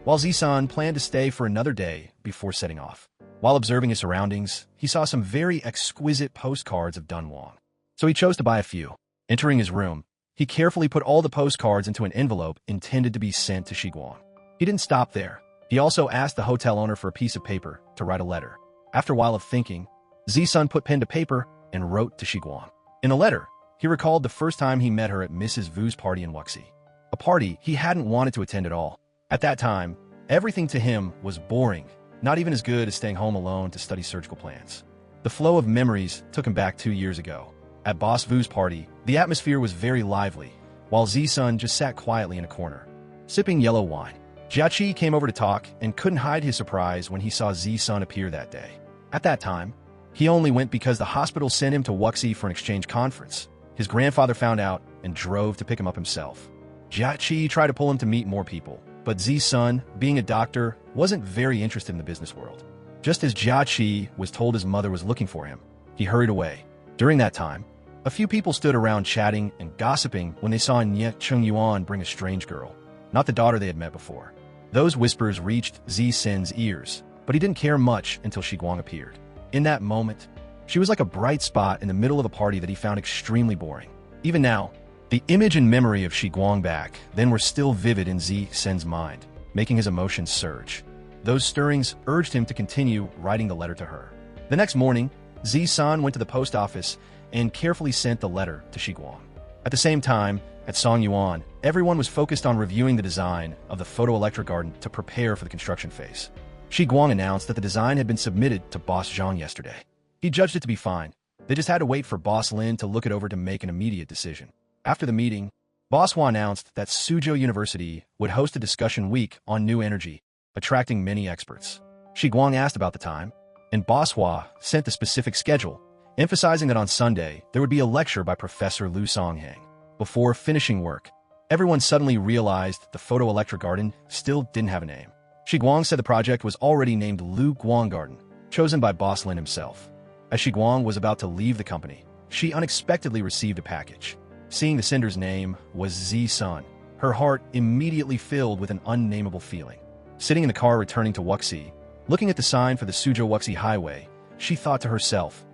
while Zisun planned to stay for another day before setting off. While observing his surroundings, he saw some very exquisite postcards of Dunhuang, so he chose to buy a few. Entering his room, he carefully put all the postcards into an envelope intended to be sent to Shi Guang. He didn't stop there. He also asked the hotel owner for a piece of paper to write a letter. After a while of thinking, Zisun put pen to paper and wrote to Shi Guang. In the letter, he recalled the first time he met her at Mrs. Vu's party in Wuxi, a party he hadn't wanted to attend at all. At that time, everything to him was boring, not even as good as staying home alone to study surgical plans. The flow of memories took him back 2 years ago. At Boss Vu's party, the atmosphere was very lively, while Z-Sun just sat quietly in a corner, sipping yellow wine. Jiaqi came over to talk and couldn't hide his surprise when he saw Z-Sun appear that day. At that time, he only went because the hospital sent him to Wuxi for an exchange conference. His grandfather found out and drove to pick him up himself. Jiaqi tried to pull him to meet more people, but Z-Sun, being a doctor, wasn't very interested in the business world. Just as Jiaqi was told his mother was looking for him, he hurried away. During that time, a few people stood around chatting and gossiping when they saw Chung Yuan bring a strange girl, not the daughter they had met before. Those whispers reached Z-Sin's ears, but he didn't care much until Shi Guang appeared. In that moment, she was like a bright spot in the middle of a party that he found extremely boring. Even now, the image and memory of Shi Guang back then were still vivid in Z-Sin's mind, making his emotions surge. Those stirrings urged him to continue writing the letter to her. The next morning, Z-Sun went to the post office and carefully sent the letter to Shi Guang. At the same time, at Chung Yuan, everyone was focused on reviewing the design of the photoelectric garden to prepare for the construction phase. Shi Guang announced that the design had been submitted to Boss Zhang yesterday. He judged it to be fine. They just had to wait for Boss Lin to look it over to make an immediate decision. After the meeting, Boss Hua announced that Suzhou University would host a discussion week on new energy, attracting many experts. Shi Guang asked about the time, and Boss Hua sent the specific schedule, emphasizing that on Sunday there would be a lecture by Professor Liu Songhang. Before finishing work, everyone suddenly realized the photoelectric garden still didn't have a name. Shi Guang said the project was already named Liu Guang Garden, chosen by Boss Lin himself. As Shi Guang was about to leave the company, she unexpectedly received a package. Seeing the sender's name was Z-Sun, her heart immediately filled with an unnameable feeling. Sitting in the car returning to Wuxi, looking at the sign for the Suzhou-Wuxi highway, she thought to herself,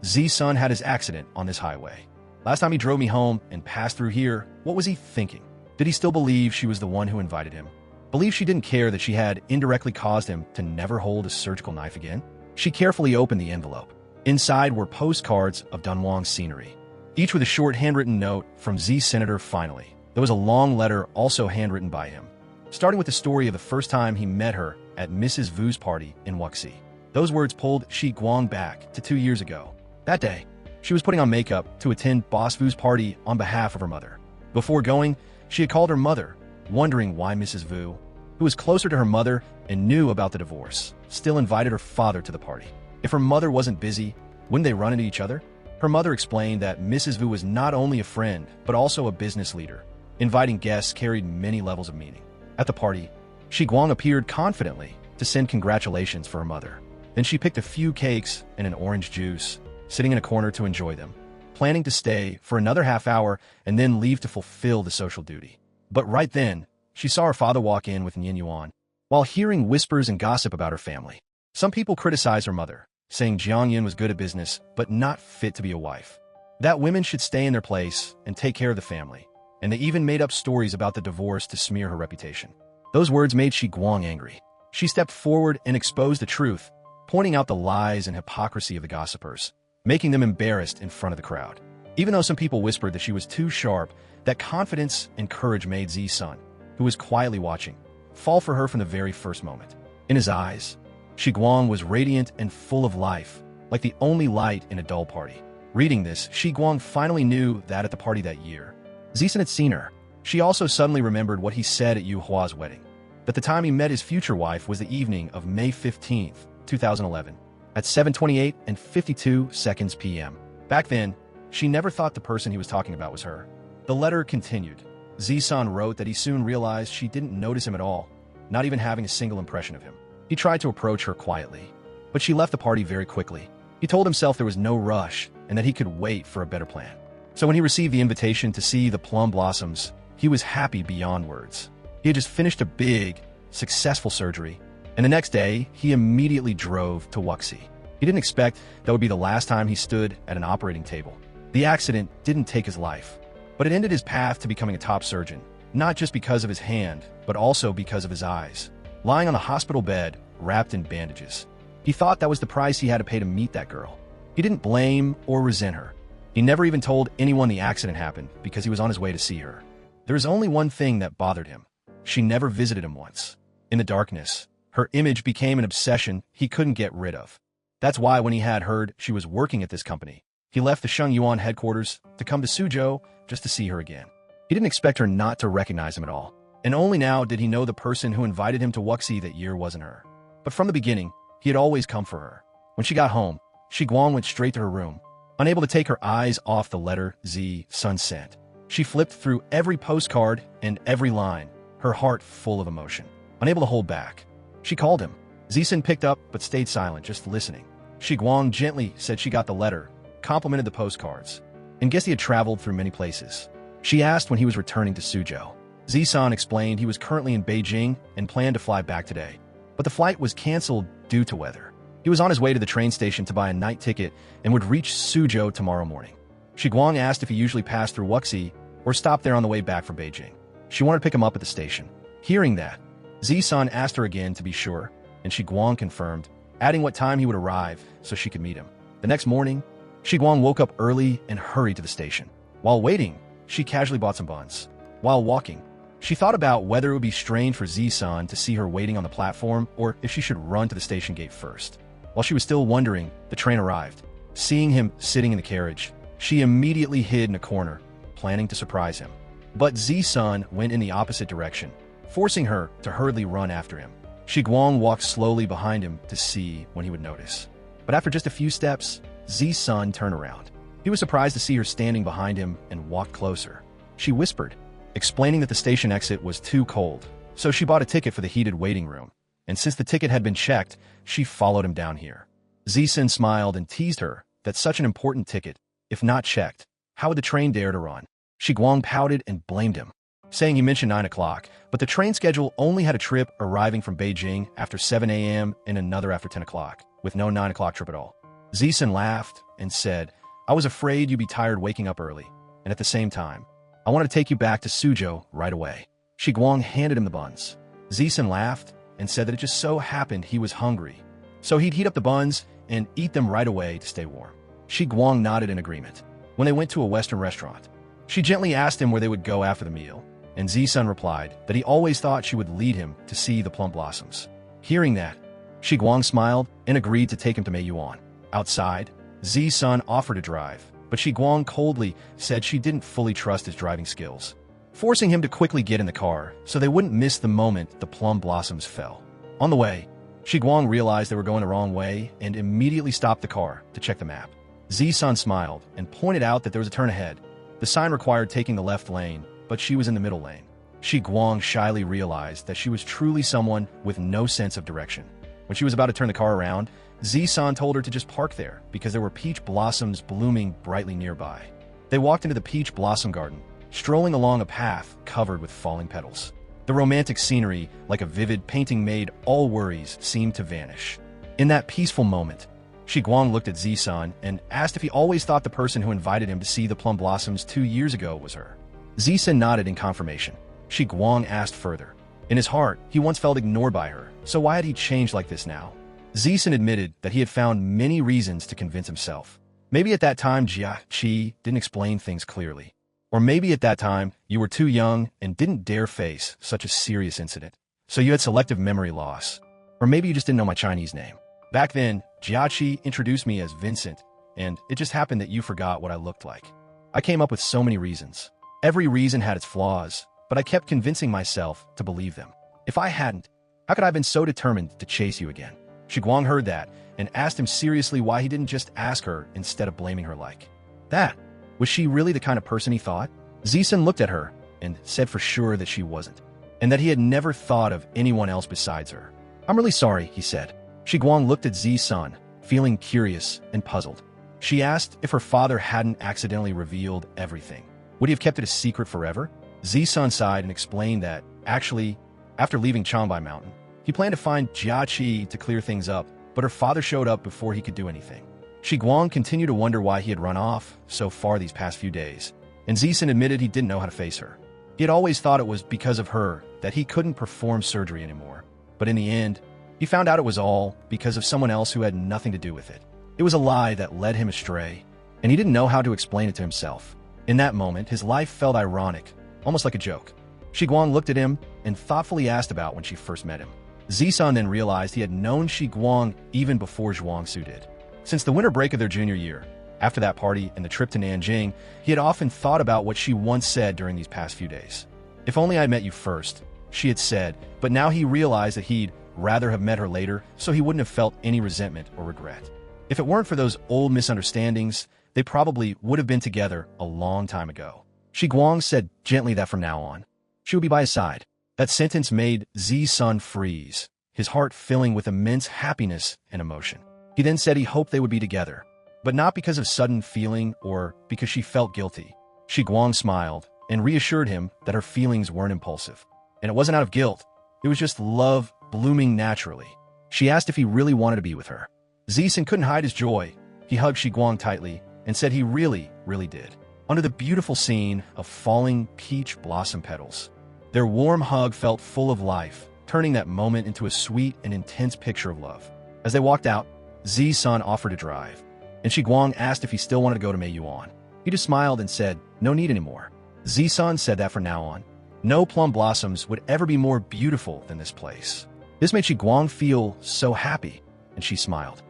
Z-Sun had his accident on this highway. Last time he drove me home and passed through here, what was he thinking? Did he still believe she was the one who invited him? Believe she didn't care that she had indirectly caused him to never hold a surgical knife again? She carefully opened the envelope. Inside were postcards of Dunhuang's scenery, each with a short handwritten note from Z-Senator finally. There was a long letter also handwritten by him, starting with the story of the first time he met her at Mrs. Vu's party in Wuxi. Those words pulled Shi Guang back to 2 years ago. That day, she was putting on makeup to attend Boss Vu's party on behalf of her mother. Before going, she had called her mother, wondering why Mrs. Vu, who was closer to her mother and knew about the divorce, still invited her father to the party. If her mother wasn't busy, wouldn't they run into each other? Her mother explained that Mrs. Vu was not only a friend, but also a business leader. Inviting guests carried many levels of meaning. At the party, Shi Guang appeared confidently to send congratulations for her mother. Then she picked a few cakes and an orange juice, sitting in a corner to enjoy them, planning to stay for another half hour and then leave to fulfill the social duty. But right then, she saw her father walk in with Yin Yuan, while hearing whispers and gossip about her family. Some people criticized her mother, saying Jang Yin was good at business, but not fit to be a wife. That women should stay in their place and take care of the family. And they even made up stories about the divorce to smear her reputation. Those words made Shi Guang angry. She stepped forward and exposed the truth, pointing out the lies and hypocrisy of the gossipers, making them embarrassed in front of the crowd. Even though some people whispered that she was too sharp, that confidence and courage made Z-Sun, who was quietly watching, fall for her from the very first moment. In his eyes, Shi Guang was radiant and full of life, like the only light in a dull party. Reading this, Shi Guang finally knew that at the party that year, Z-Sun had seen her. She also suddenly remembered what he said at Yu Hua's wedding, that the time he met his future wife was the evening of May 15th, 2011, at 7:28 and 52 seconds p.m. Back then, she never thought the person he was talking about was her. The letter continued. Z-Sun wrote that he soon realized she didn't notice him at all, not even having a single impression of him. He tried to approach her quietly, but she left the party very quickly. He told himself there was no rush and that he could wait for a better plan. So when he received the invitation to see the plum blossoms, he was happy beyond words. He had just finished a big, successful surgery, and the next day, he immediately drove to Wuxi. He didn't expect that would be the last time he stood at an operating table. The accident didn't take his life, but it ended his path to becoming a top surgeon, not just because of his hand, but also because of his eyes. Lying on the hospital bed, wrapped in bandages, he thought that was the price he had to pay to meet that girl. He didn't blame or resent her. He never even told anyone the accident happened because he was on his way to see her. There was only one thing that bothered him. She never visited him once. In the darkness, her image became an obsession he couldn't get rid of. That's why when he had heard she was working at this company, he left the Chung Yuan headquarters to come to Suzhou just to see her again. He didn't expect her not to recognize him at all, and only now did he know the person who invited him to Wuxi that year wasn't her. But from the beginning, he had always come for her. When she got home, Shi Guang went straight to her room, unable to take her eyes off the letter Z Sun sent. She flipped through every postcard and every line, her heart full of emotion, unable to hold back. She called him. Zisun picked up but stayed silent, just listening. Shi Guang gently said she got the letter, complimented the postcards, and guessed he had traveled through many places. She asked when he was returning to Suzhou. Zisun explained he was currently in Beijing and planned to fly back today, but the flight was canceled due to weather. He was on his way to the train station to buy a night ticket and would reach Suzhou tomorrow morning. Shi Guang asked if he usually passed through Wuxi or stopped there on the way back from Beijing. She wanted to pick him up at the station. Hearing that, Zisun asked her again to be sure, and Shi Guang confirmed, adding what time he would arrive so she could meet him. The next morning, Shi Guang woke up early and hurried to the station. While waiting, she casually bought some buns. While walking, she thought about whether it would be strange for Zisun to see her waiting on the platform or if she should run to the station gate first. While she was still wondering, the train arrived. Seeing him sitting in the carriage, she immediately hid in a corner, planning to surprise him. But Zisun went in the opposite direction, forcing her to hurriedly run after him. Shi Guang walked slowly behind him to see when he would notice. But after just a few steps, Zisun turned around. He was surprised to see her standing behind him and walked closer. She whispered, explaining that the station exit was too cold, so she bought a ticket for the heated waiting room. And since the ticket had been checked, she followed him down here. Zisun smiled and teased her that such an important ticket, if not checked, how would the train dare to run? Shi Guang pouted and blamed him, saying he mentioned 9 o'clock, but the train schedule only had a trip arriving from Beijing after 7 a.m. and another after 10 o'clock, with no 9 o'clock trip at all. Zisun laughed and said, I was afraid you'd be tired waking up early, and at the same time, I wanted to take you back to Suzhou right away. Shi Guang handed him the buns. Zisun laughed and said that it just so happened he was hungry, so he'd heat up the buns and eat them right away to stay warm. Shi Guang nodded in agreement. When they went to a Western restaurant, she gently asked him where they would go after the meal, and Zisun replied that he always thought she would lead him to see the plum blossoms. Hearing that, Shi Guang smiled and agreed to take him to Meiyuan. Outside, Zisun offered to drive, but Shi Guang coldly said she didn't fully trust his driving skills, forcing him to quickly get in the car so they wouldn't miss the moment the plum blossoms fell. On the way, Shi Guang realized they were going the wrong way and immediately stopped the car to check the map. Zisun smiled and pointed out that there was a turn ahead. The sign required taking the left lane, but she was in the middle lane. Shi Guang shyly realized that she was truly someone with no sense of direction. When she was about to turn the car around, Zisun told her to just park there because there were peach blossoms blooming brightly nearby. They walked into the peach blossom garden, strolling along a path covered with falling petals. The romantic scenery, like a vivid painting, made all worries seem to vanish. In that peaceful moment, Shi Guang looked at Zisun and asked if he always thought the person who invited him to see the plum blossoms 2 years ago was her. Zisun nodded in confirmation. Shi Guang asked further. In his heart, he once felt ignored by her, so why had he changed like this now? Zisun admitted that he had found many reasons to convince himself. Maybe at that time Jia Qi didn't explain things clearly. Or maybe at that time you were too young and didn't dare face such a serious incident, so you had selective memory loss. Or maybe you just didn't know my Chinese name. Back then, Jia Qi introduced me as Vincent, and it just happened that you forgot what I looked like. I came up with so many reasons. Every reason had its flaws, but I kept convincing myself to believe them. If I hadn't, how could I have been so determined to chase you again? Shi Guang heard that and asked him seriously why he didn't just ask her instead of blaming her like that. Was she really the kind of person he thought? Zisun looked at her and said for sure that she wasn't, and that he had never thought of anyone else besides her. I'm really sorry, he said. Shi Guang looked at Zisun, feeling curious and puzzled. She asked if her father hadn't accidentally revealed everything. Would he have kept it a secret forever? Zisun sighed and explained that, actually, after leaving Changbai Mountain, he planned to find Jia Qi to clear things up, but her father showed up before he could do anything. Shi Guang continued to wonder why he had run off so far these past few days, and Zisun admitted he didn't know how to face her. He had always thought it was because of her that he couldn't perform surgery anymore, but in the end, he found out it was all because of someone else who had nothing to do with it. It was a lie that led him astray, and he didn't know how to explain it to himself. In that moment, his life felt ironic, almost like a joke. Shi Guang looked at him and thoughtfully asked about when she first met him. Zisun then realized he had known Shi Guang even before Zhuangsu did. Since the winter break of their junior year, after that party and the trip to Nanjing, he had often thought about what she once said during these past few days. "If only I'd met you first," she had said, but now he realized that he'd rather have met her later so he wouldn't have felt any resentment or regret. If it weren't for those old misunderstandings, they probably would have been together a long time ago. Shi Guang said gently that from now on, she would be by his side. That sentence made Zisun freeze, his heart filling with immense happiness and emotion. He then said he hoped they would be together, but not because of sudden feeling or because she felt guilty. Shi Guang smiled and reassured him that her feelings weren't impulsive. And it wasn't out of guilt. It was just love blooming naturally. She asked if he really wanted to be with her. Zisun couldn't hide his joy. He hugged Shi Guang tightly and said he really, really did. Under the beautiful scene of falling peach blossom petals, their warm hug felt full of life, turning that moment into a sweet and intense picture of love. As they walked out, Zisun offered to drive, and Shi Guang asked if he still wanted to go to Meiyuan. He just smiled and said, "No need anymore." Zisun said that from now on, no plum blossoms would ever be more beautiful than this place. This made Shi Guang feel so happy, and she smiled.